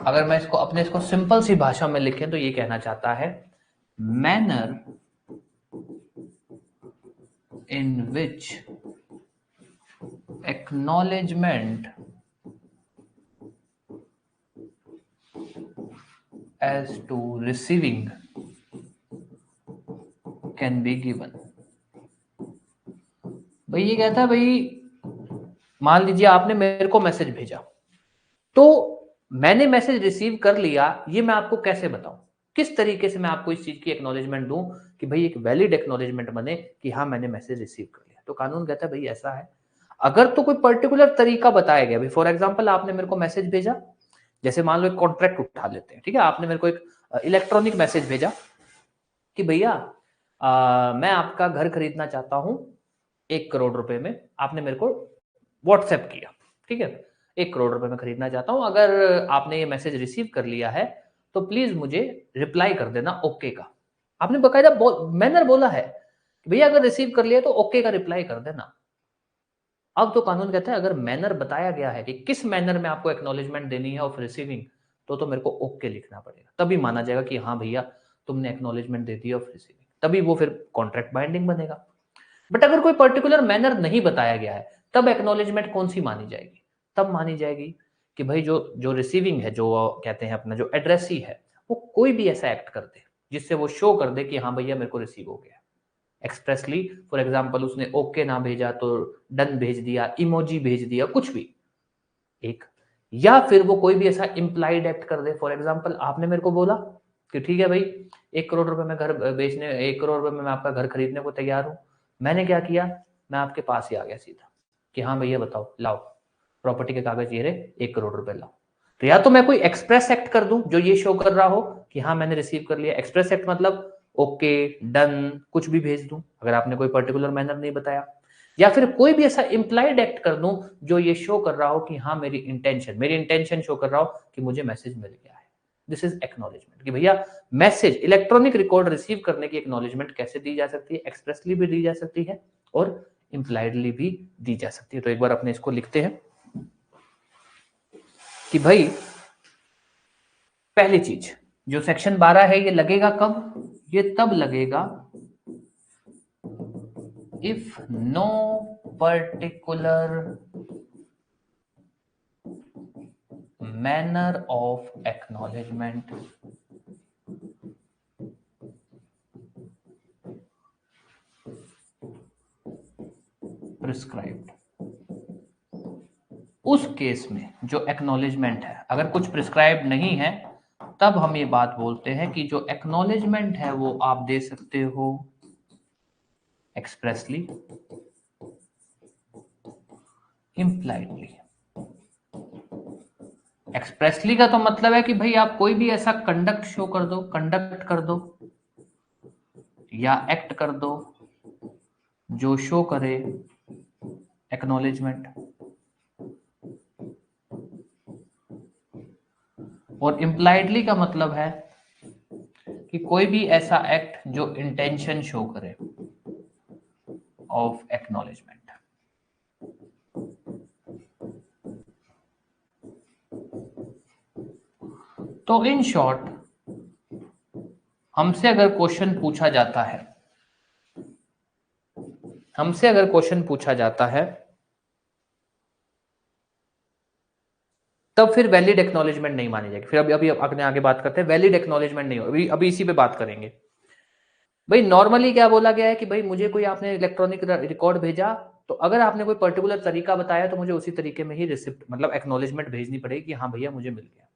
Speaker 1: अगर मैं इसको सिंपल सी भाषा में लिखें तो ये कहना चाहता है, manner in which acknowledgement as to receiving can be given। भाई ये कहता है, भाई मान लीजिए आपने मेरे को मैसेज भेजा, तो मैंने मैसेज रिसीव कर लिया, ये मैं आपको कैसे बताऊं, किस तरीके से मैं आपको इस चीज की एक्नॉलेजमेंट दूं कि भाई एक वैलिड एक्नॉलेजमेंट बने कि हाँ मैंने मैसेज रिसीव कर लिया। तो कानून कहता है भाई ऐसा है, अगर तो कोई पर्टिकुलर तरीका बताया गया, भाई फॉर एग्जांपल आपने मेरे को मैसेज भेजा, जैसे मान लो एक कॉन्ट्रैक्ट उठा लेते हैं, ठीक है, आपने मेरे को एक इलेक्ट्रॉनिक मैसेज भेजा कि भैया मैं आपका घर खरीदना चाहता हूं 1 करोड़ रुपए में, आपने मेरे को व्हाट्सएप किया, ठीक है, 1 करोड़ रुपए में खरीदना चाहता हूं, अगर आपने ये मैसेज रिसीव कर लिया है तो प्लीज मुझे रिप्लाई कर देना ओके का। आपने बकायदा मैनर बोला है कि भैया अगर रिसीव कर लिया तो ओके का रिप्लाई कर देना। अब तो कानून कहता है अगर मैनर बताया गया है कि किस मैनर में आपको एक्नॉलेजमेंट देनी है ऑफ रिसीविंग, तो मेरे को ओके लिखना पड़ेगा, तभी माना जाएगा कि हाँ भैया तुमने acknowledgement they the of receiving, तभी वो फिर कॉन्ट्रैक्ट बाइंडिंग बनेगा। बट अगर कोई पर्टिकुलर मैनर नहीं बताया गया है, तब एक्नॉलेजमेंट कौन सी मानी जाएगी? तब मानी जाएगी कि भाई जो जो रिसीविंग है, जो कहते हैं अपना जो एड्रेसी है, वो कोई भी ऐसा एक्ट कर दे जिससे वो शो कर दे कि हाँ भैया मेरे को रिसीव हो गया एक्सप्रेसली। फॉर एग्जाम्पल उसने ओके ना भेजा तो डन भेज दिया, इमोजी भेज दिया, कुछ भी एक, या फिर वो कोई भी ऐसा इंप्लाइड एक्ट कर दे। फॉर एग्जाम्पल आपने मेरे को बोला कि ठीक है भाई 1 करोड़ रुपए में घर बेचने, 1 करोड़ रुपए में मैं आपका घर खरीदने को तैयार हूं। मैंने क्या किया, मैं आपके पास ही आ गया सीधा कि हाँ भैया बताओ, लाओ प्रॉपर्टी के कागज ये रहे, 1 करोड़ रुपए लाओ। तो या तो मैं कोई एक्सप्रेस एक्ट कर दूं जो ये शो कर रहा हो कि हाँ मैंने रिसीव कर लिया, एक्सप्रेस एक्ट मतलब ओके डन कुछ भी भेज दूं अगर आपने कोई पर्टिकुलर मैनर नहीं बताया, या फिर कोई भी ऐसा इंप्लाइड एक्ट कर दूं जो ये शो कर रहा हो कि हाँ मेरी इंटेंशन शो कर रहा हो कि मुझे मैसेज मिल गया है। दिस इज एक्नॉलेजमेंट कि भैया मैसेज इलेक्ट्रॉनिक रिकॉर्ड रिसीव करने की एक्नॉलेजमेंट कैसे दी जा सकती है, एक्सप्रेसली भी दी जा सकती है और इंप्लाइडली भी दी जा सकती है। तो एक बार अपने इसको लिखते हैं कि भाई पहली चीज जो सेक्शन 12 है ये लगेगा कब, ये तब लगेगा if no particular manner of acknowledgement prescribed। उस केस में जो एक्नॉलेजमेंट है, अगर कुछ प्रिस्क्राइब नहीं है तब हम ये बात बोलते हैं कि जो एक्नॉलेजमेंट है वो आप दे सकते हो एक्सप्रेसली, इम्प्लाइडली। एक्सप्रेसली का तो मतलब है कि भाई आप कोई भी ऐसा कंडक्ट शो कर दो, कंडक्ट कर दो या एक्ट कर दो जो शो करे एक्नॉलेजमेंट। और इम्प्लाइडली का मतलब है कि कोई भी ऐसा एक्ट जो इंटेंशन शो करे ऑफ एक्नॉलेजमेंट। तो इन शॉर्ट हमसे अगर क्वेश्चन पूछा जाता है, हमसे अगर क्वेश्चन पूछा जाता है तब फिर वैलिड एक्नॉलेजमेंट नहीं मानी जाएगी। फिर अभी अभी अपने आगे बात करते हैं, वैलिड एक्नॉलेजमेंट नहीं हो, अभी अभी इसी पे बात करेंगे। भाई नॉर्मली क्या बोला गया है कि भाई मुझे कोई आपने इलेक्ट्रॉनिक रिकॉर्ड भेजा, तो अगर आपने कोई पर्टिकुलर तरीका बताया तो मुझे उसी तरीके में ही रिसिप्ट मतलब एक्नॉलेजमेंट भेजनी पड़ेगी कि हाँ भैया मुझे मिल गया।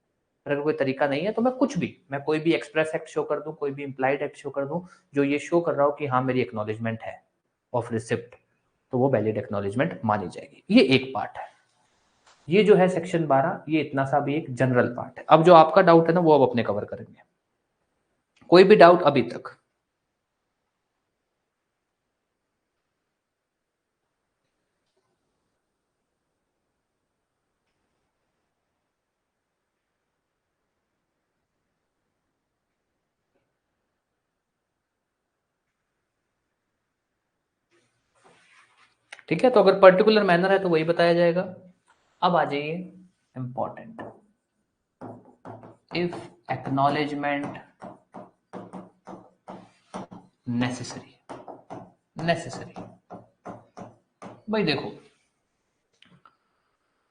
Speaker 1: अगर कोई तरीका नहीं है तो मैं कुछ भी, मैं कोई भी एक्सप्रेस एक्ट शो कर दूं, कोई भी इंप्लाइड एक्ट शो कर दूं जो ये शो कर रहा हो कि हाँ मेरी एक्नॉलेजमेंट है ऑफ रिसिप्ट, तो वो वैलिड एक्नॉलेजमेंट मानी जाएगी। ये एक पार्ट है। ये जो है सेक्शन 12, ये इतना सा भी एक जनरल पार्ट है। अब जो आपका डाउट है ना वो अब अपने कवर करेंगे। कोई भी डाउट अभी तक? ठीक है, तो अगर पर्टिकुलर मैनर है तो वही बताया जाएगा। अब आ जाइए important, if acknowledgement necessary. Necessary भाई देखो,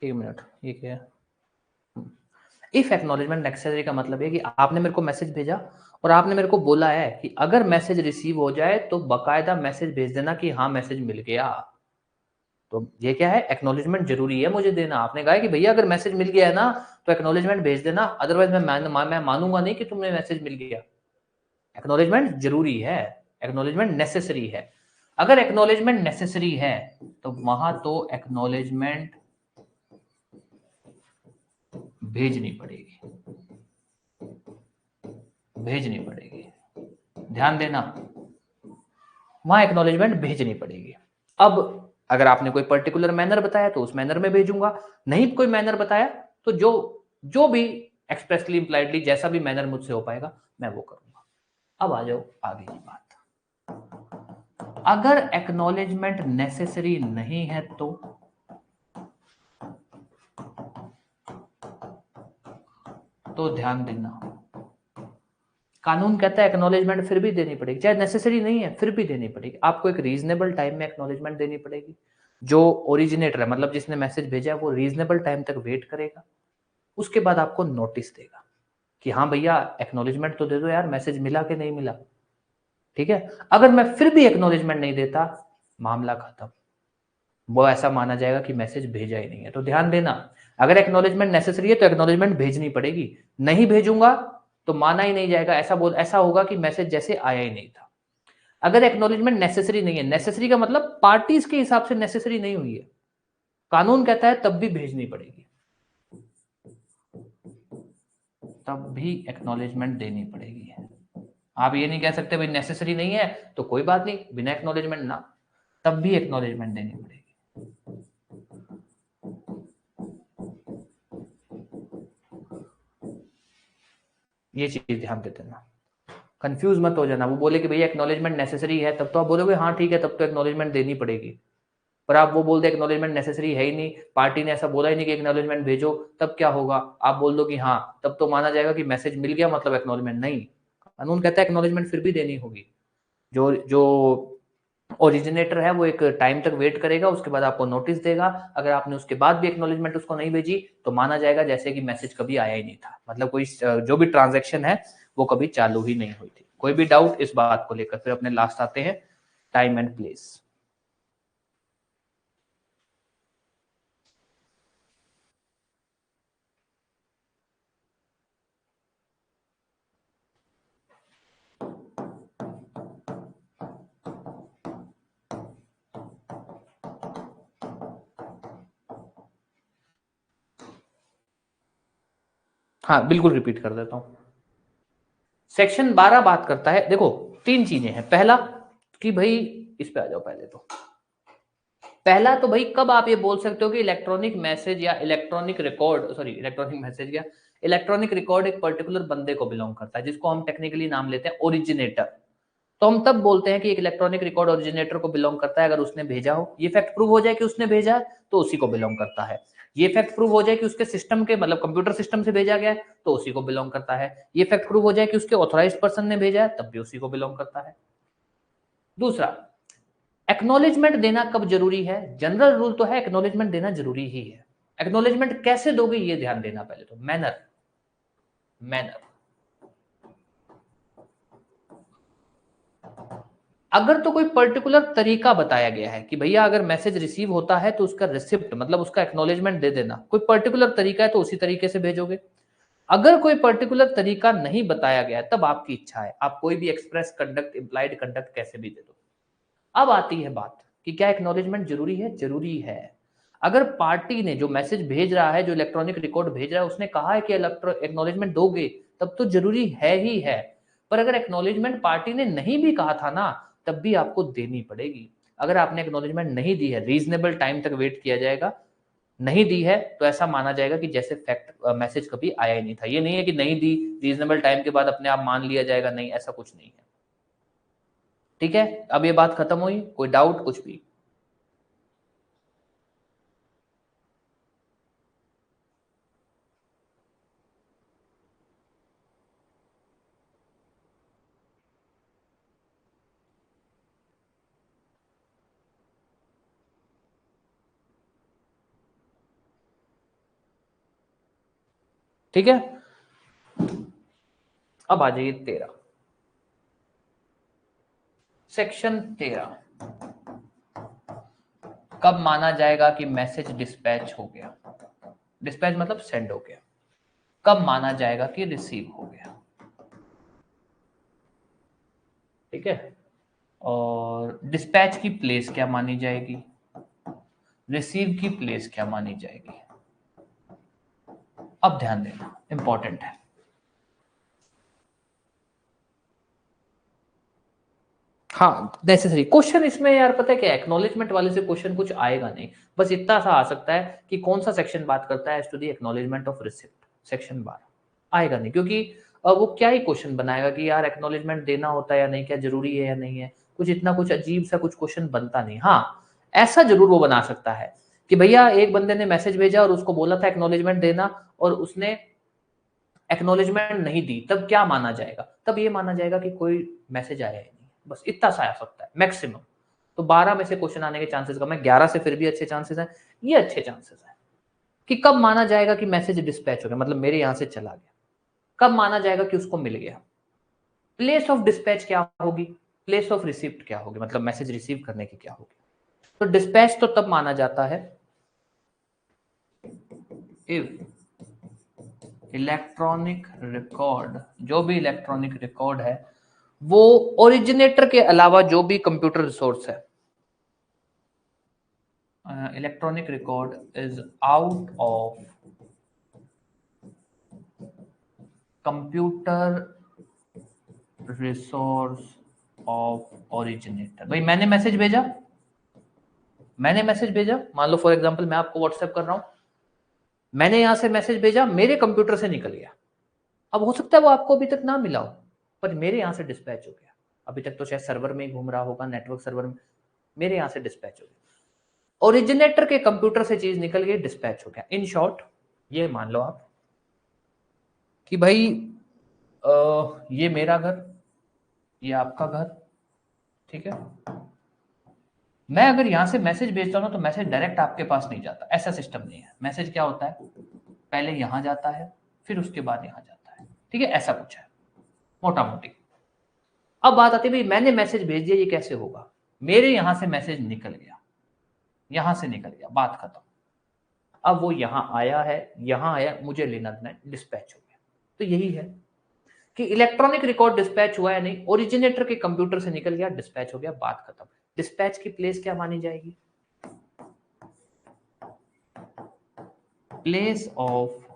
Speaker 1: एक मिनट, ये क्या है? इफ एक्नॉलेजमेंट नेसेसरी का मतलब है कि आपने मेरे को मैसेज भेजा और आपने मेरे को बोला है कि अगर मैसेज रिसीव हो जाए तो बकायदा मैसेज भेज देना कि हाँ मैसेज मिल गया। तो ये क्या है, एक्नॉलेजमेंट जरूरी है मुझे देना। आपने कहा है कि भैया अगर मैसेज मिल गया है ना तो एक्नॉलेजमेंट भेज देना, अदरवाइज मैं मानूंगा नहीं कि तुमने मैसेज मिल गया। एक्नॉलेजमेंट जरूरी है, एक्नॉलेजमेंट नेसेसरी है। अगर एक्नॉलेजमेंट नेसेसरी है तो वहां तो एक्नॉलेजमेंट भेजनी पड़ेगी, भेजनी पड़ेगी। ध्यान देना, वहां एक्नॉलेजमेंट भेजनी पड़ेगी। अब अगर आपने कोई पर्टिकुलर मैनर बताया तो उस मैनर में भेजूंगा, नहीं कोई मैनर बताया तो जो जो भी एक्सप्रेसली इंप्लाइडली जैसा भी मैनर मुझसे हो पाएगा मैं वो करूंगा। अब आ जाओ आगे की बात। अगर एक्नॉलेजमेंट नेसेसरी नहीं है तो ध्यान देना, कानून कहता है एक्नॉलेजमेंट फिर भी देनी पड़ेगी, चाहे नेसेसरी नहीं है फिर भी देनी पड़ेगी। आपको एक रीजनेबल टाइम में एक्नॉलेजमेंट देनी पड़ेगी। जो ओरिजिनेटर है मतलब जिसने मैसेज भेजा है वो रीजनेबल टाइम तक वेट करेगा, उसके बाद आपको नोटिस देगा कि हाँ भैया एक्नॉलेजमेंट तो दे दो यार, मैसेज मिला कि नहीं मिला। ठीक है, अगर मैं फिर भी एक्नॉलेजमेंट नहीं देता, मामला खत्म, वो ऐसा माना जाएगा कि मैसेज भेजा ही नहीं है। तो ध्यान देना, अगर एक्नॉलेजमेंट नेसेसरी है तो एक्नॉलेजमेंट भेजनी पड़ेगी, नहीं भेजूंगा तो माना ही नहीं जाएगा, ऐसा होगा कि मैसेज जैसे आया ही नहीं था। अगर एक्नॉलेजमेंट नेसेसरी नहीं है, नेसेसरी का मतलब पार्टीज के हिसाब से नेसेसरी नहीं हुई है, कानून कहता है तब भी भेजनी पड़ेगी, तब भी एक्नॉलेजमेंट देनी पड़ेगी। आप ये नहीं कह सकते भाई नेसेसरी नहीं है तो कोई बात नहीं बिना एक्नॉलेजमेंट ना, तब भी एक्नॉलेजमेंट देनी पड़ेगी। ये चीज ध्यान देते ना, कंफ्यूज मत हो जाना। वो बोले कि भैया एक्नॉलेजमेंट नेसेसरी है तब तो आप बोलोगे हाँ ठीक है तब तो एक्नॉलेजमेंट देनी पड़ेगी, पर आप वो बोल दे एक्नॉलेजमेंट नेसेसरी है ही नहीं, पार्टी ने ऐसा बोला ही नहीं कि एक्नॉलेजमेंट भेजो, तब क्या होगा? आप बोल दो कि हाँ तब तो माना जाएगा कि मैसेज मिल गया मतलब एक्नॉलेजमेंट नहीं, कानून कहता है एक्नॉलेजमेंट फिर भी देनी होगी। जो जो ओरिजिनेटर है वो एक टाइम तक वेट करेगा, उसके बाद आपको नोटिस देगा। अगर आपने उसके बाद भी एक्नॉलेजमेंट उसको नहीं भेजी तो माना जाएगा जैसे कि मैसेज कभी आया ही नहीं था, मतलब कोई जो भी ट्रांजेक्शन है वो कभी चालू ही नहीं हुई थी। कोई भी डाउट इस बात को लेकर? फिर अपने लास्ट आते हैं टाइम एंड प्लेस। हाँ बिल्कुल रिपीट कर देता हूं। सेक्शन 12 बात करता है, देखो 3 चीजें हैं। पहला कि भाई, इस पे आ जाओ पहले तो। पहला तो भाई कब आप ये बोल सकते हो कि इलेक्ट्रॉनिक मैसेज या electronic record, sorry electronic message या इलेक्ट्रॉनिक रिकॉर्ड एक पर्टिकुलर बंदे को बिलोंग करता है, जिसको हम टेक्निकली नाम लेते हैं ओरिजिनेटर। तो हम तब बोलते हैं कि एक इलेक्ट्रॉनिक रिकॉर्ड ओरिजिनेटर को बिलोंग करता है अगर उसने भेजा हो, ये फैक्ट प्रूव हो जाए कि उसने भेजा है तो उसी को बिलोंग करता है। ये फैक्ट प्रूव हो जाए कि उसके सिस्टम के मतलब कंप्यूटर सिस्टम से भेजा गया है तो उसी को बिलोंग करता है। ये फैक्ट प्रूव हो जाए कि उसके ऑथराइज्ड पर्सन ने भेजा है तब भी उसी को बिलोंग करता है। दूसरा, एक्नॉलेजमेंट देना कब जरूरी है? जनरल रूल तो है एक्नॉलेजमेंट देना जरूरी ही है। एक्नॉलेजमेंट कैसे दोगे ये ध्यान देना पहले तो। मैनर, मैनर अगर तो कोई पर्टिकुलर तरीका बताया गया है कि भैया अगर मैसेज रिसीव होता है तो उसका रिसिप्ट मतलब उसका एक्नॉलेजमेंट दे देना, कोई पर्टिकुलर तरीका है तो उसी तरीके से भेजोगे। अगर कोई पर्टिकुलर तरीका नहीं बताया गया है तब आपकी इच्छा है, आप कोई भी एक्सप्रेस कंडक्ट, इंप्लाइड कंडक्ट कैसे भी दे दो। अब आती है बात कि क्या एक्नॉलेजमेंट जरूरी है? जरूरी है। अगर पार्टी ने जो मैसेज भेज रहा है, जो इलेक्ट्रॉनिक रिकॉर्ड भेज रहा है, उसने कहा है कि एक्नॉलेजमेंट दोगे, तब तो जरूरी है ही है। पर अगर एक्नॉलेजमेंट पार्टी ने नहीं भी कहा था ना, तब भी आपको देनी पड़ेगी। अगर आपने एक्नॉलेजमेंट नहीं दी है, रीजनेबल टाइम तक वेट किया जाएगा। नहीं दी है तो ऐसा माना जाएगा कि जैसे फैक्ट मैसेज कभी आया ही नहीं था। ये नहीं है कि नहीं दी, रीजनेबल टाइम के बाद अपने आप मान लिया जाएगा, नहीं, ऐसा कुछ नहीं है। ठीक है, अब ये बात खत्म हुई, कोई डाउट कुछ भी? ठीक है, अब आ जाइए 13, सेक्शन 13। कब माना जाएगा कि मैसेज डिस्पैच हो गया? डिस्पैच मतलब सेंड हो गया। कब माना जाएगा कि रिसीव हो गया? ठीक है, और डिस्पैच की प्लेस क्या मानी जाएगी? रिसीव की प्लेस क्या मानी जाएगी? अब ध्यान देना, इंपॉर्टेंट है। हाँ नेसेसरी क्वेश्चन इसमें यार, पता है क्या, एक्नॉलेजमेंट वाले से क्वेश्चन कुछ आएगा नहीं। बस इतना सा आ सकता है कि कौन सा सेक्शन बात करता है to the acknowledgement of receipt. Section 12 आएगा नहीं, क्योंकि वो क्या ही क्वेश्चन बनाएगा कि यार एक्नॉलेजमेंट देना होता है या नहीं, क्या जरूरी है या नहीं है। कुछ इतना कुछ अजीब सा कुछ क्वेश्चन बनता नहीं। हाँ ऐसा जरूर वो बना सकता है कि भैया एक बंदे ने मैसेज भेजा और उसको बोला था एक्नॉलेजमेंट देना, और उसने एक्नॉलेजमेंट नहीं दी, तब क्या माना जाएगा? तब ये माना जाएगा कि कोई मैसेज आया ही नहीं। बस इतना सा आ सकता है मैक्सिमम। तो 12 में से क्वेश्चन आने के चांसेस कम है, 11 से फिर भी अच्छे चांसेस हैं। ये अच्छे चांसेस हैं कि कब माना जाएगा कि मैसेज डिस्पैच हो गया, मतलब मेरे यहां से चला गया। कब माना जाएगा कि उसको मिल गया? प्लेस ऑफ डिस्पैच क्या होगी? प्लेस ऑफ रिसिप्ट क्या होगी, मतलब मैसेज रिसीव करने की क्या होगी? तो डिस्पैच तो तब माना जाता है इफ इलेक्ट्रॉनिक रिकॉर्ड, जो भी इलेक्ट्रॉनिक रिकॉर्ड है वो ओरिजिनेटर के अलावा जो भी कंप्यूटर रिसोर्स है, electronic record is out of computer resource of originator. भाई मैंने मैसेज भेजा, मान लो फॉर एग्जांपल मैं आपको व्हाट्सएप कर रहा हूं, मैंने यहां से मैसेज भेजा, मेरे कंप्यूटर से निकल गया। अब हो सकता है वो आपको अभी तक ना मिला हो, पर मेरे यहां से डिस्पैच हो गया। अभी तक तो शायद सर्वर में ही घूम रहा होगा, नेटवर्क सर्वर में, मेरे यहां से डिस्पैच हो गया। ओरिजिनेटर के कंप्यूटर से चीज निकल गई, डिस्पैच हो गया। इन शॉर्ट ये मान लो आप कि भाई ये मेरा घर, ये आपका घर, ठीक है। मैं अगर यहां से मैसेज भेजता हूं ना तो मैसेज डायरेक्ट आपके पास नहीं जाता, ऐसा सिस्टम नहीं है। मैसेज क्या होता है, पहले यहां जाता है फिर उसके बाद यहां जाता है, ठीक है, ऐसा कुछ है मोटा मोटी। अब बात आती है भाई मैंने मैसेज भेज दिया, ये कैसे होगा? मेरे यहां से मैसेज निकल गया, यहां से निकल गया, बात खत्म। अब वो यहां आया है, यहां आया, मुझे लेना देना, डिस्पैच हो गया। तो यही है कि इलेक्ट्रॉनिक रिकॉर्ड डिस्पैच हुआ है नहीं, ओरिजिनेटर के कंप्यूटर से निकल गया, डिस्पैच हो गया, बात खत्म। डिस्पैच की प्लेस क्या मानी जाएगी? Place of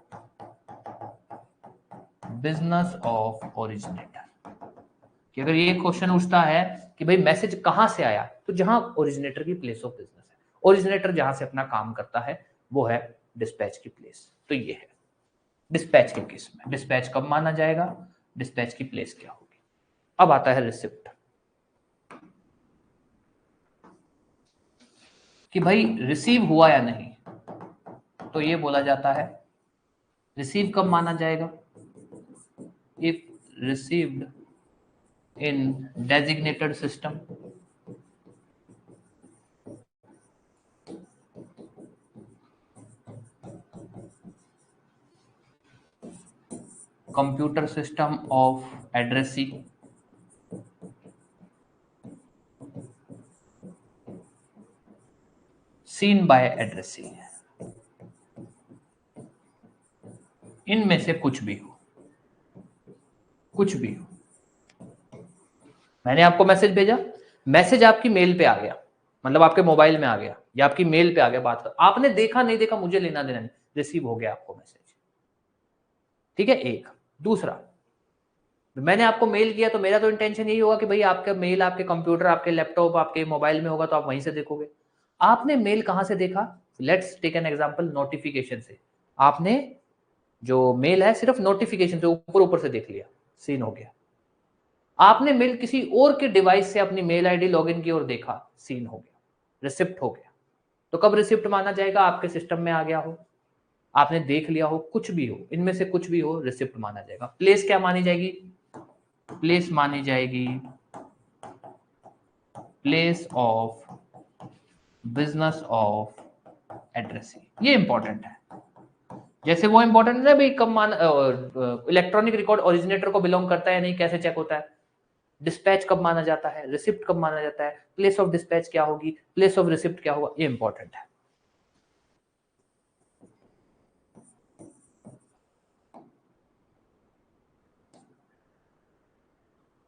Speaker 1: business of originator. कि अगर ये क्वेश्चन उठता है कि भाई मैसेज कहां से आया, तो जहां ओरिजिनेटर की प्लेस ऑफ बिजनेस है, ओरिजिनेटर जहां से अपना काम करता है वो है डिस्पैच की प्लेस। तो ये है डिस्पैच के केस में डिस्पैच कब माना जाएगा, डिस्पैच की प्लेस क्या होगी। अब आता है रिसिप्ट, कि भाई रिसीव हुआ या नहीं, तो ये बोला जाता है रिसीव कब माना जाएगा, if received in designated system, computer system of addressee, seen by addressee, इनमें से कुछ भी हो, कुछ भी हो। मैंने आपको मैसेज भेजा, मैसेज आपकी मेल पे आ गया, मतलब आपके मोबाइल में आ गया या आपकी मेल पे आ गया, बात कर, आपने देखा नहीं देखा मुझे लेना देना नहीं, रिसीव हो गया आपको मैसेज, ठीक है। एक दूसरा, मैंने आपको मेल किया तो मेरा तो इंटेंशन यही होगा कि भाई आपका मेल आपके कंप्यूटर, आपके लैपटॉप, आपके मोबाइल में होगा तो आप वहीं से देखोगे। आपने मेल कहां से देखा, let's take an example, notification से। आपने जो मेल है सिर्फ नोटिफिकेशन से ऊपर ऊपर से देख लिया, सीन हो गया। आपने मेल किसी और के डिवाइस से अपनी मेल आईडी लॉगिन की और देखा, सीन हो गया, रिसिप्ट हो गया। तो कब रिसिप्ट माना जाएगा, आपके सिस्टम में आ गया हो, आपने देख लिया हो, कुछ भी हो, इनमें से कुछ भी हो, रिसिप्ट माना जाएगा। प्लेस क्या मानी जाएगी, प्लेस मानी जाएगी place of business of addressee. ये इंपॉर्टेंट है, जैसे वो इंपॉर्टेंट है भाई कब मान इलेक्ट्रॉनिक रिकॉर्ड ओरिजिनेटर को बिलोंग करता है या नहीं, कैसे चेक होता है, डिस्पैच कब माना जाता है, रिसिप्ट कब माना जाता है, प्लेस ऑफ डिस्पैच क्या होगी, प्लेस ऑफ रिसिप्ट क्या होगा, ये इंपॉर्टेंट है।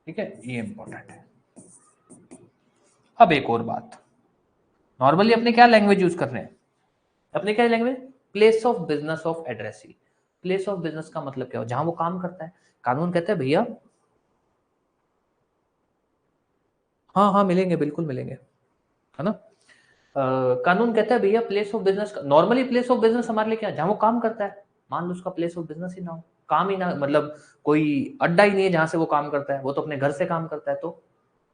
Speaker 1: ठीक है, ये इंपॉर्टेंट है। अब एक और बात, नॉर्मली अपने क्या लैंग्वेज यूज कर रहे हैं, अपने क्या language, place of business of addressee. Place of business का मतलब क्या हो, जहां वो काम करता है। कानून कहता है भैया, हाँ हाँ मिलेंगे, बिल्कुल मिलेंगे, है ना। कानून कहता है भैया place of business, normally place of business हमारे लिए क्या है, जहां वो काम करता है। मान लो उसका प्लेस ऑफ बिजनेस ही ना हो, काम ही ना, मतलब कोई अड्डा ही नहीं है जहां से वो काम करता है, वो तो अपने घर से काम करता है, तो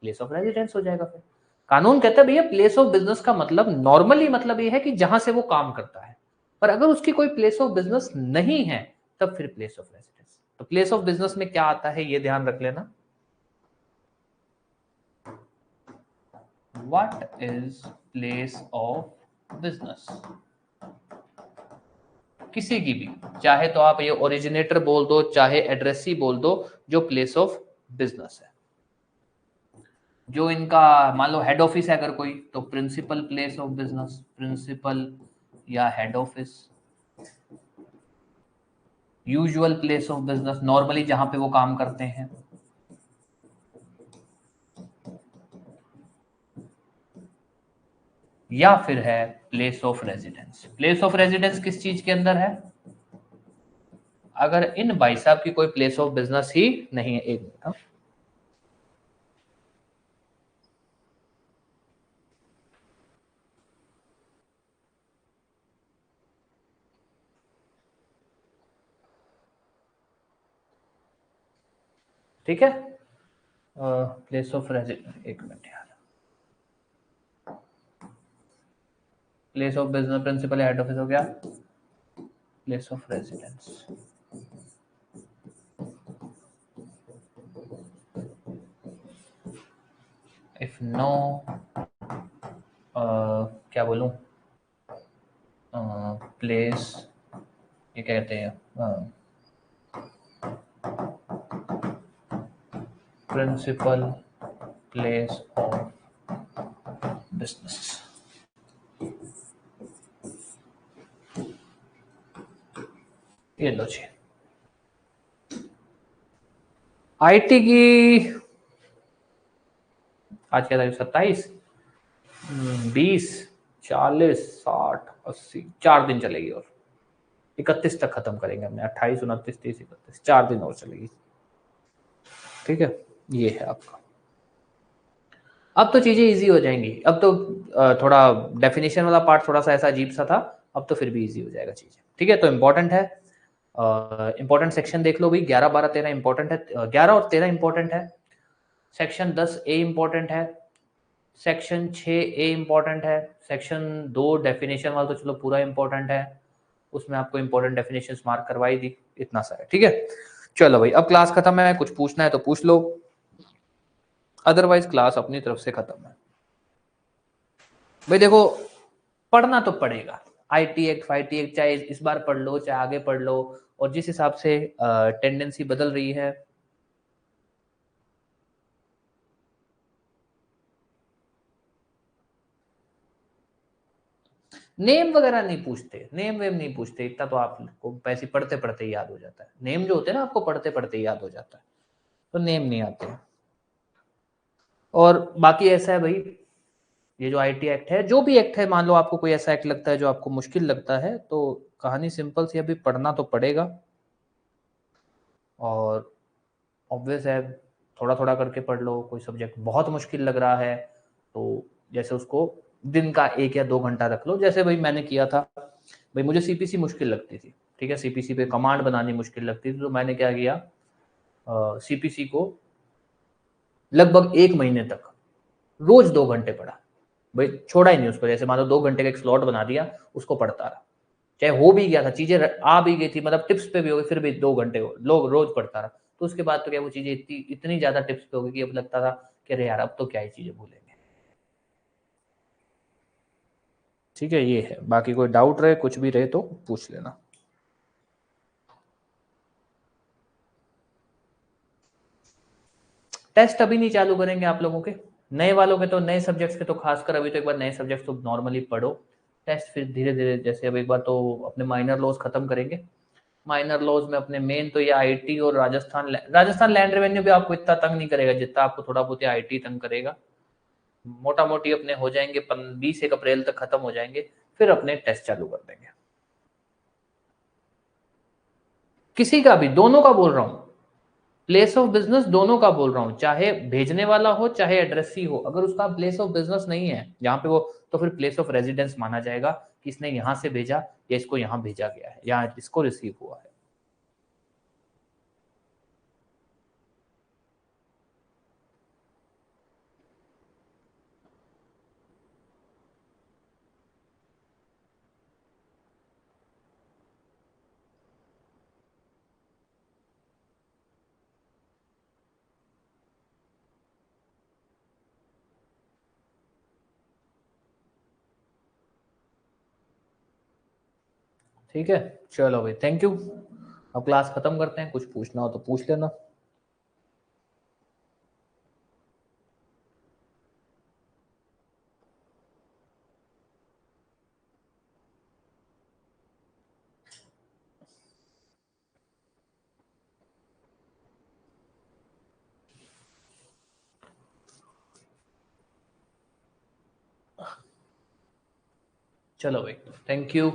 Speaker 1: प्लेस ऑफ रेजिडेंस हो जाएगा फिर। कानून कहता है भैया प्लेस ऑफ बिजनेस का मतलब नॉर्मली मतलब ये है कि जहां से वो काम करता है, पर अगर उसकी कोई प्लेस ऑफ बिजनेस नहीं है तब फिर प्लेस ऑफ रेजिडेंस। तो प्लेस ऑफ बिजनेस में क्या आता है ये ध्यान रख लेना, what is place of business, किसी की भी, चाहे तो आप ये ओरिजिनेटर बोल दो चाहे एड्रेसी बोल दो, जो प्लेस ऑफ बिजनेस है, जो इनका मान लो हेड ऑफिस है अगर कोई, तो principal place of business, principal या head office, usual place of business, normally जहां पे वो काम करते हैं, या फिर है place of residence. Place of residence किस चीज के अंदर है, अगर इन भाई साहब की कोई प्लेस ऑफ बिजनेस ही नहीं है, एक मिनट, हाँ। ठीक है, प्लेस ऑफ रेजिडेंस, एक मिनट यार, place of business principal head office हो गया, place of residence, if no क्या बोलूं, प्लेस, ये क्या कहते हैं, प्रिंसिपल प्लेस ऑफ बिजनेस। ये लो जी, आईटी की आज क्या तारीख, 27, 20, 40, 60, 80, 4 दिन चलेगी और 31 तक खत्म करेंगे हमने, 28, 29, 30, 31, 4 दिन और चलेगी। ठीक है, ये है आपका। अब तो चीजें इजी हो जाएंगी। अब तो थोड़ा डेफिनेशन वाला पार्ट थोड़ा सा ऐसा अजीब सा था, अब तो फिर भी इजी हो जाएगा चीजें। ठीक है, तो इम्पोर्टेंट है, इम्पोर्टेंट सेक्शन देख लो भाई, 11, 12, 13 इम्पोर्टेंट है, 11 और 13 इम्पोर्टेंट है। सेक्शन 10 ए इम्पोर्टेंट है, सेक्शन 6 ए इम्पोर्टेंट है, सेक्शन 2 डेफिनेशन वाला तो चलो पूरा इम्पोर्टेंट है, उसमें आपको इम्पोर्टेंट डेफिनेशंस मार्क करवाई दी, इतना सारा। ठीक है, चलो भाई, अब क्लास खत्म है, कुछ पूछना है तो पूछ लो, अदरवाइज क्लास अपनी तरफ से खत्म है। भाई देखो, पढ़ना तो पड़ेगा, आईटी एक्ट, फाईटी एक्ट, चाहे इस बार पढ़ लो चाहे आगे पढ़ लो, और जिस हिसाब से टेंडेंसी बदल रही है। नेम वगैरह नहीं पूछते, नेम वेम नहीं पूछते, इतना तो आपको पैसे पढ़ते पढ़ते ही याद हो जाता है। नेम जो होते हैं ना, आपको पढ़ते पढ़ते ही याद हो जाता है, तो नेम नहीं आते हैं। और बाकी ऐसा है भाई, ये जो आईटी एक्ट है, जो भी एक्ट है, मान लो आपको कोई ऐसा एक्ट लगता है जो आपको मुश्किल लगता है, तो कहानी सिंपल सी, अभी पढ़ना तो पड़ेगा, और ऑब्वियस है, थोड़ा थोड़ा करके पढ़ लो। कोई सब्जेक्ट बहुत मुश्किल लग रहा है तो जैसे उसको दिन का 1 या 2 घंटा रख लो, जैसे भाई मैंने किया था। भाई मुझे सीपीसी मुश्किल लगती थी, ठीक है, सीपीसी पे कमांड बनानी मुश्किल लगती थी, तो मैंने क्या किया, सीपीसी को लगभग 1 महीने तक रोज 2 घंटे पढ़ा। भाई छोड़ा ही नहीं उसको, जैसे मान लो 2 घंटे का एक स्लॉट बना दिया, उसको पढ़ता रहा, चाहे हो भी गया था, चीजें आ भी गई थी, मतलब टिप्स पे भी हो गई, फिर भी 2 घंटे लोग रोज पढ़ता रहा। तो उसके बाद तो क्या, वो चीजें इतनी इतनी ज्यादा टिप्स पे हो गई कि अब लगता था कि अरे यार, अब तो क्या ही चीजें भूलेंगे। ठीक है, ये है। बाकी कोई डाउट रहे, कुछ भी रहे तो पूछ लेना। टेस्ट अभी नहीं चालू करेंगे आप लोगों के, नए वालों के तो, नए सब्जेक्ट्स के तो खासकर अभी तो एक बार नए सब्जेक्ट्स तो नॉर्मली पढ़ो, टेस्ट फिर धीरे धीरे, जैसे अब एक बार तो अपने माइनर लॉज खत्म करेंगे। माइनर लॉज में अपने मेन तो ये आईटी और राजस्थान लैंड रेवेन्यू भी आपको इतना तंग नहीं करेगा जितना आपको थोड़ा बहुत आईटी तंग करेगा। मोटा मोटी अपने हो जाएंगे, 20 1 अप्रैल तक खत्म हो जाएंगे, फिर अपने टेस्ट चालू कर देंगे। किसी का भी, दोनों का बोल रहा हूँ, प्लेस ऑफ बिजनेस दोनों का बोल रहा हूँ, चाहे भेजने वाला हो चाहे एड्रेसी हो, अगर उसका प्लेस ऑफ बिजनेस नहीं है यहाँ पे वो, तो फिर प्लेस ऑफ रेजिडेंस माना जाएगा कि इसने यहाँ से भेजा या इसको यहाँ भेजा गया है या इसको रिसीव हुआ है। ठीक है, चलो भाई, थैंक यू। अब क्लास खत्म करते हैं, कुछ पूछना हो तो पूछ लेना। चलो भाई, थैंक यू।